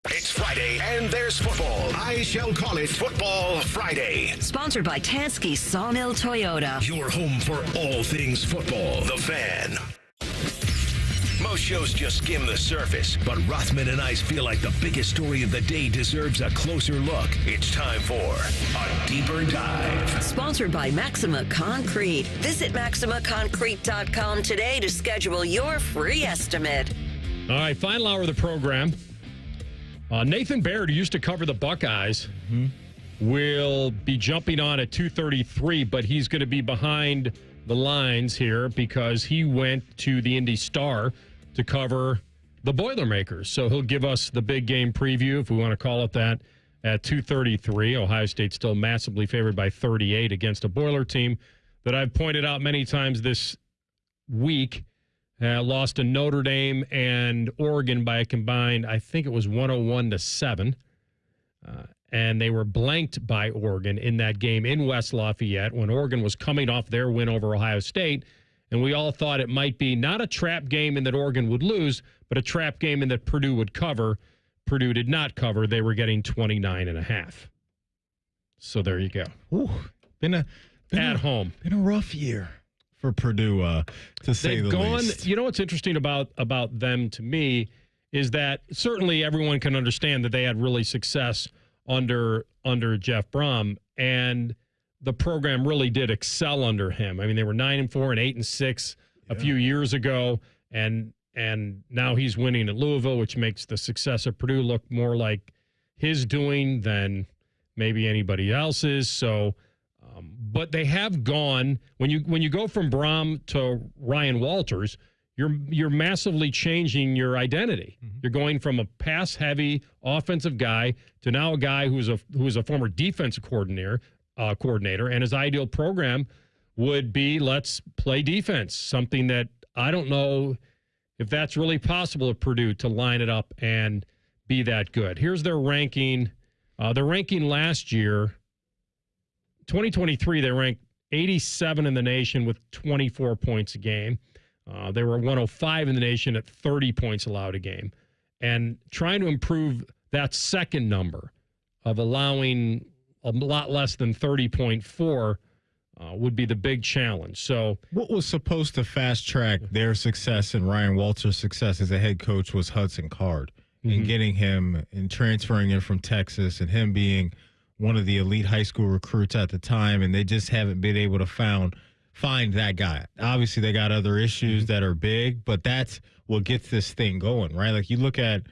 Speaker 1: It's Friday and there's football. I shall call it Football Friday.
Speaker 8: Sponsored by Tansky Sawmill Toyota.
Speaker 1: Your home for all things football. The Fan. Most shows just skim the surface, but Rothman and I feel like the biggest story of the day deserves a closer look. It's time for a deeper dive.
Speaker 8: Sponsored by Maxima Concrete. Visit MaximaConcrete.com today to schedule your free estimate.
Speaker 4: All right, final hour of the program. Nathan Baird, who used to cover the Buckeyes, will be jumping on at 2:33, but he's going to be behind the lines here because he went to the Indy Star to cover the Boilermakers. So he'll give us the big game preview, if we want to call it that, at 2:33. Ohio State still massively favored by 38 against a Boiler team that I've pointed out many times this week. Lost to Notre Dame and Oregon by a combined, I think it was 101-7. And they were blanked by Oregon in that game in West Lafayette when Oregon was coming off their win over Ohio State. And we all thought it might be not a trap game in that Oregon would lose, but a trap game in that Purdue would cover. Purdue did not cover. They were getting 29.5. So there you go.
Speaker 5: Ooh, been
Speaker 4: home.
Speaker 5: Been a rough year for Purdue, to say the least.
Speaker 4: You know what's interesting about them to me is that certainly everyone can understand that they had really success under Jeff Brom, and the program really did excel under him. I mean, they were 9-4 and 8-6 a few years ago, and now he's winning at Louisville, which makes the success of Purdue look more like his doing than maybe anybody else's. So, but they have gone when you go from Brom to Ryan Walters, you're massively changing your identity. Mm-hmm. You're going from a pass-heavy offensive guy to now a guy who is a former defensive coordinator, and his ideal program would be let's play defense, something that I don't know if that's really possible at Purdue to line it up and be that good. Here's their ranking. Their ranking last year, 2023, they ranked 87 in the nation with 24 points a game. They were 105 in the nation at 30 points allowed a game. And trying to improve that second number of allowing a lot less than 30.4 would be the big challenge. So
Speaker 5: what was supposed to fast track their success and Ryan Walters' success as a head coach was Hudson Card and getting him and transferring him from Texas and him being one of the elite high school recruits at the time, and they just haven't been able to find that guy. Obviously, they got other issues that are big, but that's what gets this thing going, right? Like you look at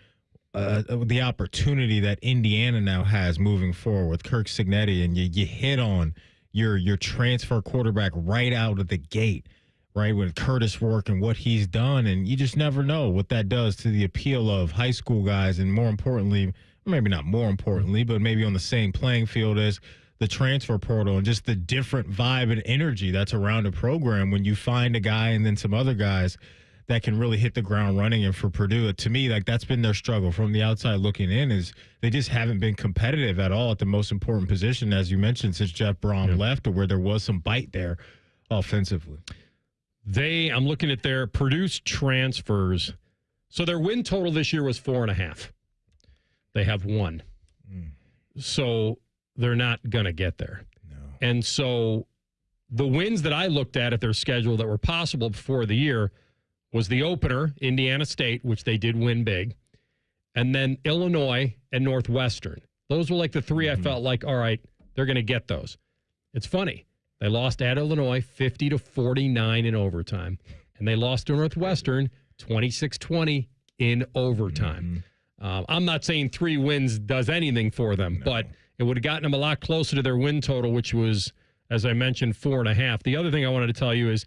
Speaker 5: the opportunity that Indiana now has moving forward with Kirk Cignetti, and you hit on your transfer quarterback right out of the gate, right, with Curtis Rourke and what he's done, and you just never know what that does to the appeal of high school guys, and more importantly, maybe not more importantly, but maybe on the same playing field as the transfer portal and just the different vibe and energy that's around a program when you find a guy and then some other guys that can really hit the ground running. And for Purdue, to me, like that's been their struggle from the outside looking in, is they just haven't been competitive at all at the most important position, as you mentioned, since Jeff Brom left, or where there was some bite there offensively.
Speaker 4: I'm looking at their Purdue's transfers. So their win total this year was 4.5. They have 1. So they're not going to get there. No. And so the wins that I looked at their schedule that were possible before the year was the opener, Indiana State, which they did win big, and then Illinois and Northwestern. Those were like the 3 I felt like, all right, they're going to get those. It's funny. They lost at Illinois 50-49 in overtime, and they lost to Northwestern 26-20 in overtime. I'm not saying 3 wins does anything for them, but it would have gotten them a lot closer to their win total, which was, as I mentioned, 4.5. The other thing I wanted to tell you is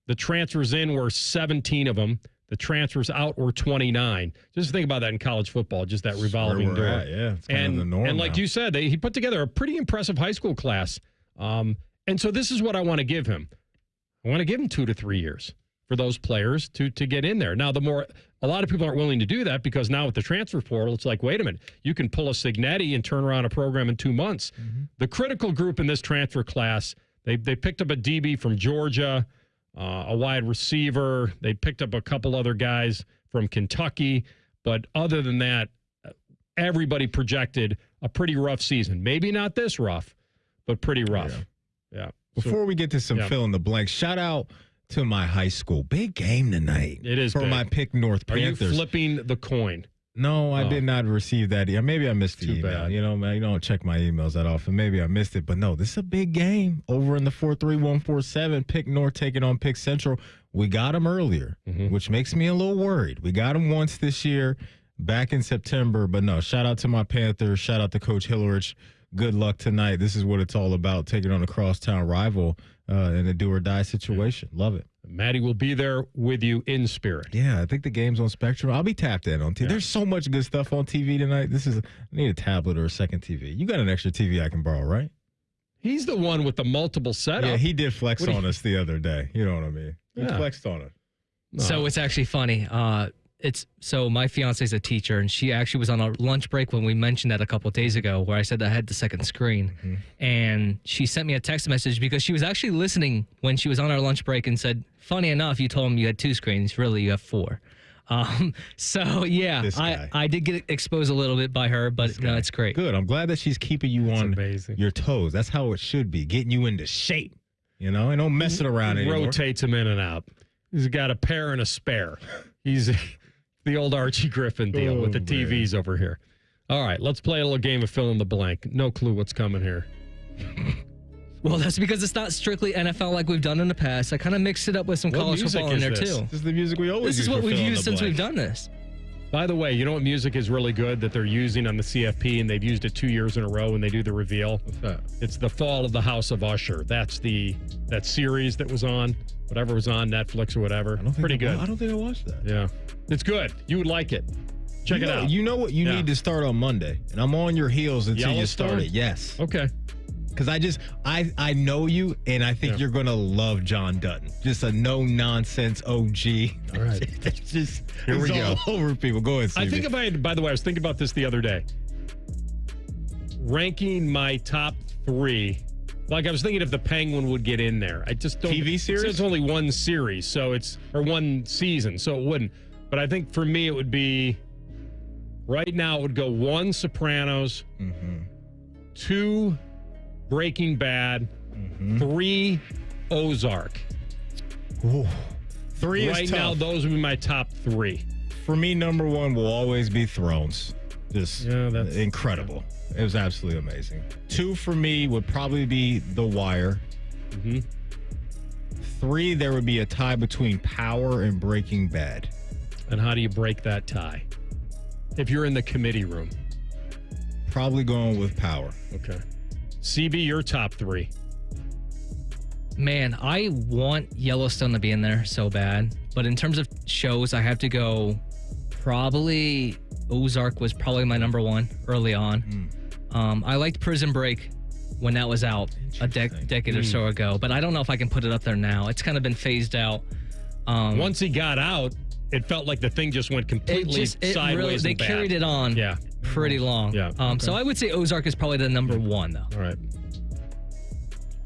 Speaker 4: the transfers in were 17 of them. The transfers out were 29. Just think about that in college football, just that revolving door.
Speaker 5: Yeah, it's kind of the norm.
Speaker 4: And like you said, he put together a pretty impressive high school class. And so this is what I want to give him. I want to give him 2 to 3 years for those players to get in there. Now, a lot of people aren't willing to do that because now with the transfer portal, it's like, wait a minute, you can pull a Signetti and turn around a program in 2 months. The critical group in this transfer class, they picked up a DB from Georgia, a wide receiver. They picked up a couple other guys from Kentucky. But other than that, everybody projected a pretty rough season. Maybe not this rough, but pretty rough. Yeah.
Speaker 5: Before we get to some fill in the blanks, shout out to my high school. Big game tonight.
Speaker 4: It is
Speaker 5: for
Speaker 4: big.
Speaker 5: my pick North Panthers.
Speaker 4: Are you flipping the coin?
Speaker 5: No, I did not receive that. Maybe I missed the
Speaker 4: Too
Speaker 5: email.
Speaker 4: bad.
Speaker 5: You know, man, you don't check my emails that often. Maybe I missed it. But no, this is a big game over in the 43147. Pick North taking on Pick Central. We got them earlier, which makes me a little worried. We got them once this year, back in September. But no, shout out to my Panthers. Shout out to Coach Hillerich. Good luck tonight. This is what it's all about, taking on a crosstown rival in a do-or-die situation. Love it.
Speaker 4: Maddie will be there with you in spirit.
Speaker 5: Yeah, I think the game's on Spectrum. I'll be tapped in on TV. There's so much good stuff on TV tonight. I need a tablet or a second TV. You got an extra TV I can borrow, right?
Speaker 4: He's the one with the multiple setup.
Speaker 5: Yeah, he did flex on us the other day. You know what I mean? He flexed on us.
Speaker 3: So it's actually funny. So my fiance's a teacher, and she actually was on a lunch break when we mentioned that a couple of days ago, where I said I had the second screen, and she sent me a text message because she was actually listening when she was on our lunch break and said, "Funny enough, you told him you had 2 screens. Really, you have 4." So yeah, I did get exposed a little bit by her, but no, it's great.
Speaker 5: Good. I'm glad that she's keeping you on your toes. That's how it should be, getting you into shape. You know, and don't messing around anymore.
Speaker 4: Rotates him in and out. He's got a pair and a spare. He's the old Archie Griffin deal with the TVs over here. All right, let's play a little game of fill in the blank. No clue what's coming here.
Speaker 3: Well, that's because it's not strictly NFL like we've done in the past. I kind of mixed it up with some college football in there, too.
Speaker 5: This is the music we always use.
Speaker 3: This is what we've used since we've
Speaker 5: done.
Speaker 3: done this.
Speaker 4: By the way, you know what music is really good that they're using on the CFP, and they've used it 2 years in a row when they do the reveal?
Speaker 5: What's that?
Speaker 4: It's The Fall of the House of Usher. That's that series that was on, whatever was on Netflix or whatever. Pretty good.
Speaker 5: I don't think I watched that.
Speaker 4: Yeah. It's good. You would like it. Check it out.
Speaker 5: You know what you need to start on Monday, and I'm on your heels until you start it. Yes.
Speaker 4: Okay.
Speaker 5: Because I know you, and I think you're going to love John Dutton. Just a no-nonsense OG.
Speaker 4: All right.
Speaker 5: Here we go. All over people. Go ahead, Stevie.
Speaker 4: I think if I had, by the way, I was thinking about this the other day. Ranking my top 3. Like, I was thinking if the Penguin would get in there. I just don't.
Speaker 5: TV series?
Speaker 4: It's only one series, or one season, so it wouldn't. But I think for me, it would be, right now, it would go 1 Sopranos, 2 Breaking Bad, 3 Ozark.
Speaker 5: Ooh. 3 is
Speaker 4: right
Speaker 5: tough.
Speaker 4: now, those would be my top 3.
Speaker 5: For me, number 1 will always be Thrones. Just
Speaker 4: that's
Speaker 5: incredible. It was absolutely amazing. 2 for me would probably be The Wire. 3, there would be a tie between Power and Breaking Bad.
Speaker 4: And how do you break that tie? If you're in the committee room.
Speaker 5: Probably going with Power.
Speaker 4: Okay. CB, your top 3.
Speaker 3: Man, I want Yellowstone to be in there so bad. But in terms of shows, I have to go probably Ozark was probably my number 1 early on. I liked Prison Break when that was out a decade or so ago. But I don't know if I can put it up there now. It's kind of been phased out.
Speaker 4: Once he got out, it felt like the thing just went completely sideways.
Speaker 3: They
Speaker 4: and bad.
Speaker 3: carried it on pretty long.
Speaker 4: Yeah.
Speaker 3: So I would say Ozark is probably the number one, though.
Speaker 4: All right.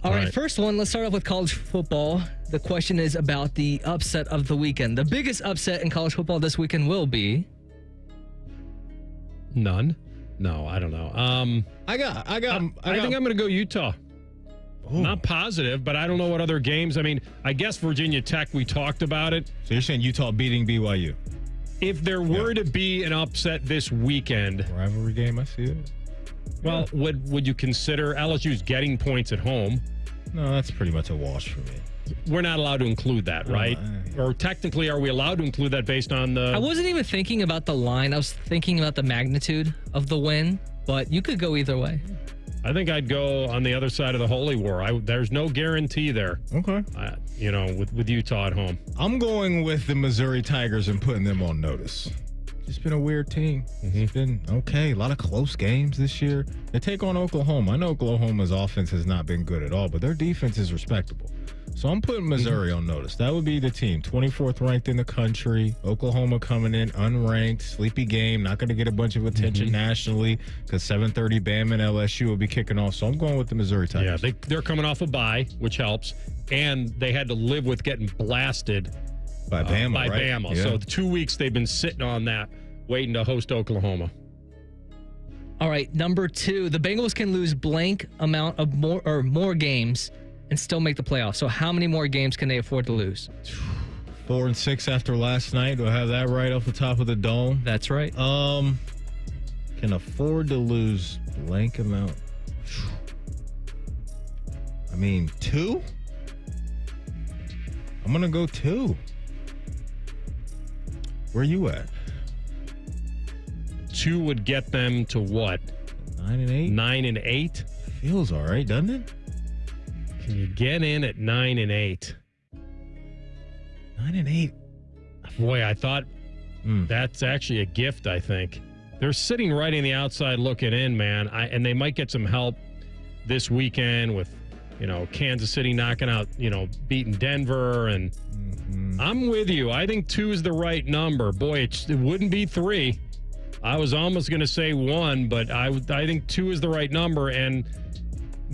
Speaker 3: All right, first one, let's start off with college football. The question is about the upset of the weekend. The biggest upset in college football this weekend will be?
Speaker 4: None. No, I don't know. I think I'm going to go Utah.
Speaker 5: Ooh.
Speaker 4: Not positive, but I don't know what other games. I mean, I guess Virginia Tech, we talked about it.
Speaker 5: So you're saying Utah beating BYU?
Speaker 4: If there were to be an upset this weekend.
Speaker 5: Rivalry game, I see it.
Speaker 4: Well, would you consider LSU's getting points at home?
Speaker 5: No, that's pretty much a wash for me.
Speaker 4: We're not allowed to include that, right? Or technically, are we allowed to include that based on the...
Speaker 3: I wasn't even thinking about the line. I was thinking about the magnitude of the win, but you could go either way.
Speaker 4: I think I'd go on the other side of the Holy War. There's no guarantee there.
Speaker 5: Okay.
Speaker 4: With Utah at home.
Speaker 5: I'm going with the Missouri Tigers and putting them on notice. It's been a weird team. It's been okay. A lot of close games this year. They take on Oklahoma. I know Oklahoma's offense has not been good at all, but their defense is respectable. So I'm putting Missouri on notice. That would be the team. 24th ranked in the country. Oklahoma coming in unranked. Sleepy game. Not going to get a bunch of attention nationally because 7:30 Bama and LSU will be kicking off. So I'm going with the Missouri Tigers.
Speaker 4: Yeah, they're coming off a bye, which helps. And they had to live with getting blasted
Speaker 5: by Bama.
Speaker 4: Bama.
Speaker 5: Yeah.
Speaker 4: So the 2 weeks they've been sitting on that, waiting to host Oklahoma.
Speaker 3: All right, number 2, the Bengals can lose blank amount of more games and still make the playoffs. So how many more games can they afford to lose?
Speaker 5: 4 and 6 after last night. Do I have that right off the top of the dome?
Speaker 3: That's right.
Speaker 5: Can afford to lose blank amount. I mean, 2? I'm going to go 2. Where are you at?
Speaker 4: 2 would get them to what?
Speaker 5: 9 and 8?
Speaker 4: 9 and 8?
Speaker 5: Feels all right, doesn't it?
Speaker 4: Can you get in at 9 and 8?
Speaker 5: 9 and 8.
Speaker 4: Boy, I thought that's actually a gift, I think. They're sitting right in the outside looking in, man. And they might get some help this weekend with, Kansas City knocking out, beating Denver. And I'm with you. I think 2 is the right number. Boy, it wouldn't be 3. I was almost going to say 1, but I think 2 is the right number.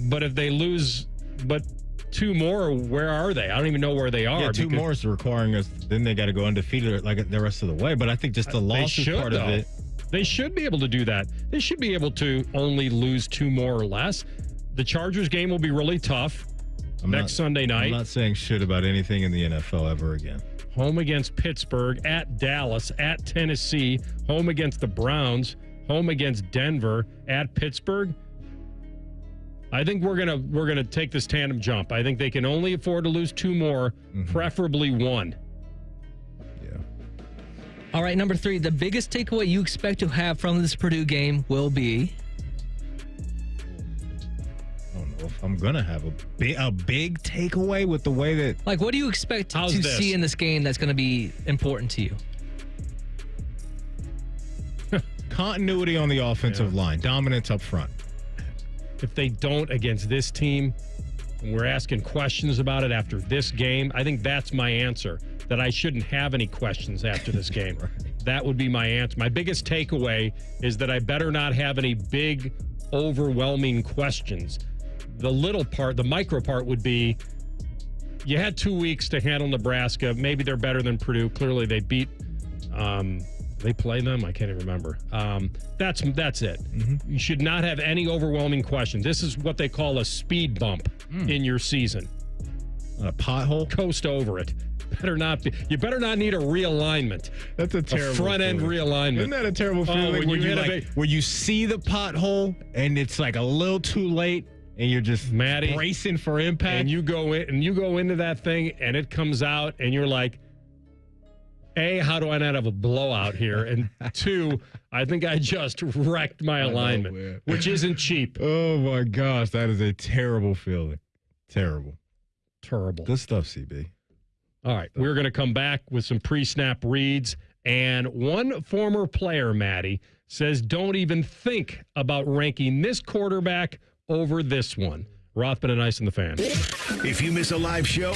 Speaker 4: But if they lose... But 2 more, where are they? I don't even know where they are.
Speaker 5: Yeah, 2 more is requiring us. Then they got to go undefeated like the rest of the way. But I think just the loss is part of it.
Speaker 4: They should be able to do that. They should be able to only lose 2 more or less. The Chargers game will be really tough next Sunday night.
Speaker 5: I'm not saying shit about anything in the NFL ever again.
Speaker 4: Home against Pittsburgh, at Dallas, at Tennessee, home against the Browns, home against Denver, at Pittsburgh. I think we're gonna take this tandem jump. I think they can only afford to lose 2 more, preferably 1.
Speaker 5: Yeah.
Speaker 3: All right, number 3, the biggest takeaway you expect to have from this Purdue game will be?
Speaker 5: I don't know if I'm gonna have a big takeaway with the way that.
Speaker 3: Like, what do you expect to see in this game that's going to be important to you?
Speaker 5: Continuity on the offensive line, dominance up front.
Speaker 4: If they don't against this team, and we're asking questions about it after this game, I think that's my answer, that I shouldn't have any questions after this game.
Speaker 5: Right.
Speaker 4: That would be my answer. My biggest takeaway is that I better not have any big, overwhelming questions. The little part, the micro part would be, you had 2 weeks to handle Nebraska. Maybe they're better than Purdue. Clearly they beat they play them? I can't even remember. That's it. You should not have any overwhelming questions. This is what they call a speed bump in your season.
Speaker 5: A pothole?
Speaker 4: Coast over it. You better not need a realignment.
Speaker 5: That's a terrible
Speaker 4: front end realignment.
Speaker 5: Isn't that a terrible feeling where you see the pothole and it's like a little too late and you're just bracing for impact?
Speaker 4: And you go into that thing and it comes out and you're like, A, how do I not have a blowout here? And 2, I think I just wrecked my alignment, which isn't cheap.
Speaker 5: Oh, my gosh. That is a terrible feeling. Terrible. Good stuff, CB.
Speaker 4: All right. We're going to come back with some pre-snap reads. And one former player, Maddie, says don't even think about ranking this quarterback over this one. Rothman and Ice and the Fan.
Speaker 1: If you miss a live show,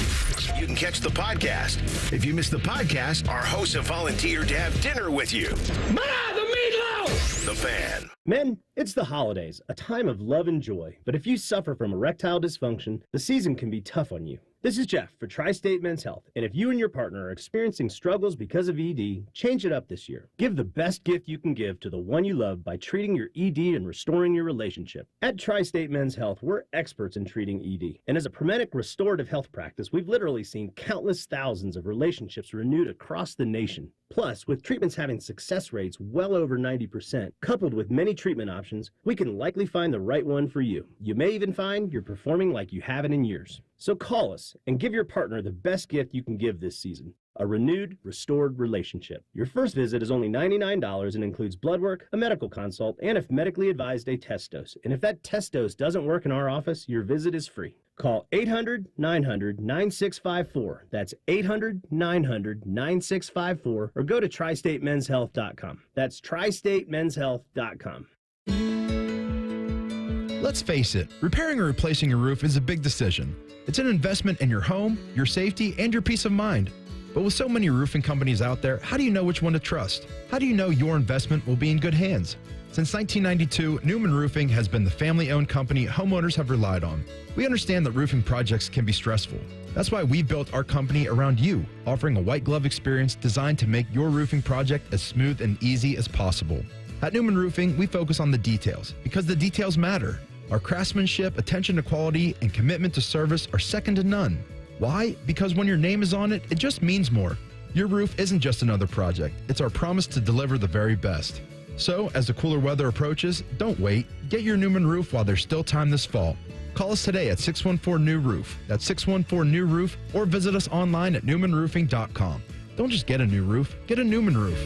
Speaker 1: you can catch the podcast. If you miss the podcast, our hosts have volunteered to have dinner with you.
Speaker 6: Ma, the meatloaf!
Speaker 1: The Fan.
Speaker 9: Men, it's the holidays, a time of love and joy. But if you suffer from erectile dysfunction, the season can be tough on you. This is Jeff for Tri-State Men's Health, and if you and your partner are experiencing struggles because of ED, change it up this year. Give the best gift you can give to the one you love by treating your ED and restoring your relationship. At Tri-State Men's Health, we're experts in treating ED, and as a Promenic restorative health practice, we've literally seen countless thousands of relationships renewed across the nation. Plus, with treatments having success rates well over 90%, coupled with many treatment options, we can likely find the right one for you. You may even find you're performing like you haven't in years. So call us and give your partner the best gift you can give this season, a renewed, restored relationship. Your first visit is only $99 and includes blood work, a medical consult, and if medically advised, a test dose. And if that test dose doesn't work in our office, your visit is free. Call 800-900-9654. That's 800-900-9654 or go to tristatemenshealth.com. That's tristatemenshealth.com.
Speaker 22: Let's face it, repairing or replacing a roof is a big decision. It's an investment in your home, your safety, and your peace of mind. But with so many roofing companies out there, how do you know which one to trust? How do you know your investment will be in good hands? Since 1992, Newman Roofing has been the family-owned company homeowners have relied on. We understand that roofing projects can be stressful. That's why we built our company around you, offering a white glove experience designed to make your roofing project as smooth and easy as possible. At Newman Roofing, we focus on the details because the details matter. Our craftsmanship, attention to quality, and commitment to service are second to none. Why? Because when your name is on it, it just means more. Your roof isn't just another project. It's our promise to deliver the very best. So, as the cooler weather approaches, don't wait. Get your Newman roof while there's still time this fall. Call us today at 614-NEW-ROOF. That's 614-NEW-ROOF, or visit us online at newmanroofing.com. Don't just get a new roof, get a Newman roof.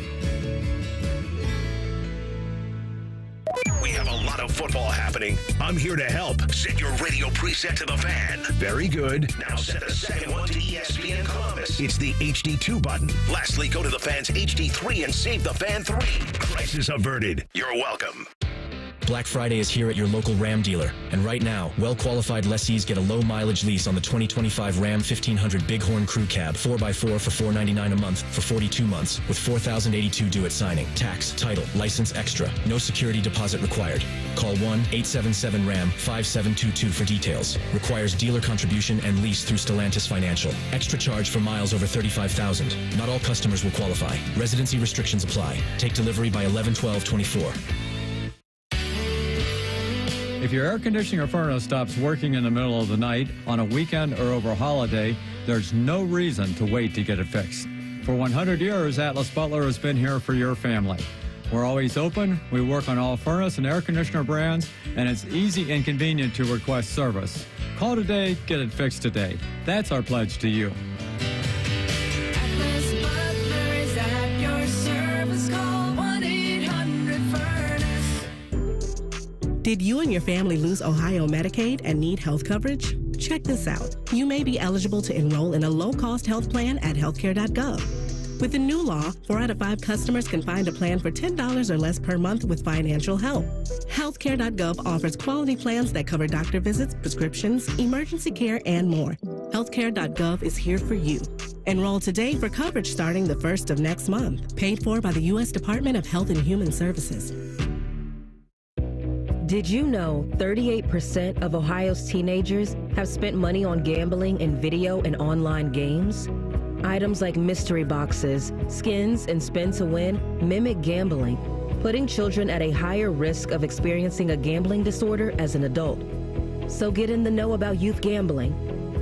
Speaker 1: We have a lot of football happening. I'm here to help. Set your radio preset to the Fan. Very good. Now set a second one to ESPN Columbus. It's the HD2 button. Lastly, go to the Fan's HD3 and save the Fan 3. Crisis averted. You're welcome.
Speaker 23: Black Friday is here at your local Ram dealer. And right now, well-qualified lessees get a low-mileage lease on the 2025 Ram 1500 Bighorn Crew Cab 4x4 for $499 a month for 42 months with $4,082 due at signing. Tax, title, license extra. No security deposit required. Call 1-877-RAM-5722 for details. Requires dealer contribution and lease through Stellantis Financial. Extra charge for miles over 35,000. Not all customers will qualify. Residency restrictions apply. Take delivery by 11/12/24.
Speaker 24: If your air conditioning or furnace stops working in the middle of the night, on a weekend, or over a holiday, there's no reason to wait to get it fixed. For 100 years, Atlas Butler has been here for your family. We're always open, we work on all furnace and air conditioner brands, and it's easy and convenient to request service. Call today, get it fixed today. That's our pledge to you.
Speaker 10: Atlas Butler is at your service. Call 1-800-FURNACE.
Speaker 25: Did you and your family lose Ohio Medicaid and need health coverage? Check this out. You may be eligible to enroll in a low-cost health plan at healthcare.gov. With the new law, 4 out of 5 customers can find a plan for $10 or less per month with financial help. Healthcare.gov offers quality plans that cover doctor visits, prescriptions, emergency care, and more. Healthcare.gov is here for you. Enroll today for coverage starting the 1st of next month. Paid for by the U.S. Department of Health and Human Services.
Speaker 27: Did you know 38% of Ohio's teenagers have spent money on gambling in video and online games? Items like mystery boxes, skins, and spin to win mimic gambling, putting children at a higher risk of experiencing a gambling disorder as an adult. So get in the know about youth gambling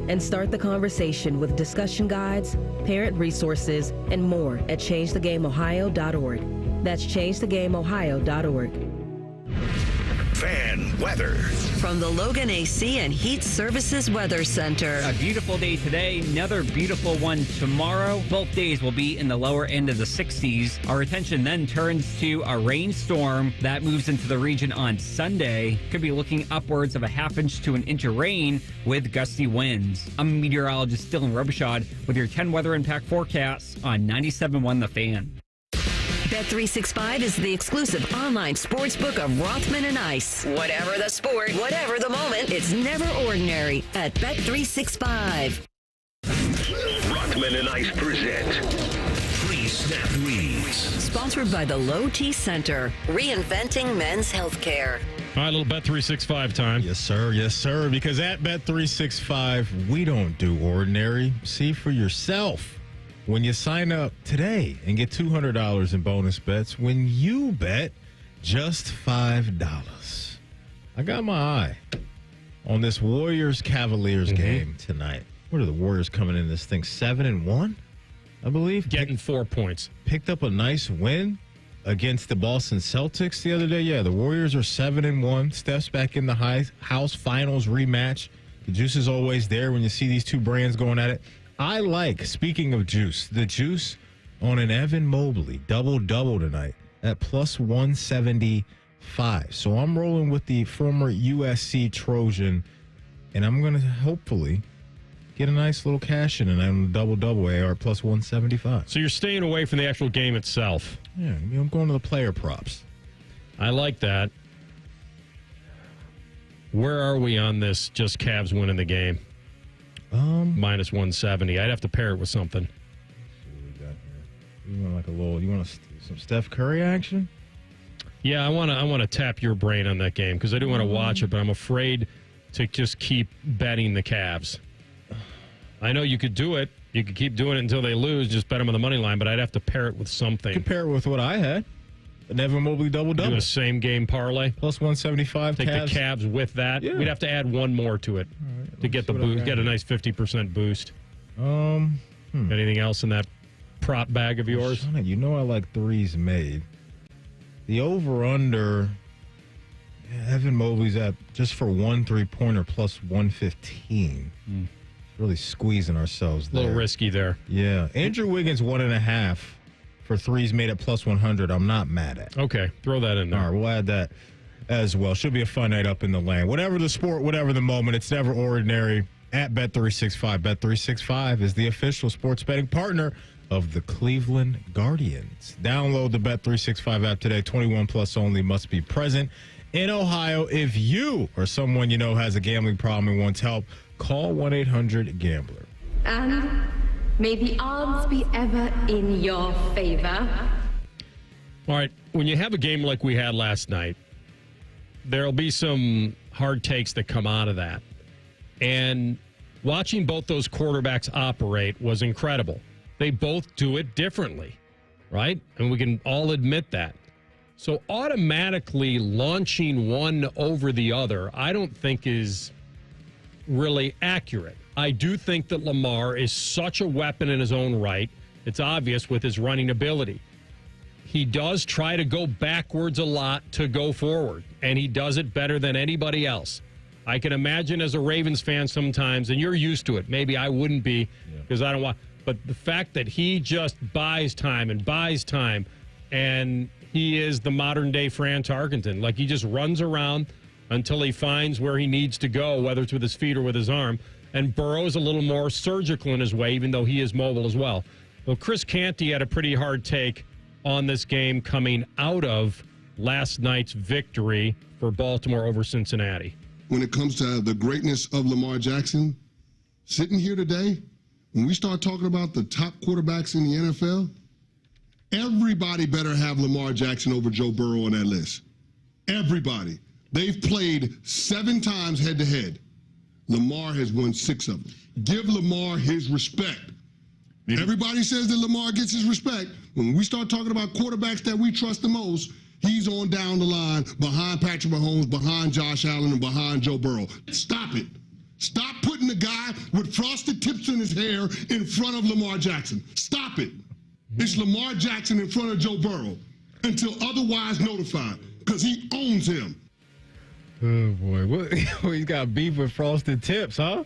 Speaker 27: and start the conversation with discussion guides, parent resources, and more at changethegameohio.org. That's changethegameohio.org.
Speaker 1: Fan weather.
Speaker 8: From the Logan AC and Heat Services Weather Center.
Speaker 28: A beautiful day today, another beautiful one tomorrow. Both days will be in the lower end of the 60s. Our attention then turns to a rainstorm that moves into the region on Sunday. Could be looking upwards of a ½ inch to an inch of rain with gusty winds. I'm meteorologist Dylan Robichaud with your 10 weather impact forecasts on 97.1 The Fan.
Speaker 8: Bet365 is the exclusive online sportsbook of Rothman and Ice. Whatever the sport, whatever the moment, it's never ordinary at Bet365.
Speaker 1: Rothman and Ice present Free Snap Reads.
Speaker 8: Sponsored by the Low T Center, reinventing men's healthcare.
Speaker 4: All right, a little Bet365 time.
Speaker 5: Yes, sir. Yes, sir. Because at Bet365, we don't do ordinary. See for yourself when you sign up today and get $200 in bonus bets when you bet just $5. I got my eye on this Warriors-Cavaliers game tonight. What are the Warriors coming in this thing? 7-1, I believe.
Speaker 4: Getting 4 points.
Speaker 5: Picked up a nice win against the Boston Celtics the other day. Yeah, the Warriors are 7-1. Steph's back in the house finals rematch. The juice is always there when you see these two brands going at it. I like, speaking of juice, the juice on an Evan Mobley double-double tonight at plus 175. So I'm rolling with the former USC Trojan, and I'm going to hopefully get a nice little cash in and I'm double-double AR plus 175.
Speaker 4: So you're staying away from the actual game itself.
Speaker 5: Yeah, I'm going to the player props.
Speaker 4: I like that. Where are we on this just Cavs winning the game? Minus 170. I'd have to pair it with something.
Speaker 5: Let's see what we got here. You want like a little, some Steph Curry action?
Speaker 4: Yeah, I want to tap your brain on that game because I do want to watch it, but I'm afraid to just keep betting the Cavs. I know you could do it. You could keep doing it until they lose. Just bet them on the money line, but I'd have to pair it with something.
Speaker 5: You could pair it with what I had. An Evan Mobley double-double.
Speaker 4: Do a same-game parlay.
Speaker 5: Plus 175
Speaker 4: Take
Speaker 5: Cavs.
Speaker 4: the Cavs with that.
Speaker 5: Yeah.
Speaker 4: We'd have to add one more to it to get the boost. Get a nice 50% boost. Anything else in that prop bag of yours?
Speaker 5: You know I like threes made. The over-under, Evan Mobley's at just for 1 3-pointer plus 115. Really squeezing ourselves there.
Speaker 4: A little risky there.
Speaker 5: Yeah. Andrew Wiggins 1.5 for threes made at plus 100. I'm not mad at.
Speaker 4: Okay. Throw that in there.
Speaker 5: All right. We'll add that as well. Should be a fun night up in the lane. Whatever the sport, whatever the moment, it's never ordinary at Bet365. Bet365 is the official sports betting partner of the Cleveland Guardians. Download the Bet365 app today. 21 plus only, must be present in Ohio. If you or someone you know has a gambling problem and wants help, call 1-800-GAMBLER.
Speaker 2: And may the odds be ever in your favor.
Speaker 4: All right. When you have a game like we had last night, there'll be some hard takes that come out of that. And watching both those quarterbacks operate was incredible. They both do it differently, right? And we can all admit that. So automatically launching one over the other, I don't think is really accurate. I do think that Lamar is such a weapon in his own right. It's obvious with his running ability. He does try to go backwards a lot to go forward, and he does it better than anybody else. I can imagine as a Ravens fan sometimes, and you're used to it. Maybe I wouldn't be because I don't want. But the fact that he just buys time, and he is the modern-day Fran Tarkenton. Like, he just runs around until he finds where he needs to go, whether it's with his feet or with his arm. And Burrow's a little more surgical in his way, even though he is mobile as well. Well, Chris Canty had a pretty hard take on this game coming out of last night's victory for Baltimore over Cincinnati.
Speaker 11: When it comes to the greatness of Lamar Jackson, sitting here today, when we start talking about the top quarterbacks in the NFL, everybody better have Lamar Jackson over Joe Burrow on that list. Everybody. They've played 7 times head-to-head. Lamar has won 6 of them. Give Lamar his respect. Everybody says that Lamar gets his respect. When we start talking about quarterbacks that we trust the most, he's on down the line behind Patrick Mahomes, behind Josh Allen, and behind Joe Burrow. Stop it. Stop putting the guy with frosted tips in his hair in front of Lamar Jackson. Stop it. It's Lamar Jackson in front of Joe Burrow until otherwise notified, because he owns him.
Speaker 5: Oh, boy. He's got beef with frosted tips, huh?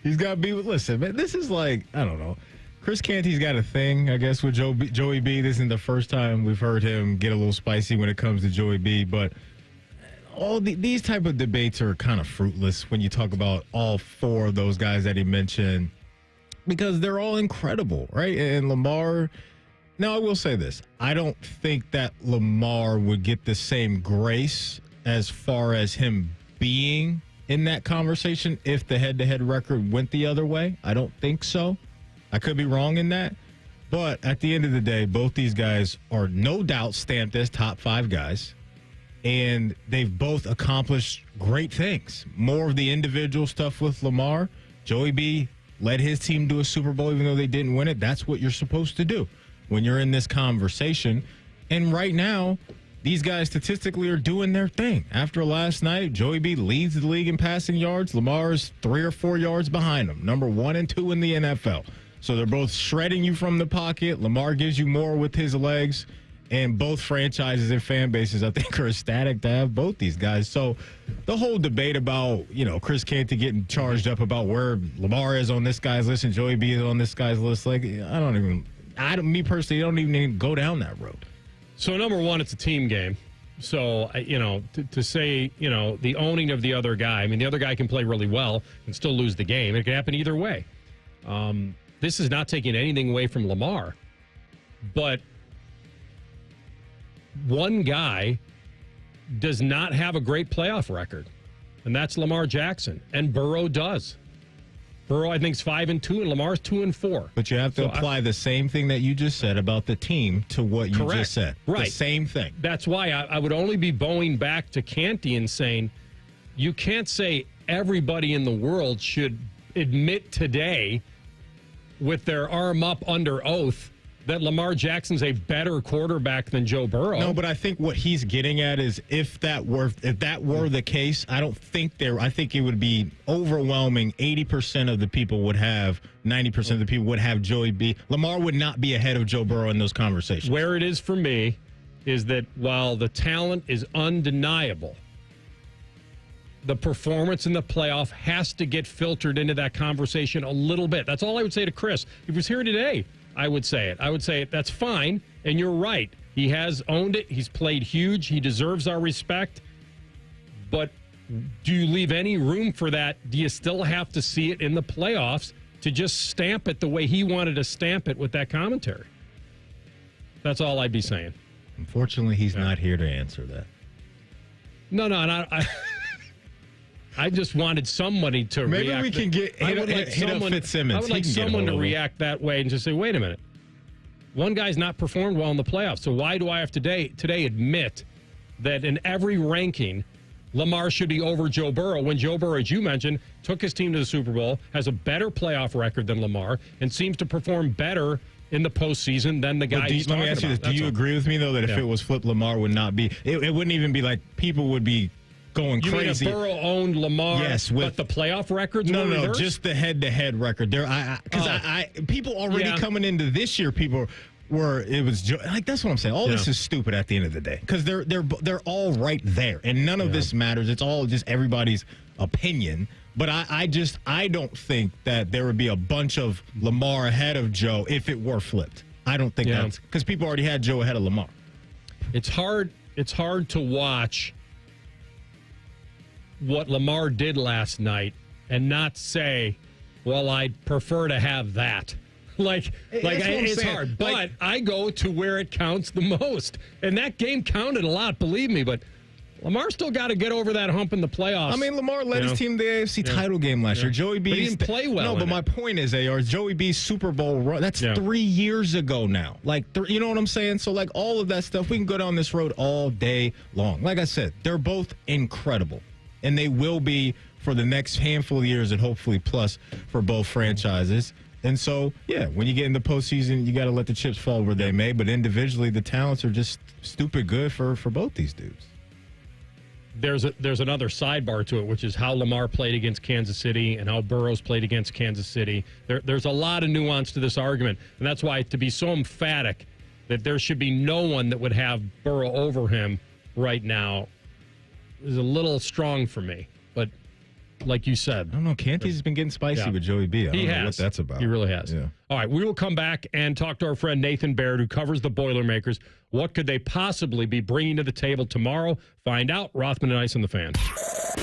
Speaker 5: He's got beef with... Listen, man, this is like, I don't know. Chris Canty's got a thing, I guess, with Joey B. This isn't the first time we've heard him get a little spicy when it comes to Joey B. But these type of debates are kind of fruitless when you talk about all 4 of those guys that he mentioned, because they're all incredible, right? And Lamar Now, I will say this. I don't think that Lamar would get the same grace as far as him being in that conversation if the head-to-head record went the other way. I don't think so. I could be wrong in that. But at the end of the day, both these guys are no doubt stamped as top 5 guys. And they've both accomplished great things. More of the individual stuff with Lamar. Joey B led his team to a Super Bowl even though they didn't win it. That's what you're supposed to do when you're in this conversation. And right now, these guys statistically are doing their thing. After last night, Joey B leads the league in passing yards. Lamar's 3 or 4 yards behind him, number 1 and 2 in the NFL. So they're both shredding you from the pocket. Lamar gives you more with his legs. And both franchises and fan bases, I think, are ecstatic to have both these guys. So the whole debate about, Chris Canty getting charged up about where Lamar is on this guy's list and Joey B is on this guy's list, me personally, don't even go down that road.
Speaker 4: So, number one, it's a team game. So, to say, the owning of the other guy, the other guy can play really well and still lose the game. It can happen either way. This is not taking anything away from Lamar. But one guy does not have a great playoff record, and that's Lamar Jackson. And Burrow does. Burrow, I think, is 5-2, and Lamar's 2-4.
Speaker 5: But you have to apply the same thing that you just said about the team to what you just said.
Speaker 4: Right.
Speaker 5: The same thing.
Speaker 4: That's why I would only be bowing back to Canty and saying, you can't say everybody in the world should admit today with their arm up under oath that Lamar Jackson's a better quarterback than Joe Burrow.
Speaker 5: No, but I think what he's getting at is if that were the case, I think it would be overwhelming. 80% of the people would have, 90% of the people would have Joey B. Lamar would not be ahead of Joe Burrow in those conversations.
Speaker 4: Where it is for me is that while the talent is undeniable, the performance in the playoff has to get filtered into that conversation a little bit. That's all I would say to Chris. If he was here today, I would say it. I would say it. That's fine, and you're right. He has owned it. He's played huge. He deserves our respect. But do you leave any room for that? Do you still have to see it in the playoffs to just stamp it the way he wanted to stamp it with that commentary? That's all I'd be saying.
Speaker 5: Unfortunately, he's not here to answer that.
Speaker 4: No, and I just wanted somebody to react.
Speaker 5: Maybe we can get hit up Fitzsimmons.
Speaker 4: I would like someone to react that way and just say, wait a minute. One guy's not performed well in the playoffs, so why do I have today admit that in every ranking, Lamar should be over Joe Burrow when Joe Burrow, as you mentioned, took his team to the Super Bowl, has a better playoff record than Lamar, and seems to perform better in the postseason than the guy he's talking about.
Speaker 5: Let me ask you this. Do you agree with me, though, that if it was flipped, Lamar would not be – it wouldn't even be like people would be – going crazy.
Speaker 4: You mean if Burrow owned Lamar,
Speaker 5: yes,
Speaker 4: but the playoff records
Speaker 5: no,
Speaker 4: were reversed?
Speaker 5: Just the head-to-head record. People already coming into this year, people were that's what I'm saying. All this is stupid at the end of the day because they're all right there, and none of this matters. It's all just everybody's opinion. But I don't think that there would be a bunch of Lamar ahead of Joe if it were flipped. I don't think that's because people already had Joe ahead of Lamar.
Speaker 4: It's hard to watch what Lamar did last night and not say, well, I'd prefer to have that. It's hard. But I go to where it counts the most. And that game counted a lot, believe me. But Lamar still got to get over that hump in the playoffs.
Speaker 5: Lamar led his team to the AFC title game last year. Joey B.
Speaker 4: didn't play well.
Speaker 5: No, but my point is, Joey B's Super Bowl run, that's 3 years ago now. You know what I'm saying? So, all of that stuff, we can go down this road all day long. Like I said, they're both incredible. And they will be for the next handful of years and hopefully plus for both franchises. And so, when you get in the postseason, you got to let the chips fall where they may. But individually, the talents are just stupid good for both these dudes.
Speaker 4: There's another sidebar to it, which is how Lamar played against Kansas City and how Burrow's played against Kansas City. There's a lot of nuance to this argument. And that's why to be so emphatic that there should be no one that would have Burrow over him right now is a little strong for me, but like you said,
Speaker 5: I don't know. Canty's been getting spicy with Joey B. I don't know what that's about.
Speaker 4: He really has. Yeah. All right, we will come back and talk to our friend Nathan Baird, who covers the Boilermakers. What could they possibly be bringing to the table tomorrow? Find out. Rothman and Ice on the Fan.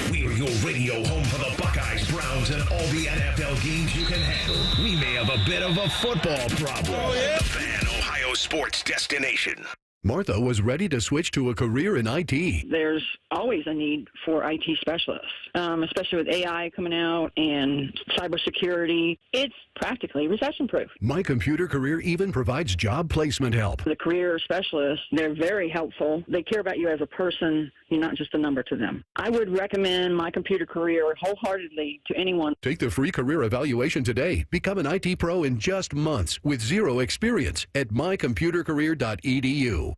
Speaker 1: We're your radio home for the Buckeyes, Browns, and all the NFL games you can handle. We may have a bit of a football problem. Oh, yeah. The Fan, Ohio sports destination.
Speaker 7: Martha was ready to switch to a career in IT.
Speaker 12: There's always a need for IT specialists, especially with AI coming out and cybersecurity. It's practically recession-proof.
Speaker 7: My Computer Career even provides job placement help.
Speaker 12: The career specialists, they're very helpful. They care about you as a person. You're not just a number to them. I would recommend My Computer Career wholeheartedly to anyone.
Speaker 7: Take the free career evaluation today. Become an IT pro in just months with zero experience at mycomputercareer.edu.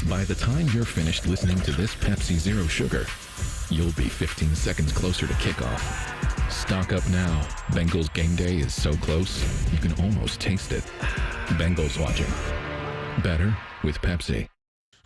Speaker 13: By the time you're finished listening to this Pepsi Zero Sugar, you'll be 15 seconds closer to kickoff. Stock up now. Bengals game day is so close, you can almost taste it. Bengals watching. Better with Pepsi.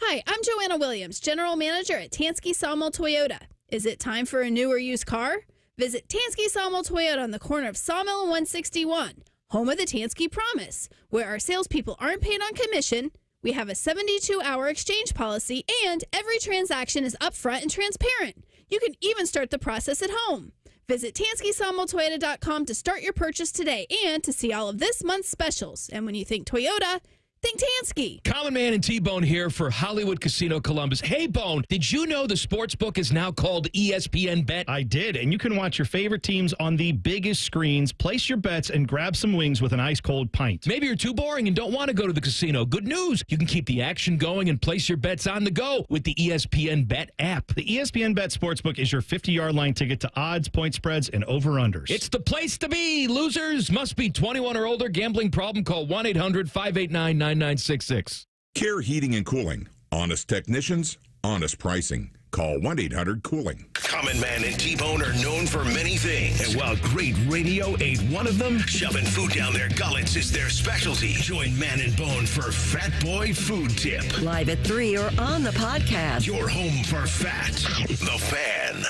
Speaker 14: Hi, I'm Joanna Williams, General Manager at Tansky Sawmill Toyota. Is it time for a new or used car? Visit Tansky Sawmill Toyota on the corner of Sawmill and 161, home of the Tansky Promise, where our salespeople aren't paid on commission. We have a 72-hour exchange policy, and every transaction is upfront and transparent. You can even start the process at home. Visit TanskySawmillToyota.com to start your purchase today and to see all of this month's specials. And when you think Toyota, think Tansky.
Speaker 16: Common Man and T-Bone here for Hollywood Casino Columbus. Hey, Bone, did you know the sportsbook is now called ESPN Bet?
Speaker 17: I did, and you can watch your favorite teams on the biggest screens, place your bets, and grab some wings with an ice-cold pint.
Speaker 16: Maybe you're too boring and don't want to go to the casino. Good news. You can keep the action going and place your bets on the go with the ESPN Bet app.
Speaker 17: The ESPN Bet Sportsbook is your 50-yard line ticket to odds, point spreads, and over-unders.
Speaker 16: It's the place to be. Losers must be 21 or older. Gambling problem? Call 1-800-589-9966.
Speaker 19: Care Heating and Cooling. Honest technicians, honest pricing. Call 1-800-COOLING.
Speaker 1: Common Man and T-Bone are known for many things. And while great radio ain't one of them, shoving food down their gullets is their specialty. Join Man and Bone for Fat Boy Food Tip.
Speaker 8: Live at 3 or on the podcast.
Speaker 1: Your home for fat. The Fan.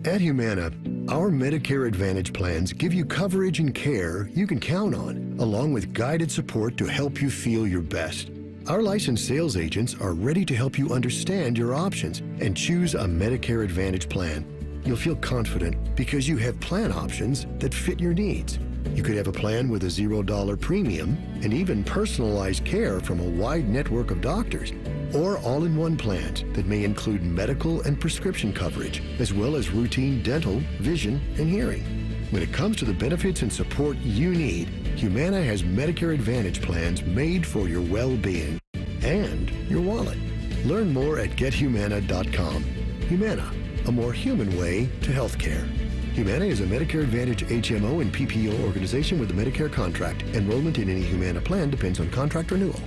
Speaker 26: At Humana, our Medicare Advantage plans give you coverage and care you can count on, along with guided support to help you feel your best. Our licensed sales agents are ready to help you understand your options and choose a Medicare Advantage plan. You'll feel confident because you have plan options that fit your needs. You could have a plan with a $0 premium and even personalized care from a wide network of doctors, or all-in-one plans that may include medical and prescription coverage, as well as routine dental, vision, and hearing. When it comes to the benefits and support you need, Humana has Medicare Advantage plans made for your well-being and your wallet. Learn more at gethumana.com. Humana, a more human way to healthcare. Humana is a Medicare Advantage HMO and PPO organization with a Medicare contract. Enrollment in any Humana plan depends on contract renewal.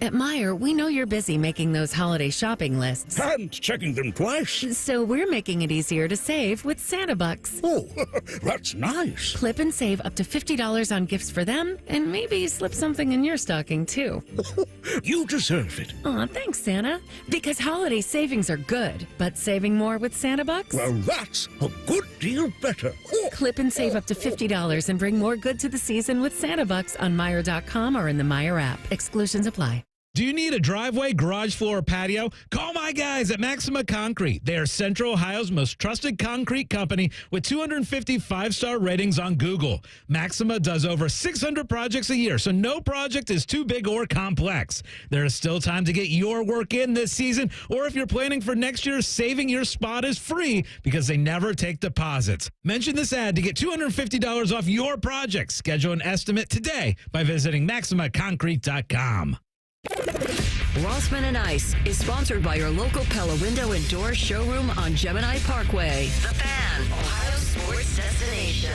Speaker 29: At Meijer, we know you're busy making those holiday shopping lists.
Speaker 6: And checking them twice.
Speaker 29: So we're making it easier to save with Santa Bucks.
Speaker 6: Oh, that's nice.
Speaker 29: Clip and save up to $50 on gifts for them, and maybe slip something in your stocking, too.
Speaker 6: You deserve it.
Speaker 29: Aw, thanks, Santa. Because holiday savings are good, but saving more with Santa Bucks?
Speaker 6: Well, that's a good deal better.
Speaker 29: Clip and save up to $50 and bring more good to the season with Santa Bucks on Meijer.com or in the Meijer app. Exclusions apply.
Speaker 21: Do you need a driveway, garage floor, or patio? Call my guys at Maxima Concrete. They are Central Ohio's most trusted concrete company with 250 five-star ratings on Google. Maxima does over 600 projects a year, so no project is too big or complex. There is still time to get your work in this season, or if you're planning for next year, saving your spot is free because they never take deposits. Mention this ad to get $250 off your project. Schedule an estimate today by visiting MaximaConcrete.com.
Speaker 8: Rothman and Ice is sponsored by your local Pella Window and Door showroom on Gemini Parkway. The Fan, Ohio sports destination.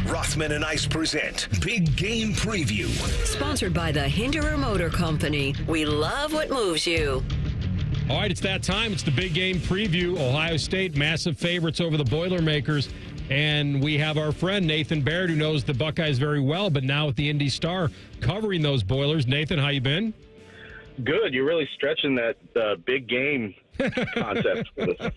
Speaker 1: Rothman and Ice present Big Game Preview.
Speaker 8: Sponsored by the Hinderer Motor Company. We love what moves you.
Speaker 4: All right, it's that time. It's the Big Game Preview. Ohio State, massive favorites over the Boilermakers. And we have our friend Nathan Baird, who knows the Buckeyes very well, but now with the Indy Star covering those Boilers. Nathan, how you been?
Speaker 30: Good. You're really stretching that big game concept for this.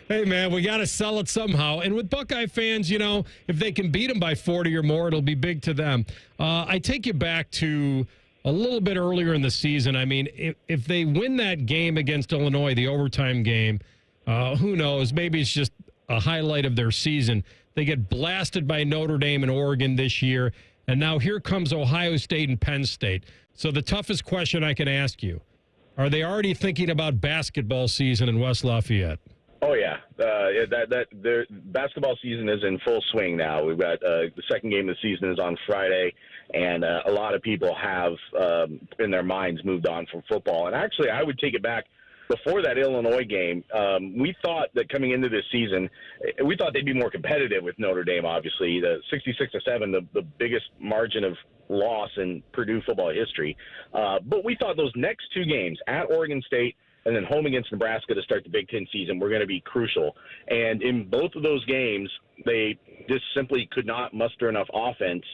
Speaker 4: Hey, man, we got to sell it somehow. And with Buckeye fans, you know, if they can beat them by 40 or more, it'll be big to them. I take you back to a little bit earlier in the season. I mean, if they win that game against Illinois, the overtime game, who knows? Maybe it's just a highlight of their season. They get blasted by Notre Dame and Oregon this year. And now here comes Ohio State and Penn State. So the toughest question I can ask you, are they already thinking about basketball season in West Lafayette?
Speaker 30: Oh, yeah. Their basketball season is in full swing now. We've got the second game of the season is on Friday, and a lot of people have, in their minds, moved on from football. And actually, I would take it back. Before that Illinois game, we thought that coming into this season, we thought they'd be more competitive with Notre Dame, obviously. The 66-7, the biggest margin of loss in Purdue football history. But we thought those next two games, at Oregon State and then home against Nebraska to start the Big Ten season, were going to be crucial. And in both of those games, they just simply could not muster enough offense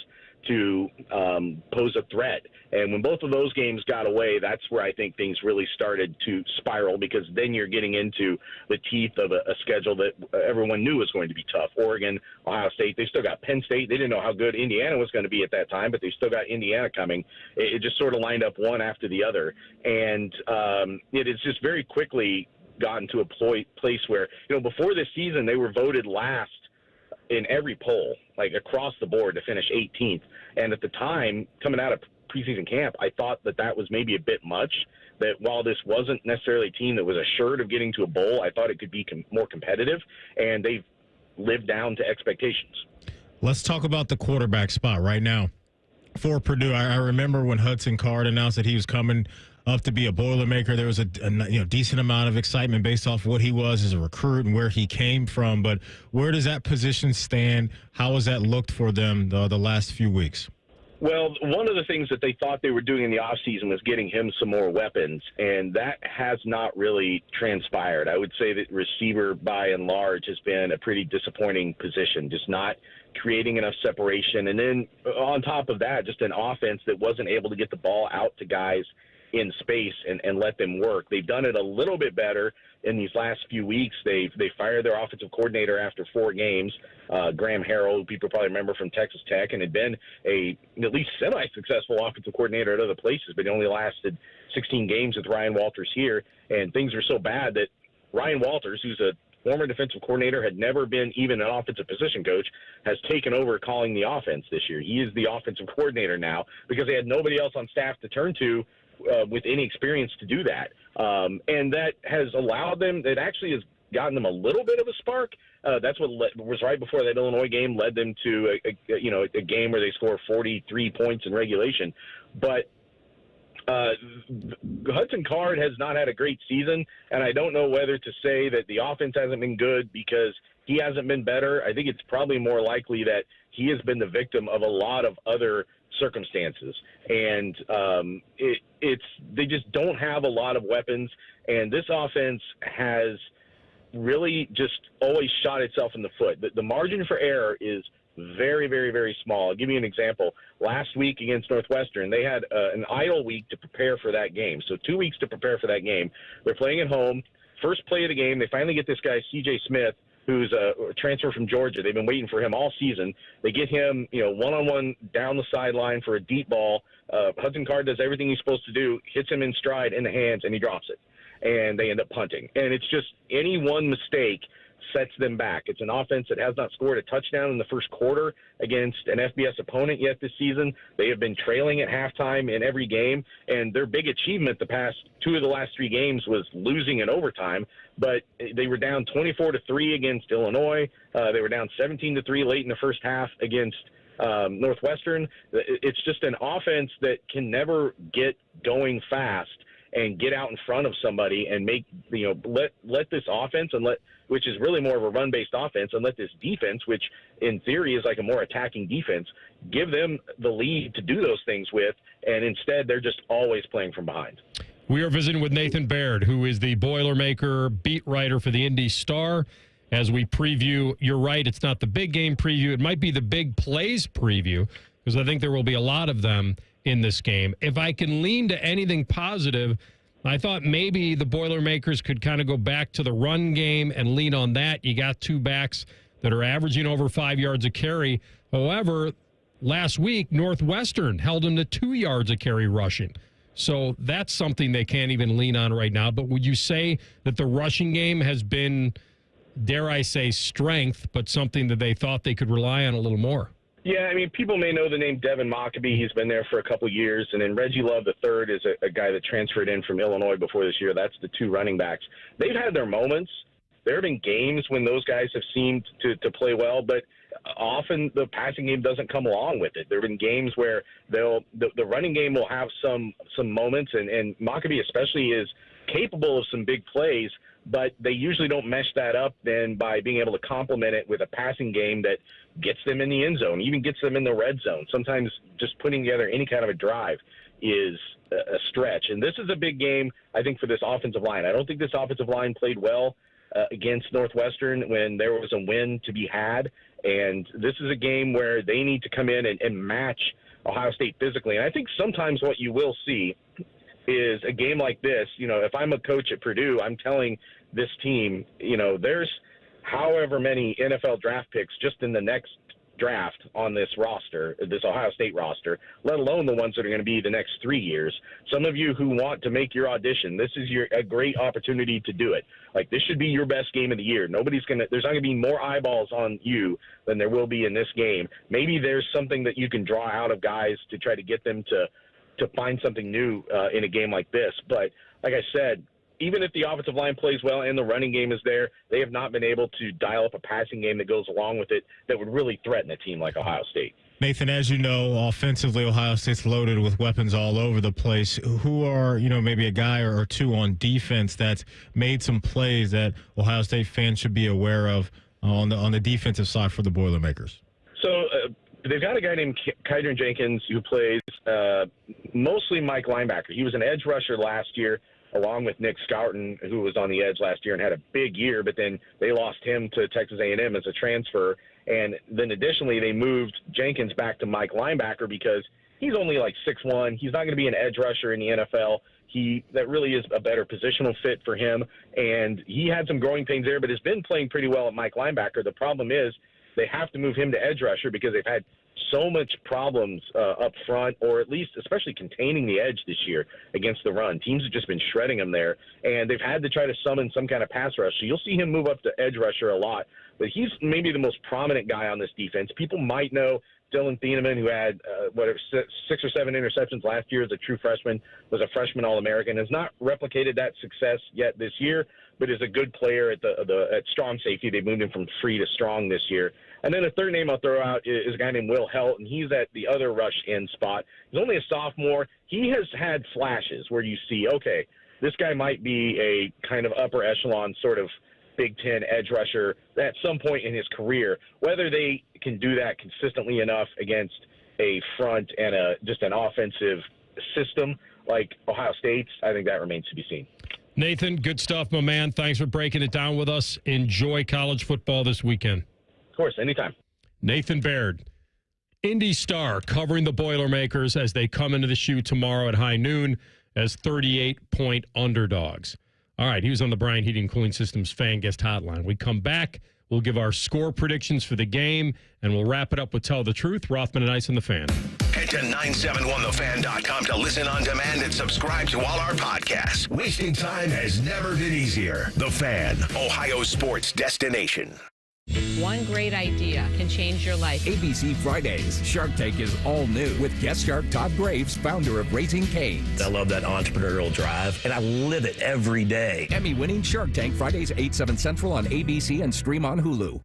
Speaker 30: to pose a threat. And when both of those games got away, that's where I think things really started to spiral, because then you're getting into the teeth of a schedule that everyone knew was going to be tough. Oregon, Ohio State, they still got Penn State. They didn't know how good Indiana was going to be at that time, but they still got Indiana coming. It just sort of lined up one after the other. And it has just very quickly gotten to a place where, before this season, they were voted last in every poll, like across the board, to finish 18th. And at the time, coming out of preseason camp, I thought that was maybe a bit much, that while this wasn't necessarily a team that was assured of getting to a bowl, I thought it could be more competitive, and they've lived down to expectations.
Speaker 5: Let's talk about the quarterback spot right now for Purdue. I remember when Hudson Card announced that he was coming up to be a Boilermaker. There was a decent amount of excitement based off what he was as a recruit and where he came from. But where does that position stand? How has that looked for them the last few weeks?
Speaker 30: Well, one of the things that they thought they were doing in the offseason was getting him some more weapons, and that has not really transpired. I would say that receiver, by and large, has been a pretty disappointing position, just not creating enough separation. And then on top of that, just an offense that wasn't able to get the ball out to guys in space and let them work. They've done it a little bit better in these last few weeks. They fired their offensive coordinator after 4 games, Graham Harrell, who people probably remember from Texas Tech, and had been at least semi-successful offensive coordinator at other places, but he only lasted 16 games with Ryan Walters here. And things are so bad that Ryan Walters, who's a former defensive coordinator, had never been even an offensive position coach, has taken over calling the offense this year. He is the offensive coordinator now because they had nobody else on staff to turn to with any experience to do that. And that has allowed them, it actually has gotten them a little bit of a spark. That's what was right before that Illinois game, led them to a game where they scored 43 points in regulation. But Hudson Card has not had a great season, and I don't know whether to say that the offense hasn't been good because he hasn't been better. I think it's probably more likely that he has been the victim of a lot of other circumstances, and they just don't have a lot of weapons, and this offense has really just always shot itself in the foot. The margin for error is very, very, very small. I'll give you an example. Last week against Northwestern, they had an idle week to prepare for that game. So 2 weeks to prepare for that game. They're playing at home. First play of the game, they finally get this guy, C.J. Smith, who's a transfer from Georgia. They've been waiting for him all season. They get him, one-on-one down the sideline for a deep ball. Hudson Card does everything he's supposed to do, hits him in stride in the hands, and he drops it. And they end up punting. And it's just any one mistake sets them back. It's an offense that has not scored a touchdown in the first quarter against an FBS opponent yet this season. They have been trailing at halftime in every game, and their big achievement the past 2 of the last 3 games was losing in overtime. But they were down 24-3 against Illinois. They were down 17-3 late in the first half against Northwestern. It's just an offense that can never get going fast and get out in front of somebody and make, let this offense which is really more of a run-based offense, and let this defense, which in theory is like a more attacking defense, give them the lead to do those things with, and instead they're just always playing from behind.
Speaker 4: We are visiting with Nathan Baird, who is the Boilermaker beat writer for the Indy Star. As we preview, you're right, it's not the big game preview. It might be the big plays preview, because I think there will be a lot of them in this game. If I can lean to anything positive, I thought maybe the Boilermakers could kind of go back to the run game and lean on that. You got 2 backs that are averaging over 5 yards a carry. However, last week, Northwestern held them to 2 yards a carry rushing. So that's something they can't even lean on right now. But would you say that the rushing game has been dare I say, strength, but something that they thought they could rely on a little more.
Speaker 30: Yeah, I mean, people may know the name Devin Mockabee. He's been there for a couple years. And then Reggie Love III is a guy that transferred in from Illinois before this year. That's the two running backs. They've had their moments. There have been games when those guys have seemed to play well, but often the passing game doesn't come along with it. There have been games where the running game will have some moments, and Mockabee especially is capable of some big plays, but they usually don't mesh that up then by being able to complement it with a passing game that gets them in the end zone, even gets them in the red zone. Sometimes just putting together any kind of a drive is a stretch. And this is a big game, I think, for this offensive line. I don't think this offensive line played well against Northwestern when there was a win to be had. And this is a game where they need to come in and match Ohio State physically. And I think sometimes what you will see is a game like this. You know, if I'm a coach at Purdue, I'm telling this team, you know, there's however many NFL draft picks just in the next draft on this roster, this Ohio State roster, let alone the ones that are going to be the next 3 years. Some of you who want to make your audition, this is a great opportunity to do it. Like, this should be your best game of the year. There's not going to be more eyeballs on you than there will be in this game. Maybe there's something that you can draw out of guys to try to get them to find something new in a game like this. But like I said, even if the offensive line plays well and the running game is there, they have not been able to dial up a passing game that goes along with it that would really threaten a team like Ohio State.
Speaker 5: Nathan, as you know, offensively, Ohio State's loaded with weapons all over the place. Who are, maybe a guy or two on defense that's made some plays that Ohio State fans should be aware of on the defensive side for the Boilermakers?
Speaker 30: So they've got a guy named Kydron Jenkins who plays mostly Mike linebacker. He was an edge rusher last year, along with Nick Scourton, who was on the edge last year and had a big year, but then they lost him to Texas A&M as a transfer. And then additionally, they moved Jenkins back to Mike linebacker because he's only like 6'1". He's not going to be an edge rusher in the NFL. That really is a better positional fit for him. And he had some growing pains there, but has been playing pretty well at Mike linebacker. The problem is they have to move him to edge rusher because they've had so much problems up front, or at least especially containing the edge this year against the run. Teams have just been shredding him there, and they've had to try to summon some kind of pass rush. So you'll see him move up to edge rusher a lot, but he's maybe the most prominent guy on this defense. People might know Dylan Thieneman, who had 6 or 7 interceptions last year as a true freshman, was a freshman All-American, has not replicated that success yet this year, but is a good player at strong safety. They moved him from free to strong this year. And then a third name I'll throw out is a guy named Will Helt, and he's at the other rush end spot. He's only a sophomore. He has had flashes where you see, okay, this guy might be a kind of upper echelon sort of Big Ten edge rusher at some point in his career. Whether they can do that consistently enough against a front and just an offensive system like Ohio State's, I think that remains to be seen.
Speaker 4: Nathan, good stuff, my man. Thanks for breaking it down with us. Enjoy college football this weekend.
Speaker 30: Of course, anytime.
Speaker 4: Nathan Baird, Indy star, covering the Boilermakers as they come into the shoe tomorrow at high noon as 38-point underdogs. All right, he was on the Bryant Heating and Cooling Systems fan guest hotline. We come back, we'll give our score predictions for the game, and we'll wrap it up with Tell the Truth. Rothman and Ice on the Fan.
Speaker 1: Head to 971thefan.com to listen on demand and subscribe to all our podcasts. Wasting time has never been easier. The Fan, Ohio sports destination.
Speaker 3: One great idea can change your life.
Speaker 9: ABC Fridays. Shark Tank is all new with guest shark Todd Graves, founder of Raising Cane's.
Speaker 10: I love that entrepreneurial drive, and I live it every day.
Speaker 9: Emmy-winning Shark Tank, Fridays 8, 7 Central on ABC and stream on Hulu.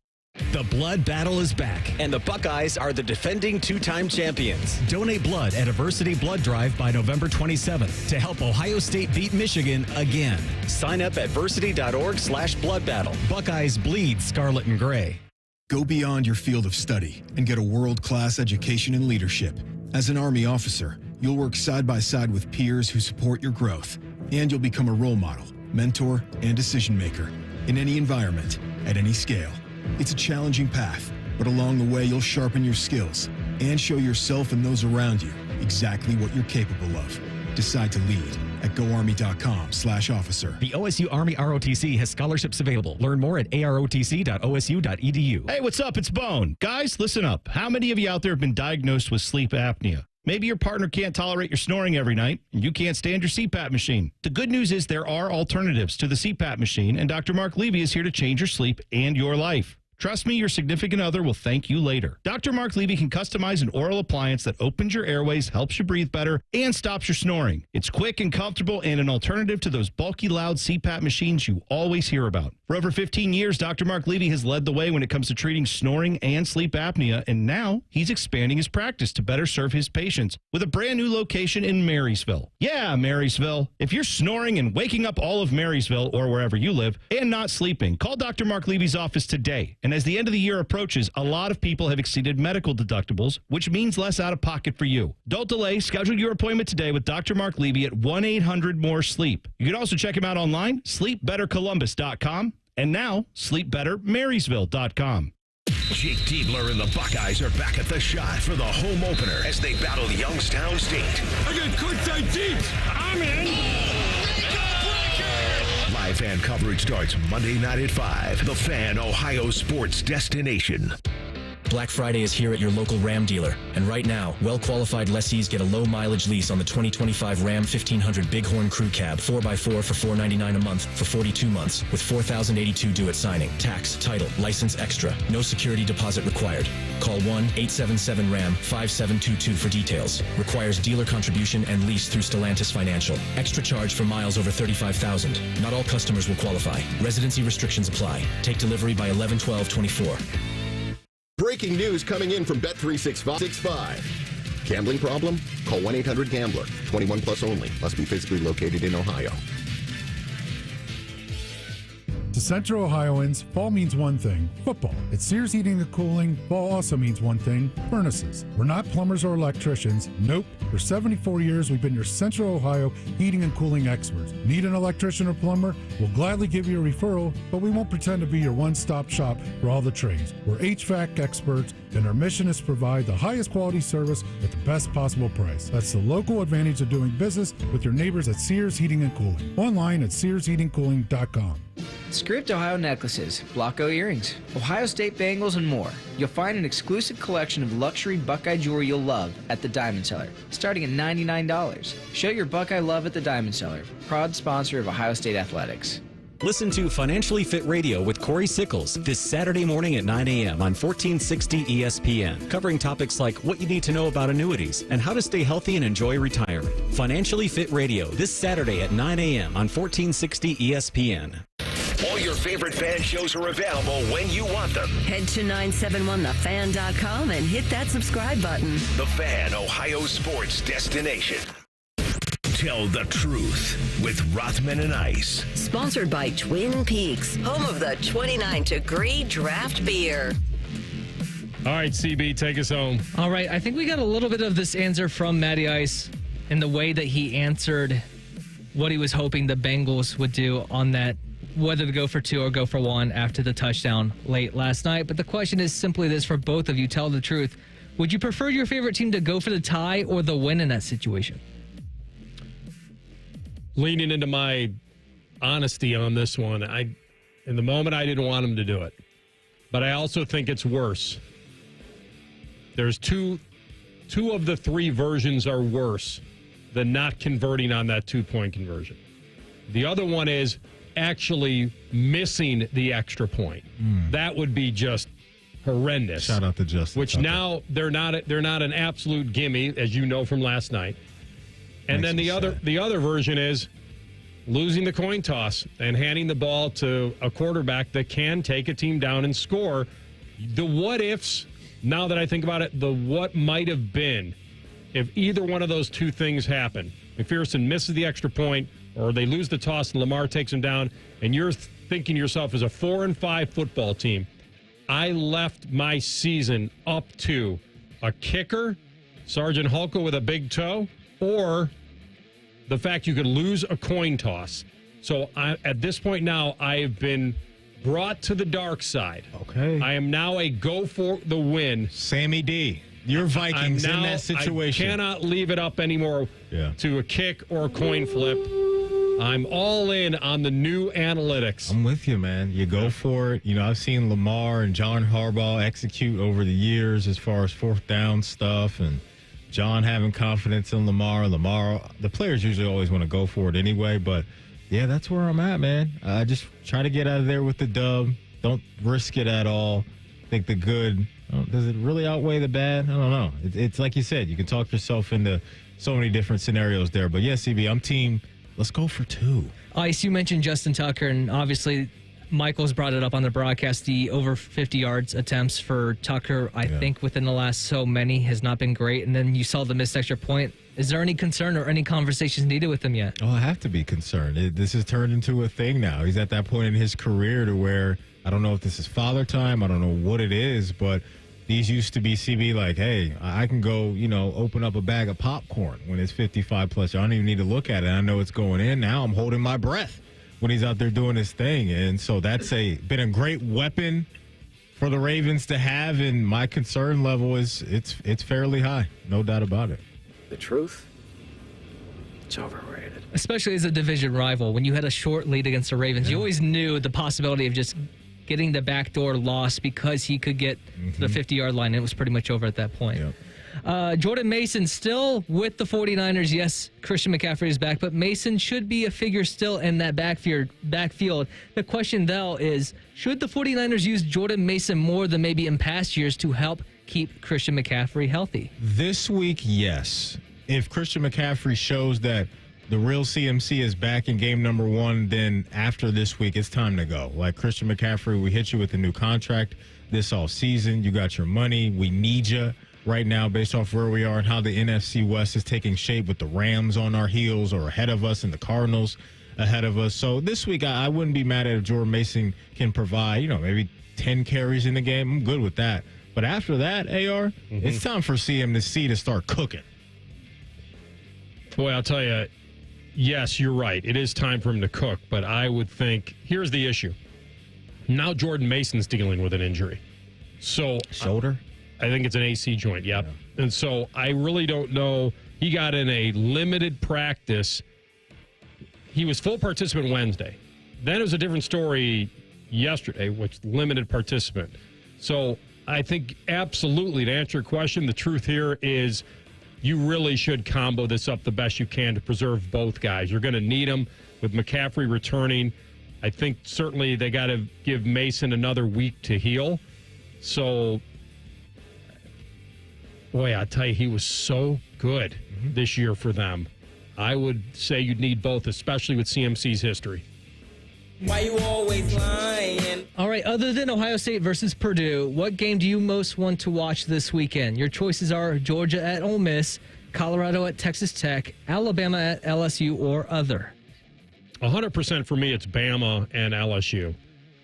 Speaker 15: The blood battle is back, and the Buckeyes are the defending two-time champions. Donate blood at a Versity Blood Drive by November 27th to help Ohio State beat Michigan again. Sign up at versity.org/blood battle. Buckeyes bleed scarlet and gray.
Speaker 18: Go beyond your field of study and get a world-class education in leadership. As an Army officer, you'll work side by side with peers who support your growth, and you'll become a role model, mentor, and decision maker in any environment, at any scale. It's a challenging path, but along the way, you'll sharpen your skills and show yourself and those around you exactly what you're capable of. Decide to lead at goarmy.com/officer.
Speaker 15: The OSU Army ROTC has scholarships available. Learn more at arotc.osu.edu.
Speaker 17: Hey, what's up? It's Bone. Guys, listen up. How many of you out there have been diagnosed with sleep apnea? Maybe your partner can't tolerate your snoring every night, and you can't stand your CPAP machine. The good news is there are alternatives to the CPAP machine, and Dr. Mark Levy is here to change your sleep and your life. Trust me, your significant other will thank you later. Dr. Mark Levy can customize an oral appliance that opens your airways, helps you breathe better, and stops your snoring. It's quick and comfortable and an alternative to those bulky, loud CPAP machines you always hear about. For over 15 years, Dr. Mark Levy has led the way when it comes to treating snoring and sleep apnea, and now he's expanding his practice to better serve his patients with a brand new location in Marysville. Yeah, Marysville. If you're snoring and waking up all of Marysville or wherever you live and not sleeping, call Dr. Mark Levy's office today. And as the end of the year approaches, a lot of people have exceeded medical deductibles, which means less out of pocket for you. Don't delay. Schedule your appointment today with Dr. Mark Levy at 1-800-MORE-SLEEP. You can also check him out online, sleepbettercolumbus.com, and now sleepbettermarysville.com.
Speaker 1: Jake Diebler and the Buckeyes are back at the shot for the home opener as they battle Youngstown State.
Speaker 2: I got courtside seats. I'm in.
Speaker 1: Live fan coverage starts Monday night at 5. The Fan, Ohio sports destination.
Speaker 11: Black Friday is here at your local Ram dealer. And right now, well-qualified lessees get a low-mileage lease on the 2025 Ram 1500 Bighorn Crew Cab 4x4 for $499 a month for 42 months with $4,082 due at signing. Tax, title, license extra. No security deposit required. Call 1-877-RAM-5722 for details. Requires dealer contribution and lease through Stellantis Financial. Extra charge for miles over 35,000. Not all customers will qualify. Residency restrictions apply. Take delivery by 11/12/24.
Speaker 12: Breaking news coming in from Bet365. Gambling problem? Call 1-800-GAMBLER. 21 plus only. Must be physically located in Ohio.
Speaker 20: To Central Ohioans, fall means one thing, football. At Sears Heating and Cooling, fall also means one thing, furnaces. We're not plumbers or electricians. Nope. For 74 years, we've been your Central Ohio heating and cooling experts. Need an electrician or plumber? We'll gladly give you a referral, but we won't pretend to be your one-stop shop for all the trades. We're HVAC experts, and our mission is to provide the highest quality service at the best possible price. That's the local advantage of doing business with your neighbors at Sears Heating and Cooling. Online at SearsHeatingCooling.com.
Speaker 22: Script Ohio necklaces, Blocko earrings, Ohio State bangles, and more. You'll find an exclusive collection of luxury Buckeye jewelry you'll love at the Diamond Cellar, starting at $99. Show your Buckeye love at the Diamond Cellar, proud sponsor of Ohio State Athletics.
Speaker 15: Listen to Financially Fit Radio with Corey Sickles this Saturday morning at 9 a.m. on 1460 ESPN, covering topics like what you need to know about annuities and how to stay healthy and enjoy retirement. Financially Fit Radio this Saturday at 9 a.m. on 1460 ESPN.
Speaker 1: All your favorite fan shows are available when you want them.
Speaker 8: Head to 971thefan.com and hit that subscribe button.
Speaker 1: The Fan, Ohio sports destination. Tell the truth with Rothman and Ice.
Speaker 8: Sponsored by Twin Peaks, home of the 29-degree draft beer.
Speaker 4: All right, CB, take us home.
Speaker 23: All right, I think we got a little bit of this answer from Matty Ice in the way that he answered what he was hoping the Bengals would do on that, whether to go for 2 or go for 1 after the touchdown late last night. But the question is simply this for both of you. Tell the truth. Would you prefer your favorite team to go for the tie or the win in that situation?
Speaker 4: Leaning into my honesty on this one, in the moment I didn't want him to do it. But I also think it's worse. There's two of the 3 versions are worse than not converting on that 2-point conversion. The other one is actually missing the extra point. That would be just horrendous.
Speaker 5: Shout out to Justin.
Speaker 4: Which now they're not an absolute gimme, as you know from last night. And then the other version is losing the coin toss and handing the ball to a quarterback that can take a team down and score. The what ifs, now that I think about it, the what might have been if either one of those 2 things happen. McPherson misses the extra point, or they lose the toss and Lamar takes him down, and you're thinking to yourself as a 4-5 football team, I left my season up to a kicker, Sergeant Hulka with a big toe, or the fact you could lose a coin toss. So at this point now, I've been brought to the dark side.
Speaker 5: Okay.
Speaker 4: I am now a go for the win.
Speaker 5: Sammy D. Your Vikings in that situation.
Speaker 4: I cannot leave it up anymore to a kick or a coin flip. I'm all in on the new analytics.
Speaker 5: I'm with you, man. You go for it. You know, I've seen Lamar and John Harbaugh execute over the years as far as 4th down stuff, and John having confidence in Lamar. The players usually always want to go for it anyway, but yeah, that's where I'm at, man. I just try to get out of there with the dub. Don't risk it at all. I think the good, does it really outweigh the bad? I don't know. It's like you said, you can talk yourself into so many different scenarios there. But yeah, CB, I'm team, let's go for 2.
Speaker 23: Ice, you mentioned Justin Tucker, and obviously Michael's brought it up on the broadcast. The over 50 yards attempts for Tucker, I think within the last so many, has not been great. And then you saw the missed extra point. Is there any concern or any conversations needed with him yet?
Speaker 5: Oh, I have to be concerned. This has turned into a thing now. He's at that point in his career to where I don't know if this is father time. I don't know what it is, but these used to be CB like, hey, I can go, open up a bag of popcorn when it's 55 plus. I don't even need to look at it. I know it's going in. Now I'm holding my breath when he's out there doing his thing. And so that's been a great weapon for the Ravens to have. And my concern level is it's fairly high. No doubt about it.
Speaker 7: The truth? It's overrated.
Speaker 23: Especially as a division rival. When you had a short lead against the Ravens, you always knew the possibility of just getting the backdoor loss because he could get to the 50-yard line. It was pretty much over at that point. Jordan Mason still with the 49ers. Yes, Christian McCaffrey is back, but Mason should be a figure still in that backfield. The question, though, is should the 49ers use Jordan Mason more than maybe in past years to help keep Christian McCaffrey healthy?
Speaker 5: This week, yes. If Christian McCaffrey shows that the real CMC is back in game number 1, then after this week, it's time to go. Like Christian McCaffrey, we hit you with a new contract this offseason. You got your money. We need you right now based off where we are and how the NFC West is taking shape with the Rams on our heels or ahead of us and the Cardinals ahead of us. So this week, I wouldn't be mad at if Jordan Mason can provide, maybe 10 carries in the game. I'm good with that. But after that, AR, it's time for CMC to start cooking.
Speaker 4: Boy, I'll tell you, yes, you're right. It is time for him to cook, but I would think here's the issue. Now Jordan Mason's dealing with an injury. So
Speaker 5: shoulder?
Speaker 4: I think it's an AC joint, yep. Yeah. And so I really don't know. He got in a limited practice. He was full participant Wednesday. Then it was a different story yesterday, which limited participant. So I think absolutely, to answer your question, the truth here is you really should combo this up the best you can to preserve both guys. You're going to need them with McCaffrey returning. I think certainly they got to give Mason another week to heal. So, boy, I tell you, he was so good this year for them. I would say you'd need both, especially with CMC's history.
Speaker 13: Why you always lying?
Speaker 23: All right, other than Ohio State versus Purdue, what game do you most want to watch this weekend? Your choices are Georgia at Ole Miss, Colorado at Texas Tech, Alabama at LSU, or other.
Speaker 4: 100% for me, it's Bama and LSU.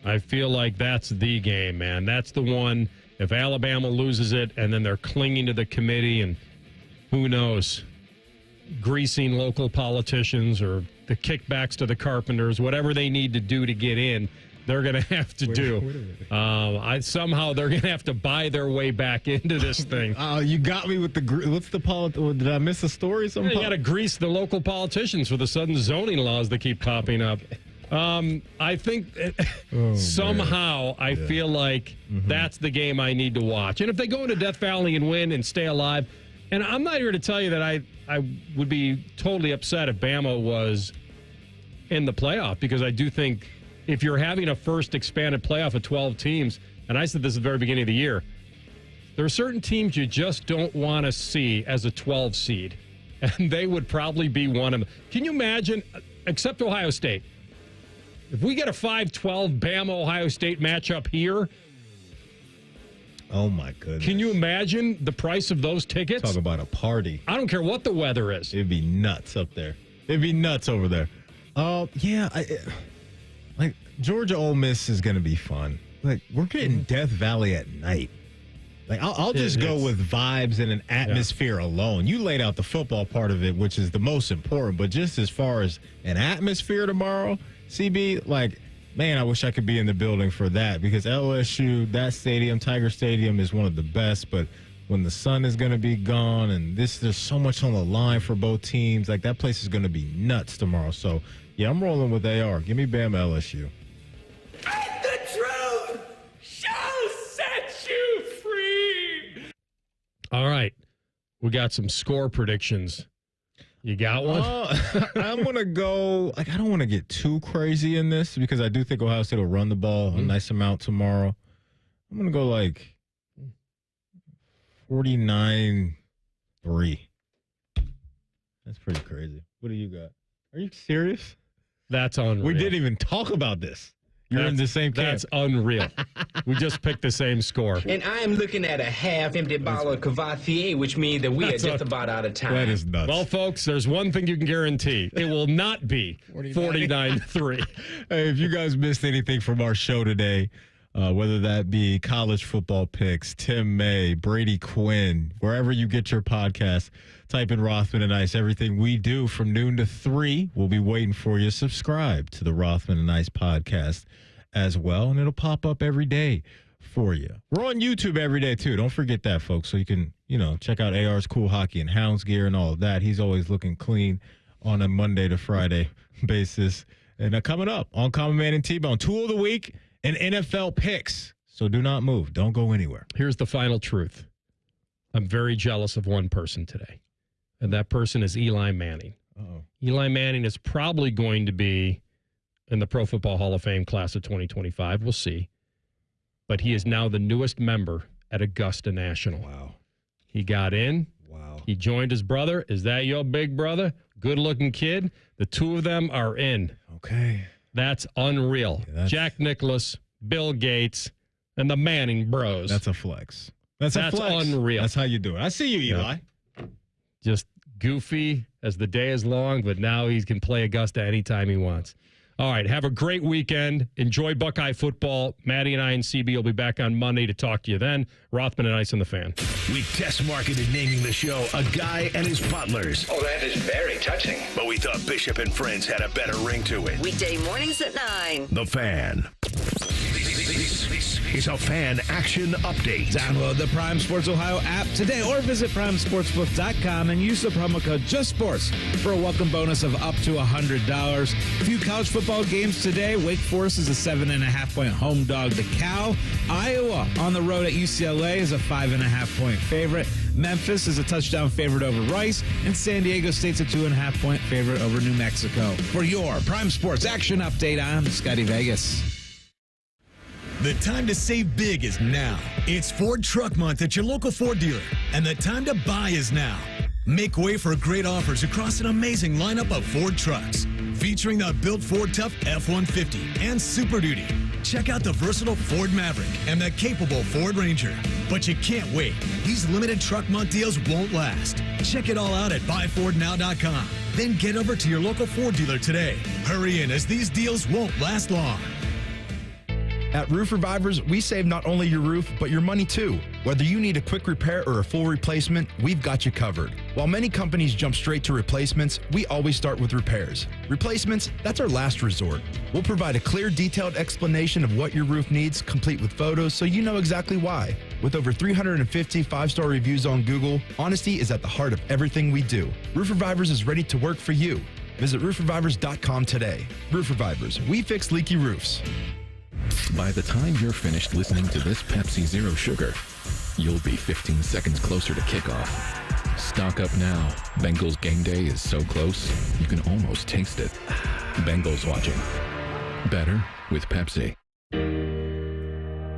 Speaker 4: I feel like that's the game, man. That's the one. If Alabama loses it and then they're clinging to the committee and who knows, greasing local politicians or the kickbacks to the Carpenters, whatever they need to do to get in, they're going to have to do. Somehow they're going to have to buy their way back into this thing.
Speaker 5: You got me with what's the did I miss a story?
Speaker 4: You got to grease the local politicians for the sudden zoning laws that keep popping up. I think somehow I feel like that's the game I need to watch. And if they go into Death Valley and win and stay alive, and I'm not here to tell you that I would be totally upset if Bama was in the playoff, because I do think if you're having a first expanded playoff of 12 teams, and I said this at the very beginning of the year, there are certain teams you just don't want to see as a 12 seed, and they would probably be one of them. Can you imagine, except Ohio State, if we get a 5-12 Bama-Ohio State matchup here?
Speaker 5: Oh, my goodness.
Speaker 4: Can you imagine the price of those tickets?
Speaker 5: Talk about a party.
Speaker 4: I don't care what the weather is.
Speaker 5: It'd be nuts up there. It'd be nuts over there. Yeah, like Georgia Ole Miss is going to be fun. Like, we're getting Death Valley at night. Like, I'll just go with vibes and an atmosphere alone. You laid out the football part of it, which is the most important. But just as far as an atmosphere tomorrow, CB, like, man, I wish I could be in the building for that, because LSU, that stadium, Tiger Stadium, is one of the best. But when the sun is going to be gone and there's so much on the line for both teams, like, that place is going to be nuts tomorrow. So, yeah, I'm rolling with AR. Give me Bama LSU.
Speaker 13: And the truth shall set you free.
Speaker 4: All right. We got some score predictions. You got one?
Speaker 5: I'm going to go, I don't want to get too crazy in this because I do think Ohio State will run the ball a nice amount tomorrow. I'm going to go 49-3. That's pretty crazy. What do you got? Are you serious?
Speaker 4: That's unreal.
Speaker 5: We didn't even talk about this. You're in the same camp.
Speaker 4: That's unreal. We just picked the same score.
Speaker 13: And I am looking at a half-empty bottle of Cavatier, which means that we are just about out of time.
Speaker 5: That is nuts.
Speaker 4: Well, folks, there's one thing you can guarantee. It will not be 49-3.
Speaker 5: Hey, if you guys missed anything from our show today, whether that be college football picks, Tim May, Brady Quinn, wherever you get your podcast, type in Rothman and Ice. Everything we do from noon to 3, we'll be waiting for you. Subscribe to the Rothman and Ice podcast as well, and it'll pop up every day for you. We're on YouTube every day, too. Don't forget that, folks, so you can, check out AR's Cool Hockey and Hounds gear and all of that. He's always looking clean on a Monday to Friday basis. And coming up on Common Man and T-Bone, Tool of the Week and NFL picks. So do not move. Don't go anywhere.
Speaker 4: Here's the final truth. I'm very jealous of one person today, and that person is Eli Manning.
Speaker 5: Uh-oh.
Speaker 4: Eli Manning is probably going to be in the Pro Football Hall of Fame class of 2025. We'll see. But he is now the newest member at Augusta National.
Speaker 5: Wow.
Speaker 4: He got in.
Speaker 5: Wow.
Speaker 4: He joined his brother. Is that your big brother? Good-looking kid. The two of them are in.
Speaker 5: Okay.
Speaker 4: That's unreal.
Speaker 5: Yeah,
Speaker 4: Jack Nicklaus, Bill Gates, and the Manning bros.
Speaker 5: That's a flex. That's a flex.
Speaker 4: Unreal.
Speaker 5: That's how you do it. I see you, Eli.
Speaker 4: Just goofy as the day is long, but now he can play Augusta anytime he wants. All right, have a great weekend. Enjoy Buckeye football. Maddie and I and CB will be back on Monday to talk to you then. Rothman and Ice on the Fan.
Speaker 1: We test marketed naming the show A Guy and His Butlers.
Speaker 10: Oh, that is very touching.
Speaker 1: But we thought Bishop and Friends had a better ring to it.
Speaker 8: Weekday mornings at 9.
Speaker 1: The Fan. This is a Fan Action Update.
Speaker 21: Download the Prime Sports Ohio app today or visit primesportsbook.com and use the promo code JUSTSPORTS for a welcome bonus of up to $100. A few college football games today. Wake Forest is a 7.5-point home dog to Cal. Iowa on the road at UCLA is a 5.5-point favorite. Memphis is a touchdown favorite over Rice, and San Diego State's a 2.5-point favorite over New Mexico. For your Prime Sports Action Update, I'm Scotty Vegas.
Speaker 18: The time to save big is now. It's Ford Truck Month at your local Ford dealer, and the time to buy is now. Make way for great offers across an amazing lineup of Ford trucks, featuring the built Ford Tough F-150 and Super Duty. Check out the versatile Ford Maverick and the capable Ford Ranger. But you can't wait. These limited Truck Month deals won't last. Check it all out at buyfordnow.com. Then get over to your local Ford dealer today. Hurry in, as these deals won't last long.
Speaker 6: At Roof Revivers, we save not only your roof, but your money too. Whether you need a quick repair or a full replacement, we've got you covered. While many companies jump straight to replacements, we always start with repairs. Replacements, that's our last resort. We'll provide a clear, detailed explanation of what your roof needs, complete with photos, so you know exactly why. With over 350 5-star reviews on Google, honesty is at the heart of everything we do. Roof Revivers is ready to work for you. Visit roofrevivers.com today. Roof Revivers, we fix leaky roofs.
Speaker 14: By the time you're finished listening to this Pepsi Zero Sugar, you'll be 15 seconds closer to kickoff. Stock up now. Bengals game day is so close, you can almost taste it. Bengals watching. Better with Pepsi.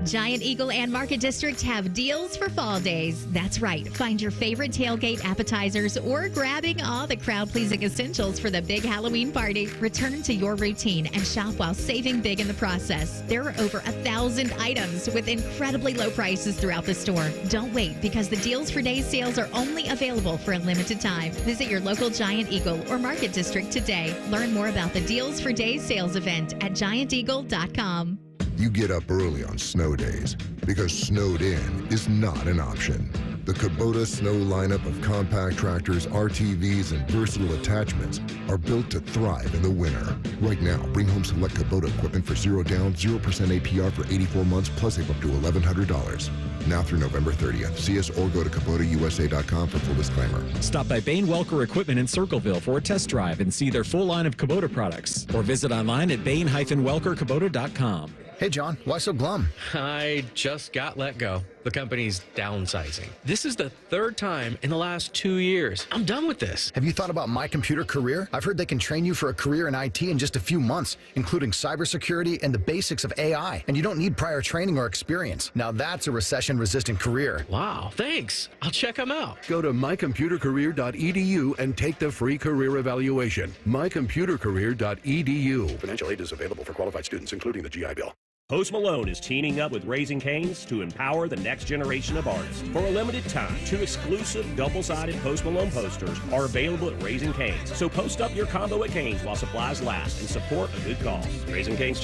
Speaker 16: Giant Eagle and Market District have deals for fall days. That's right. Find your favorite tailgate appetizers or grabbing all the crowd-pleasing essentials for the big Halloween party. Return to your routine and shop while saving big in the process. There are over 1,000 items with incredibly low prices throughout the store. Don't wait, because the Deals for Days sales are only available for a limited time. Visit your local Giant Eagle or Market District today. Learn more about the Deals for Days sales event at gianteagle.com.
Speaker 19: You get up early on snow days because snowed in is not an option. The Kubota snow lineup of compact tractors, RTVs, and versatile attachments are built to thrive in the winter. Right now, bring home select Kubota equipment for 0 down, 0% APR for 84 months, plus save up to $1,100. Now through November 30th. See us or go to KubotaUSA.com for full disclaimer.
Speaker 15: Stop by Bain Welker Equipment in Circleville for a test drive and see their full line of Kubota products. Or visit online at bain-welkerkubota.com.
Speaker 24: Hey, John, why so glum?
Speaker 25: I just got let go.
Speaker 3: the company's downsizing. This is the third time in the last 2 years. I'm done with this.
Speaker 9: Have you thought about My Computer Career? I've heard they can train you for a career in IT in just a few months, including cybersecurity and the basics of AI. And you don't need prior training or experience. Now that's a recession-resistant career.
Speaker 3: Wow, thanks. I'll check them out.
Speaker 17: Go to mycomputercareer.edu and take the free career evaluation. mycomputercareer.edu. Financial aid is available for qualified students, including the GI Bill.
Speaker 24: Post Malone is teaming up with Raising Cane's to empower the next generation of artists. For a limited time, 2 exclusive double-sided Post Malone posters are available at Raising Cane's. So post up your combo at Cane's while supplies last and support a good cause. Raising Cane's